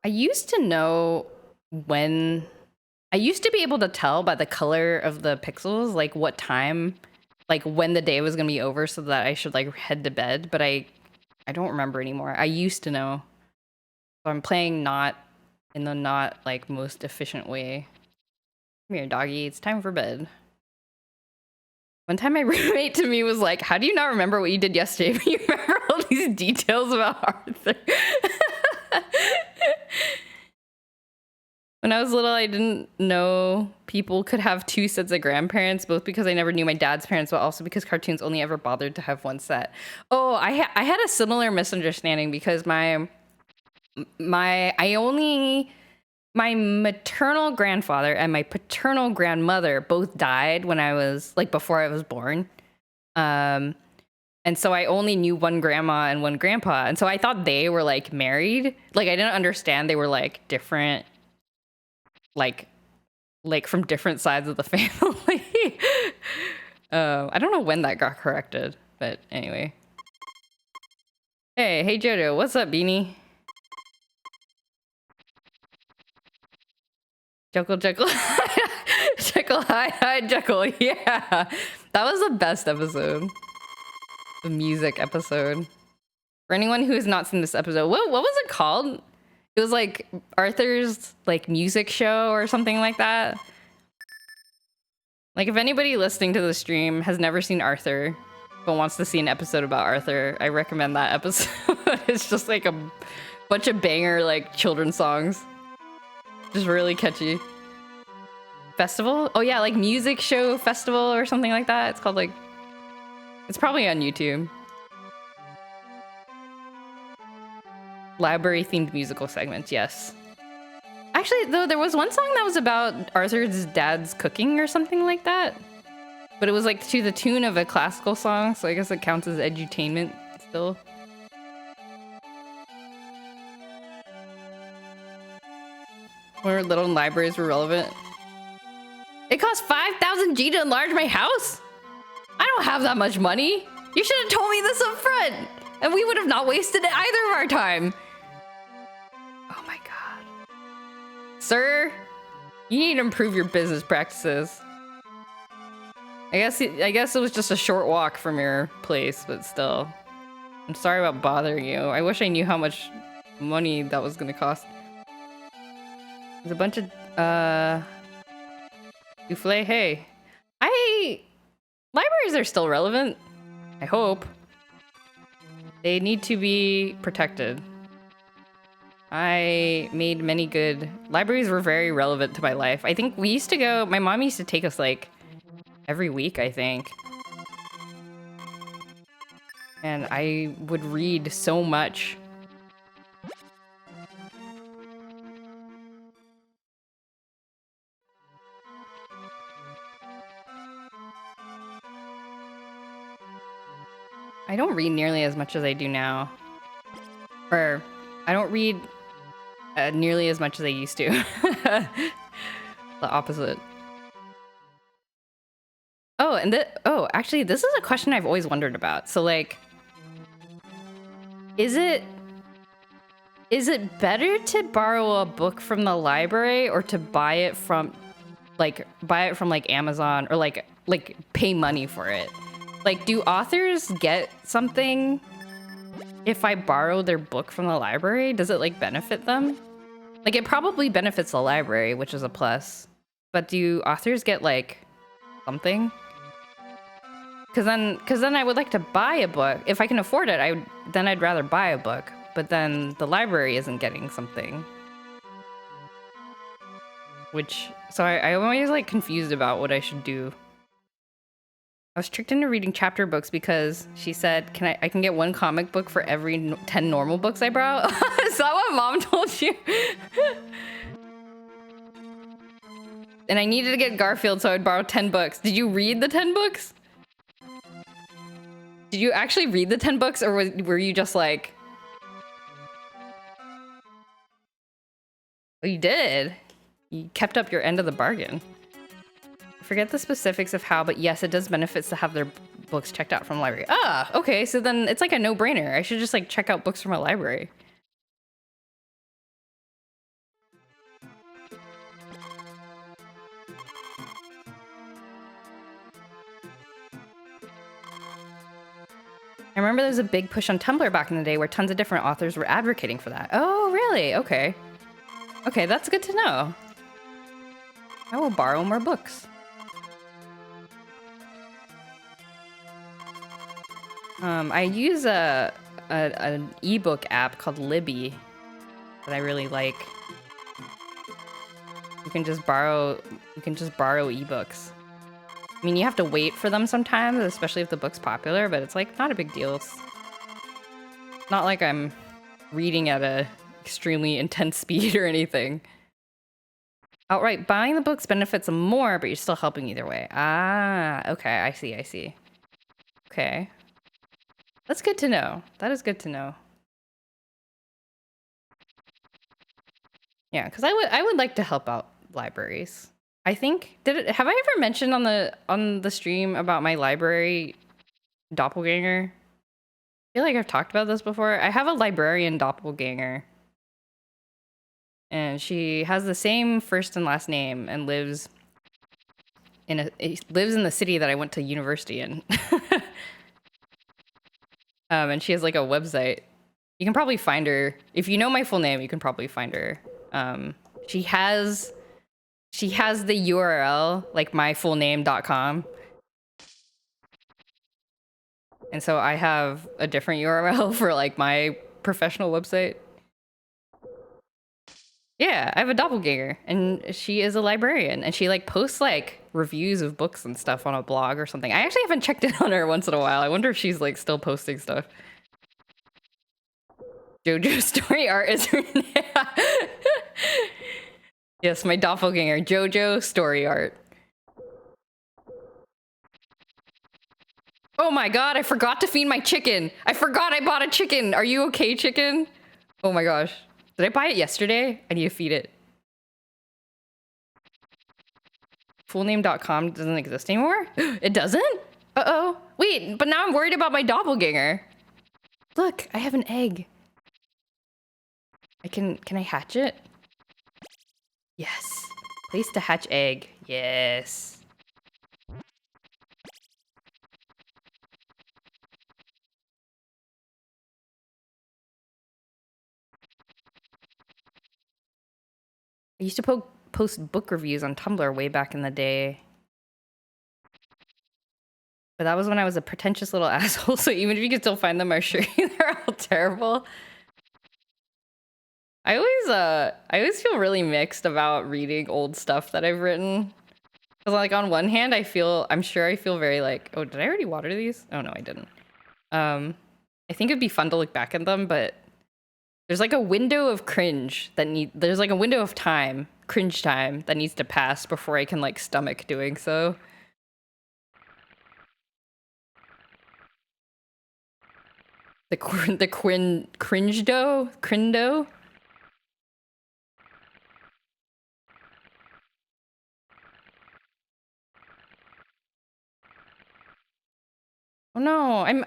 [SPEAKER 1] I used to know when... I used to be able to tell by the color of the pixels, like what time, like when the day was gonna be over so that I should like head to bed, but I don't remember anymore. I used to know. So I'm playing not in the not like most efficient way. Come here, doggy, it's time for bed. One time my roommate to me was like, how do you not remember what you did yesterday, but you remember all these details about Arthur? When I was little, I didn't know people could have two sets of grandparents, both because I never knew my dad's parents, but also because cartoons only ever bothered to have one set. Oh, I had a similar misunderstanding because my maternal grandfather and my paternal grandmother both died when I was like before I was born. And so I only knew one grandma and one grandpa. And so I thought they were like married. Like I didn't understand they were like different, like from different sides of the family. I don't know when that got corrected, but anyway. Hey Jojo, what's up, Beanie? Jekyll. Jekyll, hi, Jekyll. Yeah, that was the best episode. The music episode. For anyone who has not seen this episode, what was it called? It was like Arthur's like music show or something like that. Like if anybody listening to the stream has never seen Arthur but wants to see an episode about Arthur, I recommend that episode. It's just like a bunch of banger like children's songs. Just really catchy. Festival? Oh yeah, like music show festival or something like that. It's called like, it's probably on YouTube. Library themed musical segments, yes. Actually, though, there was one song that was about Arthur's dad's cooking or something like that. But it was like to the tune of a classical song, so I guess it counts as edutainment still. When little libraries were relevant. It cost 5,000 G to enlarge my house? I don't have that much money. You should have told me this up front, and we would have not wasted either of our time. Oh my god. Sir, you need to improve your business practices. I guess it was just a short walk from your place, but still. I'm sorry about bothering you. I wish I knew how much money that was gonna cost. There's a bunch of souffle. Hey, libraries are still relevant. I hope. They need to be protected. I made many good... Libraries were very relevant to my life. I think we used to go... My mom used to take us like every week, I think. And I would read so much. I don't read nearly as much as I do now. Or, I don't read nearly as much as I used to. The opposite. Oh, and actually, this is a question I've always wondered about. So, like, is it better to borrow a book from the library or to buy it from Amazon or like pay money for it? Like, do authors get something if I borrow their book from the library? Does it like benefit them? Like, it probably benefits the library, which is a plus. But do authors get like something. Cause then I would like to buy a book. If I can afford it, then I'd rather buy a book. But then the library isn't getting something. So I'm always like confused about what I should do. I was tricked into reading chapter books because she said, I can get one comic book for every 10 normal books I borrow? Is that what mom told you? And I needed to get Garfield, so I'd borrow 10 books. Did you read the 10 books? Did you actually read the 10 books, or were you just like... Oh, you did? You kept up your end of the bargain. I forget the specifics of how, but yes, it does benefits to have their books checked out from a library. Ah, okay, so then it's like a no-brainer. I should just like check out books from a library. I remember there was a big push on Tumblr back in the day where tons of different authors were advocating for that. Oh, really? Okay. Okay, that's good to know. I will borrow more books. I use an ebook app called Libby that I really like. You can just borrow ebooks. I mean, you have to wait for them sometimes, especially if the book's popular, but it's like not a big deal. It's not like I'm reading at a extremely intense speed or anything. Outright buying the books benefits them more, but you're still helping either way. Ah, okay, I see. Okay. That's good to know. That is good to know. Yeah, because I would like to help out libraries. I think have I ever mentioned on the stream about my library doppelganger? I feel like I've talked about this before. I have a librarian doppelganger. And she has the same first and last name and lives in the city that I went to university in. And she has like a website. You can probably find her. If you know my full name, you can probably find her. She has the URL, like myfullname.com. And so I have a different URL for like my professional website. Yeah, I have a doppelganger, and she is a librarian, and she like posts like reviews of books and stuff on a blog or something. I actually haven't checked in on her once in a while. I wonder if she's like still posting stuff. JoJo story art is her name. Yes, my doppelganger, JoJo story art. Oh my god, I forgot to feed my chicken. I forgot I bought a chicken. Are you okay, chicken? Oh my gosh. Did I buy it yesterday? I need to feed it. Fullname.com doesn't exist anymore? It doesn't? Uh-oh. Wait, but now I'm worried about my doppelganger. Look, I have an egg. Can I hatch it? Yes. Place to hatch egg. Yes. I used to post book reviews on Tumblr way back in the day. But that was when I was a pretentious little asshole, so even if you can still find them, I'm sure they're all terrible. I always feel really mixed about reading old stuff that I've written. Because like on one hand, I'm sure I feel very like, oh, did I already water these? Oh no, I didn't. I think it'd be fun to look back at them, but there's like a window of cringe there's like a window of time, cringe time, that needs to pass before I can like stomach doing so. The crindo. Oh no, I'm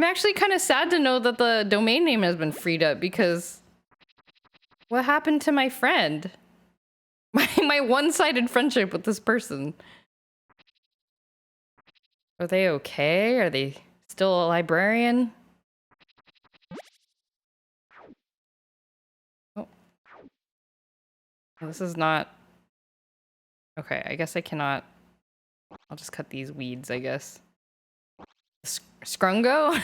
[SPEAKER 1] actually kind of sad to know that the domain name has been freed up, because what happened to my friend? My one-sided friendship with this person. Are they okay? Are they still a librarian? Oh. This is not... Okay, I guess I cannot I'll just cut these weeds, I guess. Scrungo?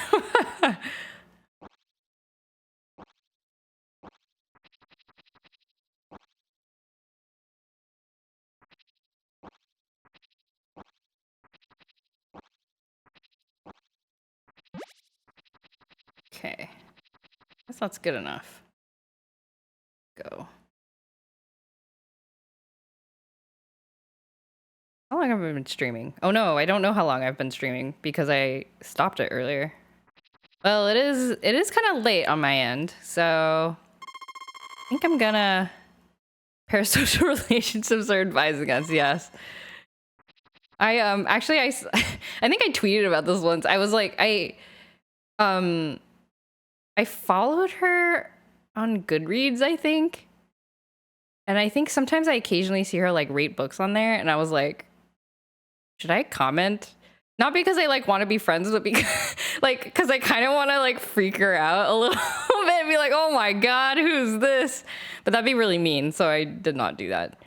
[SPEAKER 1] Okay. That's good enough. Go. How long have I been streaming? Oh no, I don't know how long I've been streaming because I stopped it earlier. Well, it is kind of late on my end, so I think I'm gonna parasocial relationships are advised against, yes. I actually I think I tweeted about this once. I was like I followed her on Goodreads, I think. And I think sometimes I occasionally see her like rate books on there, and I was like, should I comment? Not because I like want to be friends, but because because I kind of want to like freak her out a little bit and be like, oh my god, who's this? But that'd be really mean, so I did not do that.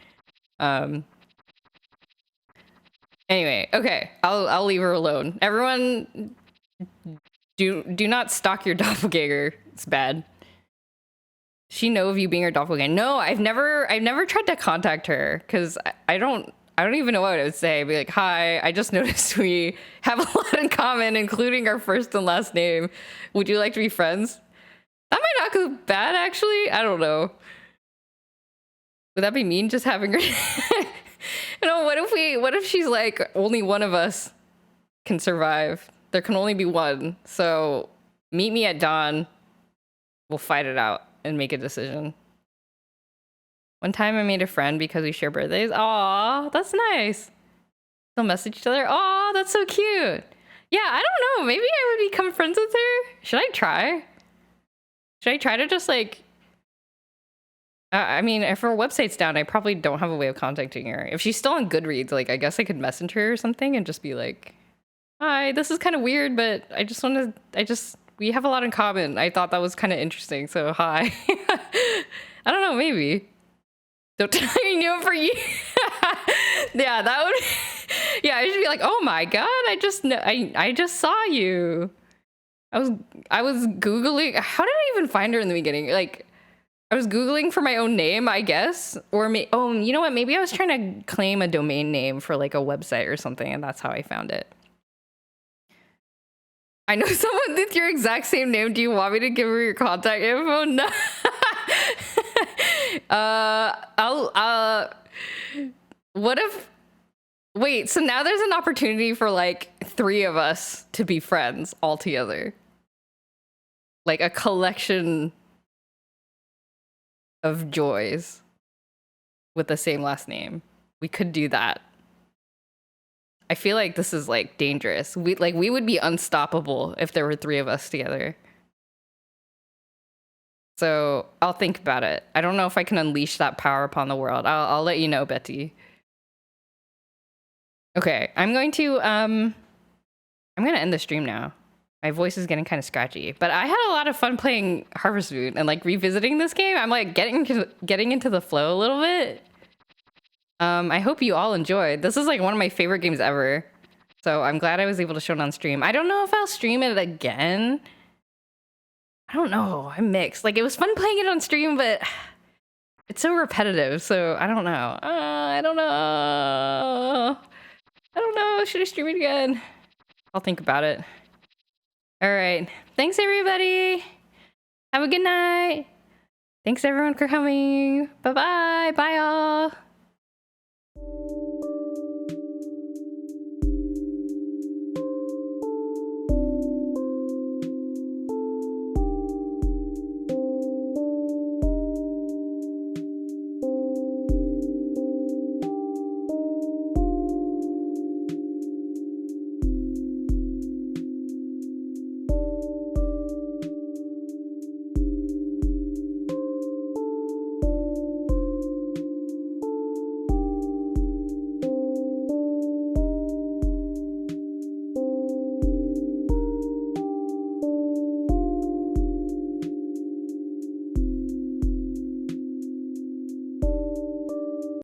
[SPEAKER 1] Anyway, okay, I'll leave her alone. Everyone, do not stalk your doppelganger. It's bad. She know of you being her doppelganger? No, I've never tried to contact her because I don't even know what I would say. I'd be like, hi, I just noticed we have a lot in common, including our first and last name. Would you like to be friends? That might not go bad, actually. I don't know. Would that be mean just having her? You know, what if she's like, only one of us can survive? There can only be one. So meet me at dawn. We'll fight it out and make a decision. One time I made a friend because we share birthdays. Aw, that's nice. They'll message each other. Aw, that's so cute. Yeah, I don't know. Maybe I would become friends with her. Should I try? Should I try to just like... I mean, if her website's down, I probably don't have a way of contacting her. If she's still on Goodreads, like, I guess I could message her or something and just be like, hi, this is kind of weird, but we have a lot in common. I thought that was kind of interesting, so hi. I don't know, maybe. Don't tell me knew it for you. Yeah, that would... Yeah, I should be like, oh my god, I just saw you. I was Googling... How did I even find her in the beginning? Like... I was Googling for my own name, I guess. Or, oh, you know what? Maybe I was trying to claim a domain name for like a website or something, and that's how I found it. I know someone with your exact same name. Do you want me to give her your contact info? No. What if... Wait, so now there's an opportunity for like 3 of us to be friends all together. Like a collection of Joys with the same last name. We could do that. I feel like this is like dangerous. We would be unstoppable if there were 3 of us together. So I'll think about it. I don't know if I can unleash that power upon the world. I'll let you know, Betty. Okay, I'm going to end the stream now. My voice is getting kind of scratchy, but I had a lot of fun playing Harvest Moon and like revisiting this game. I'm like getting into the flow a little bit. I hope you all enjoyed. This is like one of my favorite games ever. So I'm glad I was able to show it on stream. I don't know if I'll stream it again. I don't know. I'm mixed. Like, it was fun playing it on stream, but it's so repetitive. So I don't know. I don't know. Should I stream it again? I'll think about it. All right. Thanks, everybody. Have a good night. Thanks, everyone, for coming. Bye-bye. Bye, all.